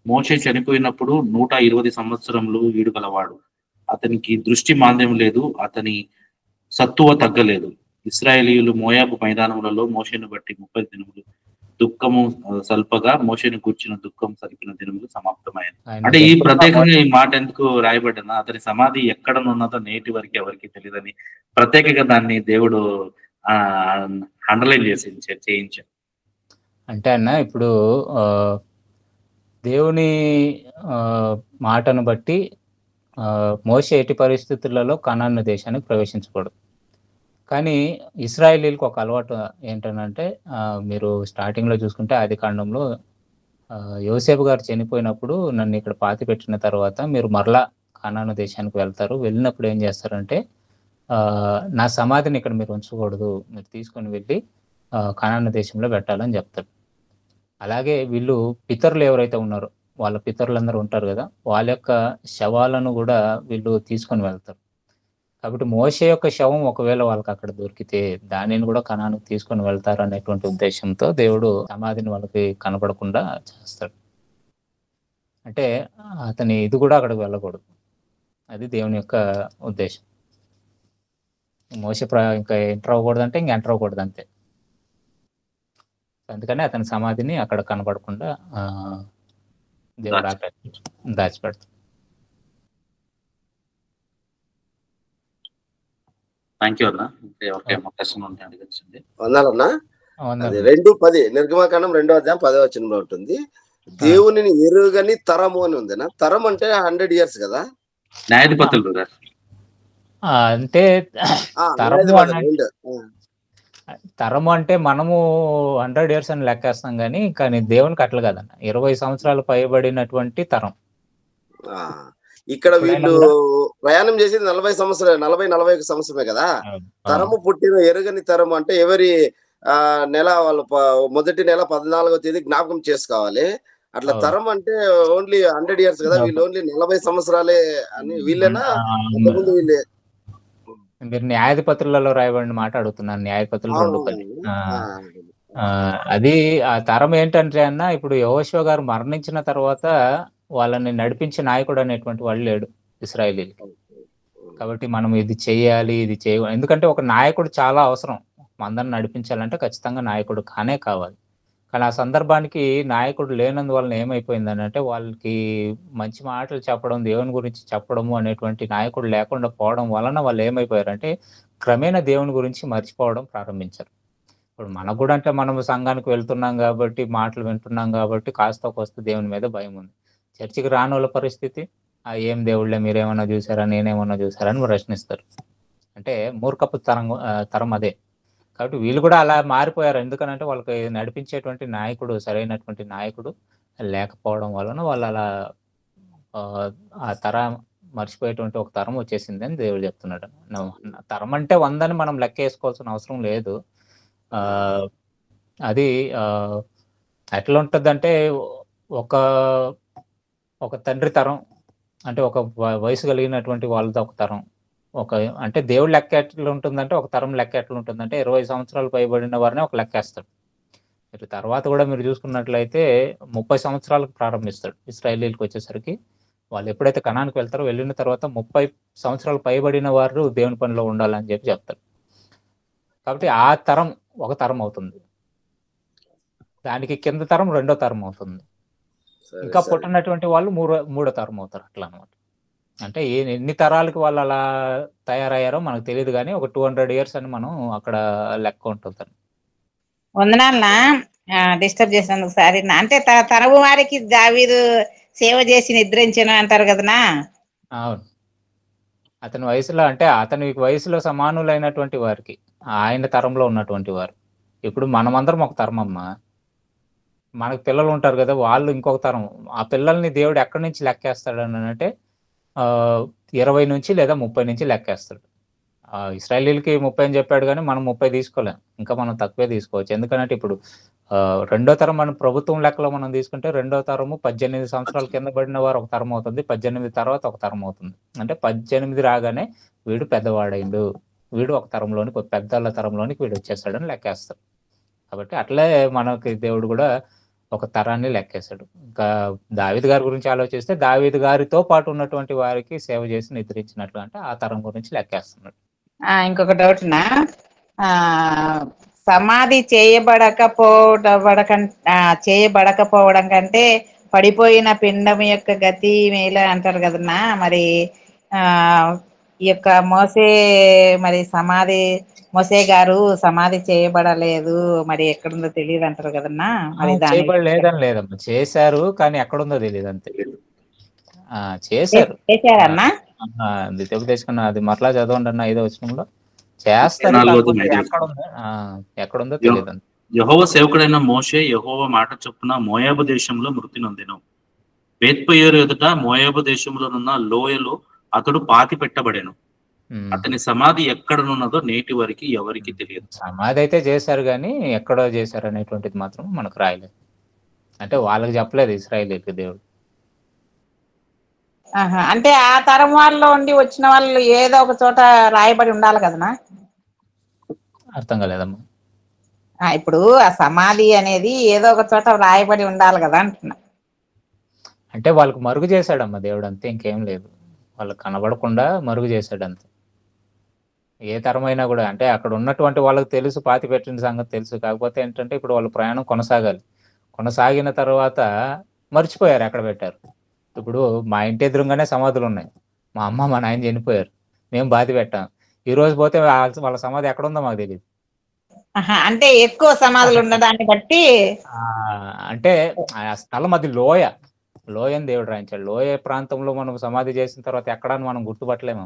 మోషే చనిపోయినప్పుడు 120 సంవత్సరములు ఈడుగలవాడు. అతనికి దృష్టి మాంద్యం లేదు, అతని సత్తువ తగ్గలేదు. ఇశ్రాయేలీయులు మోయాబు మైదానములలో మోషేను బట్టి 30 దినములు దుఃఖము సల్పగా మోషేను కూర్చిన దుఃఖం సరిపిన దినములు సమాప్తమైనది. అంటే ఈ ప్రత్యేకంగా ఈ మాట ఎందుకు రాయబడ్డా, అతని సమాధి ఎక్కడనున్నదో నేటి వరకు ఎవరికి తెలియదని ప్రత్యేకంగా దాన్ని దేవుడు అండర్లైన్ చేయించాడు. అంటే అన్న ఇప్పుడు దేవుని మాటను బట్టి మోషే ఎట్టి పరిస్థితులలో కనాను దేశానికి ప్రవేశించకూడదు. కానీ ఇశ్రాయేలీలకు ఒక అలవాటు ఏంటనంటే, మీరు స్టార్టింగ్లో చూసుకుంటే ఆదికాండంలో యోసేపు గారు చనిపోయినప్పుడు నన్ను ఇక్కడ పాతి పెట్టిన తర్వాత మీరు మరలా కనాను దేశానికి వెళ్తారు. వెళ్ళినప్పుడు ఏం చేస్తారంటే, నా సమాధిని ఇక్కడ మీరు ఉంచకూడదు, మీరు తీసుకొని వెళ్ళి కనాను దేశంలో పెట్టాలని చెప్తాడు. అలాగే వీళ్ళు పితరులు ఎవరైతే ఉన్నారో వాళ్ళ పితరులందరూ ఉంటారు కదా, వాళ్ళ యొక్క శవాలను కూడా వీళ్ళు తీసుకొని వెళ్తారు. కాబట్టి మోషే యొక్క శవం ఒకవేళ వాళ్ళకి అక్కడ దొరికితే దానిని కూడా కనానుకు తీసుకొని వెళ్తారు అనేటువంటి ఉద్దేశంతో దేవుడు సమాధిని వాళ్ళకి కనపడకుండా చేస్తాడు. అంటే అతని ఇది కూడా అక్కడికి వెళ్ళకూడదు, అది దేవుని యొక్క ఉద్దేశం. మోషే ఇంకా ఎంటర్ అవ్వకూడదు అంటే ఇంక ఎంటర్ అవ్వకూడదు అంతే. అందుకని అతని సమాధిని అక్కడ కనపడకుండా దేవుడు అక్కడ దాచిపెడతాడు. థ్యాంక్ యూ అన్న. ఎవరికైనా ప్రశ్నలు ఉంటే అడగచ్చండి. వందాలన్నా. అది 2:10 నిర్గమకాండం 2:10 ఉంటుంది. దేవునిని ఎరుగని తరము అని ఉందినా. తరం అంటే 100 years కదా. న్యాయాధిపతులు అంటే తరము అంటే మనము 100 years అని లెక్కేస్తాం కానీ దేవునికి అట్లా కదన్న, 20 సంవత్సరాలు పైబడినటువంటి తరం. ఇక్కడ వీళ్ళు ప్రయాణం చేసింది 40-41 సంవత్సరమే కదా. తరము పుట్టిన ఎరుగని తరము అంటే ఎవరి నెల వాళ్ళు మొదటి నెల 14వ తేదీ జ్ఞాపకం చేసుకోవాలి. అట్లా తరం అంటే ఓన్లీ 100 years కదా. వీళ్ళు ఓన్లీ 40 సంవత్సరాలే అని వీళ్ళేనా? అంతకుముందు వీళ్ళే. మీరు న్యాయాధిపతులలో రాయబడిన మాట అడుగుతున్నాను. న్యాయాధిపతులు 2:10. అది ఆ తరం ఏంటంటే అన్న, ఇప్పుడు యెహోషువ గారు మరణించిన తర్వాత వాళ్ళని నడిపించే నాయకుడు అనేటువంటి వాళ్ళు లేడు ఇశ్రాయేలీలకి. కాబట్టి మనం ఇది చేయాలి, ఇది చేయాలి, ఎందుకంటే ఒక నాయకుడు చాలా అవసరం. అందరిని నడిపించాలంటే ఖచ్చితంగా నాయకుడు కానే కావాలి. కానీ ఆ సందర్భానికి నాయకుడు లేనందువలన ఏమైపోయిందని అంటే, వాళ్ళకి మంచి మాటలు చెప్పడం, దేవుని గురించి చెప్పడము అనేటువంటి నాయకుడు లేకుండా పోవడం వలన వాళ్ళు ఏమైపోయారంటే క్రమేణా దేవుని గురించి మర్చిపోవడం ప్రారంభించారు. ఇప్పుడు మనకు కూడా అంటే మనం సంఘానికి వెళ్తున్నాం కాబట్టి, మాటలు వింటున్నాం కాబట్టి కాస్త కోస్త దేవుని మీద భయం ఉంది. చర్చికి రాని వాళ్ళ పరిస్థితి, ఏం దేవుళ్ళే, మీరేమన్నా చూసారా, నేనేమన్నా చూసారా అని ప్రశ్నిస్తారు. అంటే మూర్ఖపు తరం అదే. కాబట్టి వీళ్ళు కూడా అలా మారిపోయారు. ఎందుకనంటే వాళ్ళకి నడిపించేటువంటి నాయకుడు, సరైనటువంటి నాయకుడు లేకపోవడం వలన వాళ్ళు అలా ఆ తరం మర్చిపోయేటువంటి ఒక తరం వచ్చేసింది అని దేవుడు చెప్తున్నాడు. తరం అంటే 100 మనం లెక్క వేసుకోవాల్సిన అవసరం లేదు. అది ఎట్లా ఉంటుందంటే ఒక తండ్రి తరం, అంటే ఒక వయసు కలిగినటువంటి వాళ్ళతో ఒక తరం, అంటే దేవుడు లెక్క ఎట్లా ఉంటుందంటే ఒక తరం లెక్క ఎట్లా ఉంటుందంటే 20 సంవత్సరాలు పైబడిన వారిని ఒక లెక్కేస్తాడు. మీరు తర్వాత కూడా మీరు చూసుకున్నట్లయితే 30 సంవత్సరాలకు ప్రారంభిస్తాడు. ఇశ్రాయేలీలకు వచ్చేసరికి వాళ్ళు ఎప్పుడైతే కనానికి వెళ్తారో వెళ్ళిన తర్వాత 30 సంవత్సరాలు పైబడిన వారు దేవుని పనిలో ఉండాలని చెప్తారు. కాబట్టి ఆ తరం ఒక తరం అవుతుంది, దానికి కింద తరం 2వ తరం అవుతుంది, ఇంకా పుట్టినటువంటి వాళ్ళు 3వ తరం అవుతారు. అట్లా అనమాట. అంటే ఎన్ని తరాలకి వాళ్ళు అలా తయారయ్యారో మనకు తెలియదు, కానీ ఒక 200 years అని మనం అక్కడ లెక్క ఉంటుంది. వందనాలనా, డిస్టర్బ్ చేసినందుకు సారీ. అంటే తరము వారికి దావీదు సేవ చేసి నిద్రించను అంటారు కదనా. అవును, అతని వయసులో, అంటే అతని వయసులో సమానులైనటువంటి వారికి, ఆయన తరంలో ఉన్నటువంటి వారు. ఇప్పుడు మనమందరం ఒక తరం అమ్మా, మనకు పిల్లలు ఉంటారు కదా, వాళ్ళు ఇంకొక తరం. ఆ పిల్లల్ని దేవుడు ఎక్కడి నుంచి లెక్కేస్తాడు అని అంటే 20 నుంచి లేదా 30 నుంచి లెక్కేస్తాడు. ఇశ్రాయేలీలకి 30 అని చెప్పాడు, కానీ మనం 30 తీసుకోలేం, ఇంకా మనం తక్కువే తీసుకోవచ్చు. ఎందుకంటే ఇప్పుడు 2వ తరం మనం ప్రభుత్వం లెక్కలో మనం తీసుకుంటే 2వ తరము 18 సంవత్సరాల కింద పడిన వారు ఒక తరం అవుతుంది, 18 తర్వాత ఒక తరం అవుతుంది. అంటే 18 రాగానే వీడు పెద్దవాడైండు, వీడు ఒక తరంలోనికి, పెద్దల తరంలోనికి వీడు వచ్చేస్తాడని లెక్కేస్తాడు. కాబట్టి అట్లే మనకి దేవుడు కూడా ఒక తరాన్ని లెక్కేశాడు. ఇంకా దావీదు గారి గురించి ఆలోచిస్తే దావీదు గారితో పాటు ఉన్నటువంటి వారికి సేవ చేసి నిద్రించినట్లు, అంటే ఆ తరం గురించి లెక్కేస్తున్నాడు. ఇంకొక డౌట్నా, సమాధి చేయబడకపోవడం కంటే పడిపోయిన పిండం యొక్క గతి మేల అంటారు కదన్నా. మరి ఈ యొక్క మోసే గారు సమాధి చేయబడలేదు, మరి ఎక్కడుందో తెలియదు అంటారు కదన్నా. మరి చేయబడలేదని లేదమ్మా, చేశారు కానీ ఎక్కడుందో తెలియదు అంతే. చేశారన్నా. తెలుగుదేశం అది మరలా చదవండి అన్న 5వ వచనంలో. చేస్తారు, ఎక్కడుందో తెలియదు. యెహోవా సేవకుడైన మోషే యెహోవా మాట చొప్పున మోయాబు దేశంలో మృతి నొందెను. బేత్పయోరు ఎదుట మోయాబు దేశంలోనున్న లోయలో అతడు పాతి పెట్టబడెను. అతని సమాధి ఎక్కడనున్నదో నేటి వరకు ఎవరికి తెలియదు. సమాధి అయితే చేశారు కానీ ఎక్కడో చేశారు అనేటువంటిది మాత్రం మనకు రాయలేదు. అంటే వాళ్ళకి చెప్పలేదు ఇశ్రాయేలీయులకి దేవుడు. అంటే ఆ తరం వాళ్ళలో ఉండి వచ్చిన వాళ్ళు ఏదో ఒక చోట రాయబడి ఉండాలి కదనా? అర్థం కాలేదమ్మా. ఇప్పుడు ఆ సమాధి అనేది ఏదో ఒక చోట రాయబడి ఉండాలి కదా అంటున్నా. అంటే వాళ్ళకు మరుగు చేశాడమ్మా దేవుడు, అంతే, ఇంకేం లేదు. వాళ్ళకి కనబడకుండా మరుగు చేశాడు అంతే. ఏ తరమైనా కూడా అంటే అక్కడ ఉన్నటువంటి వాళ్ళకి తెలుసు, పాతి పెట్టిన సంగతి తెలుసు. కాకపోతే ఏంటంటే ఇప్పుడు వాళ్ళు ప్రయాణం కొనసాగాలి. కొనసాగిన తర్వాత మర్చిపోయారు ఎక్కడ పెట్టారు. ఇప్పుడు మా ఇంటి ఎదురుగానే సమాధులు ఉన్నాయి. మా అమ్మ మా నాయన చనిపోయారు, మేము బాతి పెట్టాం. ఈ రోజు పోతే వాళ్ళ సమాధి ఎక్కడ ఉందో మాకు తెలియదు. అంటే ఎక్కువ సమాధులు ఉండడాన్ని బట్టి అంటే ఆ స్థలం అది లోయని దేవుడు రాయించాడు. లోయ ప్రాంతంలో మనం సమాధి చేసిన తర్వాత ఎక్కడని మనం గుర్తుపట్టలేము.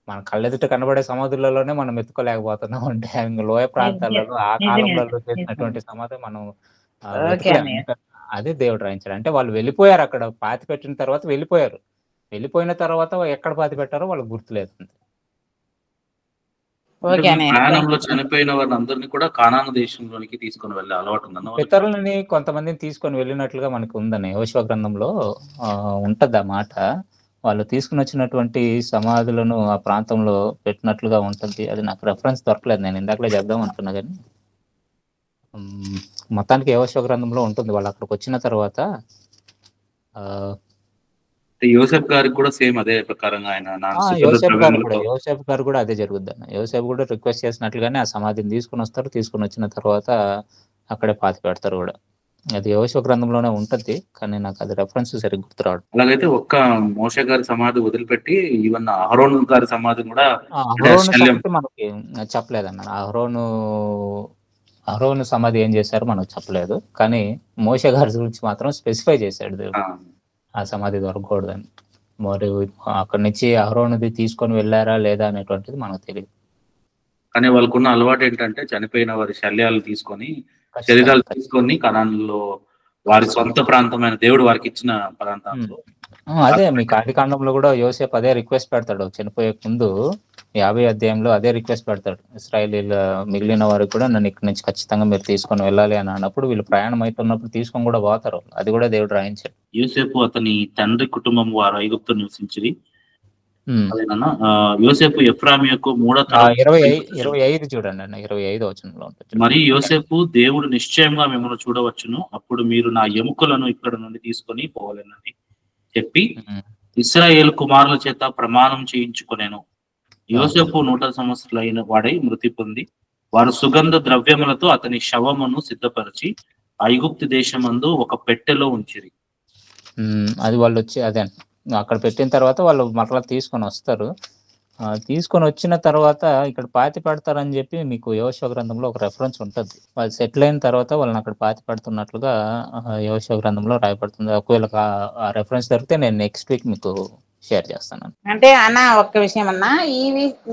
మన కళ్ళెదుట కనబడే సమాధులలోనే మనం ఎత్తుకోలేకపోతున్నాం. అంటే లోయ ప్రాంతాలలో ఆ కాలంలో చేసినటువంటి సమాధి మనం అదే దేవుడు రాయించాడు. అంటే వాళ్ళు వెళ్ళిపోయారు, అక్కడ పాతి పెట్టిన తర్వాత వెళ్ళిపోయారు. వెళ్ళిపోయిన తర్వాత ఎక్కడ పాతి పెట్టారో వాళ్ళకి గుర్తులేదు. ప్రయాణంలో చనిపోయిన వారిని అందరినీ కూడా కానాను దేశంలోనికి తీసుకొని వెళ్ళే అలవాటు ఉందన్న. పితరులని కొంతమందిని తీసుకొని వెళ్ళినట్లుగా మనకు ఉందని యెహోషువ గ్రంథంలో ఉంటది ఆ మాట. వాళ్ళు తీసుకుని వచ్చినటువంటి సమాధులను ఆ ప్రాంతంలో పెట్టినట్లుగా ఉంటుంది. అది నాకు రెఫరెన్స్ దొరకలేదు, నేను ఇందాకలే చెప్దాం అనుకున్నా కానీ మొత్తానికి యెహోషువ గ్రంథంలో ఉంటుంది. వాళ్ళు అక్కడికి వచ్చిన తర్వాత యోసేపు గారికి కూడా సేమ్ అదే ప్రకారంగా యోసేపు గారు కూడా అదే జరుగుద్ది అన్న. యోసేపు కూడా రిక్వెస్ట్ చేసినట్లుగానే ఆ సమాధిని తీసుకుని వస్తారు. తీసుకుని వచ్చిన తర్వాత అక్కడే పాతి పెడతారు కూడా. అది యెహోషువ గ్రంథంలోనే ఉంటది కానీ నాకు అది రెఫరెన్స్ సరిగ్గా గుర్తురాడు. అలాగైతే ఒక్క మోషే గారి సమాధి వదిలిపెట్టి ఈవెన్ అహరోన్ గారి సమాధి కూడా మనకి చెప్పలేదన్న. అహరోను సమాధి ఏం చేశారో మనకు చెప్పలేదు, కానీ మోషే గారి గురించి మాత్రం స్పెసిఫై చేశాడు దేవుడు ఆ సమాధి దొరకకూడదని. మరి అక్కడి నుంచి అహరోనుది తీసుకొని వెళ్ళారా లేదా అనేటువంటిది మనకు తెలియదు. కానీ వాళ్ళకున్న అలవాటు ఏంటంటే చనిపోయిన వారి శల్యాలు తీసుకొని శరీరాలు తీసుకొని కనానులో వారి సొంత ప్రాంతమైన దేవుడు వారికి ఇచ్చిన ప్రాంతంలో అదే మీకు ఆది కాండంలో కూడా యోసేపు అదే రిక్వెస్ట్ పెడతాడు. చనిపోయే ముందు 50వ అధ్యాయంలో అదే రిక్వెస్ట్ పెడతాడు. ఇశ్రాయేలీయుల మిగిలిన వారికి కూడా నన్ను ఇక్కడి నుంచి ఖచ్చితంగా మీరు తీసుకొని వెళ్ళాలి అని అన్నప్పుడు వీళ్ళు ప్రయాణం అవుతున్నప్పుడు తీసుకొని కూడా పోతారు. అది కూడా దేవుడు రాయించాడు. యోసేపు అతని తండ్రి కుటుంబం వారు ఐగుప్తు నివసించింది. యోసేపు ఎఫ్రాయిముకు 25 చూడండి అన్న, 25 వచనంలో ఉంటుంది. మరి యోసేపు దేవుడు నిశ్చయంగా మిమ్మల్ని చూడవచ్చును, అప్పుడు మీరు నా ఎముకలను ఇక్కడ నుండి తీసుకొని పోవాలని చెప్పి ఇశ్రాయేలు కుమారుల చేత ప్రమాణం చేయించుకునేను. యోసేపు 100 సంవత్సరాలైన వాడై మృతి పొంది వారు సుగంధ ద్రవ్యములతో అతని శవమును సిద్ధపరిచి ఐగుప్తు దేశమందు ఒక పెట్టెలో ఉంచిరి. అది వాళ్ళు వచ్చి అదే అక్కడ పెట్టిన తర్వాత వాళ్ళు మరలా తీసుకొని వస్తారు. తీసుకొని వచ్చిన తర్వాత ఇక్కడ పాతి పెడతారని చెప్పి మీకు యెహోషువ గ్రంథంలో ఒక రెఫరెన్స్ ఉంటుంది. వాళ్ళు సెటిల్ అయిన తర్వాత వాళ్ళని అక్కడ పాతి పెడుతున్నట్లుగా యెహోషువ గ్రంథంలో రాయబడుతుంది. ఒకవేళ ఆ రెఫరెన్స్ దొరికితే నేను నెక్స్ట్ వీక్ మీకు షేర్ చేస్తాను. అంటే అన్న ఒక్క విషయం అన్న,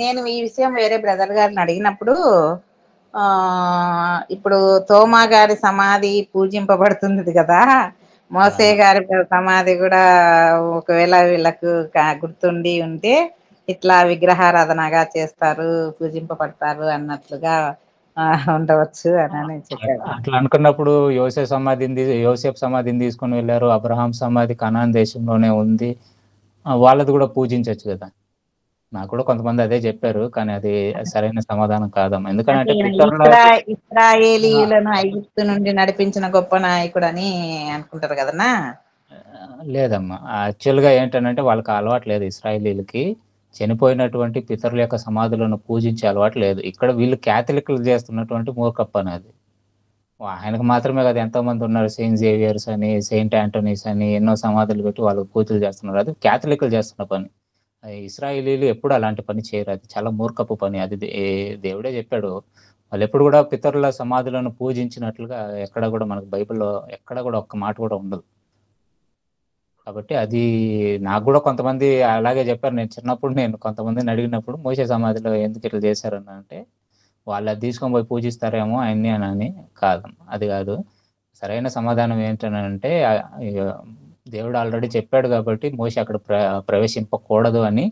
నేను ఈ విషయం వేరే బ్రదర్ గారిని అడిగినప్పుడు ఇప్పుడు తోమా గారి సమాధి పూజింపబడుతుంది కదా, మోసే గారి సమాధి కూడా ఒకవేళ వీళ్ళకు గుర్తుండి ఉంటే ఇట్లా విగ్రహారాధనగా చేస్తారు, పూజింపబడతారు అన్నట్లుగా ఉండవచ్చు అని చెప్పారు. అట్లా అనుకున్నప్పుడు యోసేపు సమాధిని తీసుకొని వెళ్ళారు. అబ్రహాం సమాధి కనాన్ దేశంలోనే ఉంది, వాళ్ళది కూడా పూజించవచ్చు కదా. నాకు కూడా కొంతమంది అదే చెప్పారు, కానీ అది సరైన సమాధానం కాదమ్మా. ఎందుకంటే ఇశ్రాయేలీయులను ఐగుప్తు నుండి నడిపించిన గొప్ప నాయకుడు అని అనుకుంటారు కదన్నా. లేదమ్మా, యాక్చువల్గా ఏంటంటే వాళ్ళకి అలవాటు లేదు. ఇశ్రాయేలీలకి చనిపోయినటువంటి పితరుల యొక్క సమాధులను పూజించే అలవాటు లేదు. ఇక్కడ వీళ్ళు క్యాథలిక్లు చేస్తున్నటువంటి మూర్ఖప్ప అనేది. ఆయనకు మాత్రమే కదా, ఎంతో మంది ఉన్నారు, సెయింట్ జేవియర్స్ అని, సెయింట్ యాంటోనీస్ అని ఎన్నో సమాధులు పెట్టి వాళ్ళు పూజలు చేస్తున్నారు. అది క్యాథలిక్లు చేస్తున్న పని. ఇశ్రాయేలీలు ఎప్పుడు అలాంటి పని చేయరు, అది చాలా మూర్ఖపు పని. అది దేవుడే చెప్పాడు. వాళ్ళు ఎప్పుడు కూడా పితరుల సమాధులను పూజించినట్లుగా ఎక్కడ కూడా మనకు బైబిల్లో ఎక్కడ కూడా ఒక్క మాట కూడా ఉండదు. కాబట్టి అది నాకు కూడా కొంతమంది అలాగే చెప్పారు. నేను చిన్నప్పుడు కొంతమందిని అడిగినప్పుడు మోషే సమాధిలో ఎందుకు ఇట్లా చేశారని అంటే వాళ్ళు అది తీసుకొని పోయి పూజిస్తారేమో ఆయన్ని అని. కాదు, అది కాదు. సరైన సమాధానం ఏంటంటే దేవుడు ఆల్రెడీ చెప్పాడు కాబట్టి మోషే అక్కడ ప్రవేశింపకూడదు అని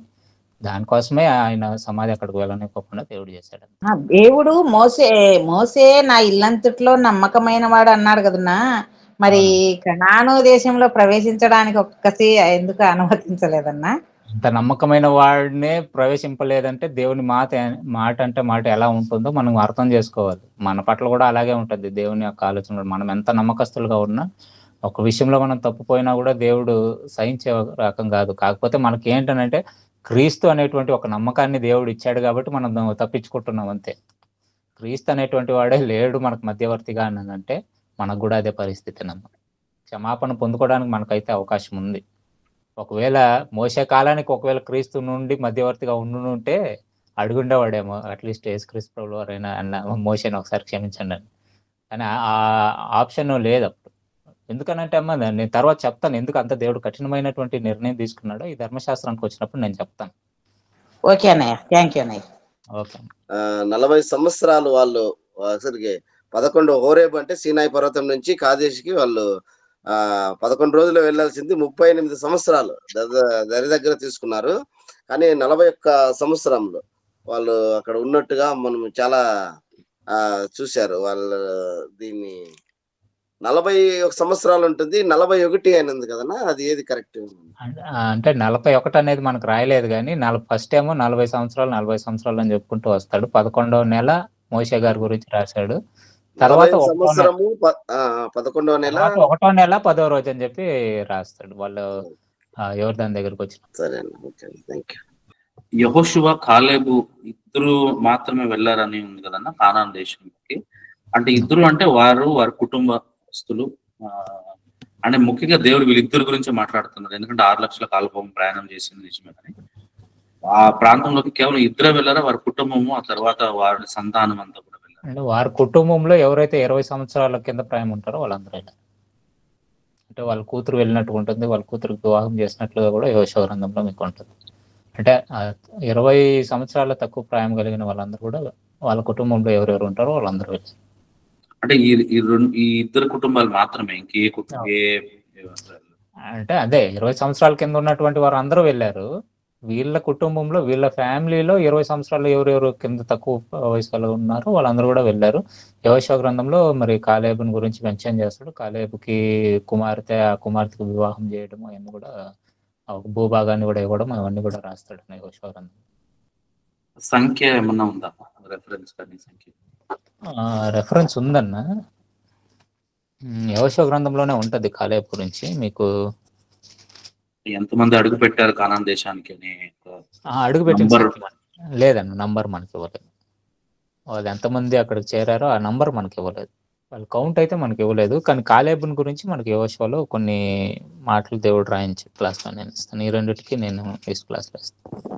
దానికోసమే ఆయన సమాధి అక్కడికి వెళ్ళనివ్వకుండా దేవుడు చేశాడు. దేవుడు మోసే నా ఇల్లంతట్లో నమ్మకమైన వాడు అన్నాడు కదన్నా, మరి కనాను దేశంలో ప్రవేశించడానికి ఒక్కసి ఎందుకు అనుమతించలేదన్నా? అంత నమ్మకమైన వాడినే ప్రవేశింపలేదంటే దేవుని మాట అంటే మాట ఎలా ఉంటుందో మనం అర్థం చేసుకోవాలి. మన పట్ల కూడా అలాగే ఉంటుంది దేవుని యొక్క ఆలోచన. మనం ఎంత నమ్మకస్తులుగా ఉన్నా ఒక విషయంలో మనం తప్పుపోయినా కూడా దేవుడు సహించే రకం కాదు. కాకపోతే మనకి ఏంటనంటే క్రీస్తు అనేటువంటి ఒక నమ్మకాన్ని దేవుడు ఇచ్చాడు కాబట్టి మనం తప్పించుకుంటున్నాం అంతే. క్రీస్తు అనేటువంటి వాడే లేడు మనకు మధ్యవర్తిగా అన్నదంటే మనకు కూడా అదే పరిస్థితి. క్షమాపణ పొందుకోవడానికి మనకైతే అవకాశం ఉంది. ఒకవేళ మోసే కాలానికి ఒకవేళ క్రీస్తు నుండి మధ్యవర్తిగా ఉండుంటే అడుగుండేవాడేమో, అట్లీస్ట్ యేసుక్రీస్తు ప్రభువు వారైనా అన్న మోసేని ఒకసారి క్షమించండి అని. కానీ ఆ ఆప్షన్ లేదు అప్పుడు. ఎందుకనంటే అమ్మ నేను తర్వాత చెప్తాను ఎందుకు అంత దేవుడు కఠినమైనటువంటి నిర్ణయం తీసుకున్నాడో ఈ ధర్మశాస్త్రానికి వచ్చినప్పుడు నేను చెప్తాను. ఓకే అన్నయ్య, థ్యాంక్ యూ అన్నయ్య. ఓకే. 40 సంవత్సరాలు వాళ్ళు అసలుకి 11 హోరేబు అంటే సీనాయి పర్వతం నుంచి కాదేశికి వాళ్ళు 11 రోజులు వెళ్లాల్సింది 38 సంవత్సరాలు దగ్గర తీసుకున్నారు. కానీ 41 సంవత్సరంలో వాళ్ళు అక్కడ ఉన్నట్టుగా మనం చాలా చూశారు. వాళ్ళు దీన్ని 41 సంవత్సరాలు ఉంటుంది, 41 అయినది కదన్నా, అది ఏది కరెక్ట్? అంటే 41 అనేది మనకు రాయలేదు కానీ ఫస్ట్ ఏమో 40 సంవత్సరాలు అని చెప్పుకుంటూ వస్తాడు. 11వ నెల మోషే గారి గురించి రాశాడు. తర్వాత 11వ నెల 1వ నెల 10వ రోజు అని చెప్పి రాస్తాడు వాళ్ళు యోర్దాను దగ్గరకు వచ్చిన. సరే, థ్యాంక్ యూ. యెహోషువ కాలేబు ఇద్దరు మాత్రమే వెళ్ళారని ఉంది కదన్న కానాన్ దేశంలోకి. అంటే ఇద్దరు అంటే వారి కుటుంబస్తులు అంటే ముఖ్యంగా దేవుడు వీళ్ళిద్దరు గురించి మాట్లాడుతున్నారు. ఎందుకంటే 6 లక్షల కాల్పం ప్రయాణం చేసింది నిజమే, కానీ ఆ ప్రాంతంలోకి కేవలం ఇద్దరే వెళ్ళారా? వారి కుటుంబము ఆ తర్వాత వారి సంతానం అంతా కూడా వెళ్ళారు. అంటే వారి కుటుంబంలో ఎవరైతే 20 సంవత్సరాల కింద ప్రాయం ఉంటారో వాళ్ళందరూ వెళ్ళారు. అంటే వాళ్ళ కూతురు వెళ్ళినట్టు ఉంటుంది, వాళ్ళ కూతురుకి వివాహం చేసినట్లుగా కూడా యెహోషువ గ్రంథంలో మీకు ఉంటుంది. అంటే 20 సంవత్సరాల తక్కువ ప్రాయం కలిగిన వాళ్ళందరూ కూడా వాళ్ళ కుటుంబంలో ఎవరెవరు ఉంటారో వాళ్ళందరూ వెళ్ళారు. అంటే ఈ ఇద్దరు కుటుంబాలు మాత్రమే, ఇంకే అంటే అదే 20 సంవత్సరాల కింద ఉన్నటువంటి వారు అందరూ వెళ్ళారు. వీళ్ళ కుటుంబంలో వీళ్ళ ఫ్యామిలీలో 20 సంవత్సరాలు ఎవరెవరు కింద తక్కువ వయసులో ఉన్నారో వాళ్ళందరూ కూడా వెళ్ళారు. యెహోషువ గ్రంథంలో మరి కాలేబుని గురించి మెన్షన్ చేస్తాడు. కాలేబుకి ఆ కుమార్తెకు వివాహం చేయడం అవన్నీ కూడా భూభాగాన్ని కూడా ఇవ్వడం అవన్నీ కూడా రాస్తాడు యెహోషువ గ్రంథం. సంఖ్య ఏమన్నా ఉందా రెఫరెన్స్? కానీ సంఖ్య రెఫరెన్స్ ఉందన్న యెహోషువ గ్రంథంలోనే ఉంటది కాలేబు గురించి. మీకు ఎంతమంది అడుగు పెట్టారు కానాన్ దేశానికి అని అడుగు పెట్టిన లేదన్న నంబర్ మనకి ఇవ్వలేదు. వాళ్ళు ఎంతమంది అక్కడికి చేరారో ఆ నంబర్ మనకి ఇవ్వలేదు. వాళ్ళు కౌంట్ అయితే మనకి ఇవ్వలేదు. కానీ కాలేబుని గురించి మనకి యెహోషువలో కొన్ని మాటలు దేవుడు రాయించి క్లాస్లో నేను ఇస్తాను. ఈ రెండింటికి నేను క్లాస్లో ఇస్తాను.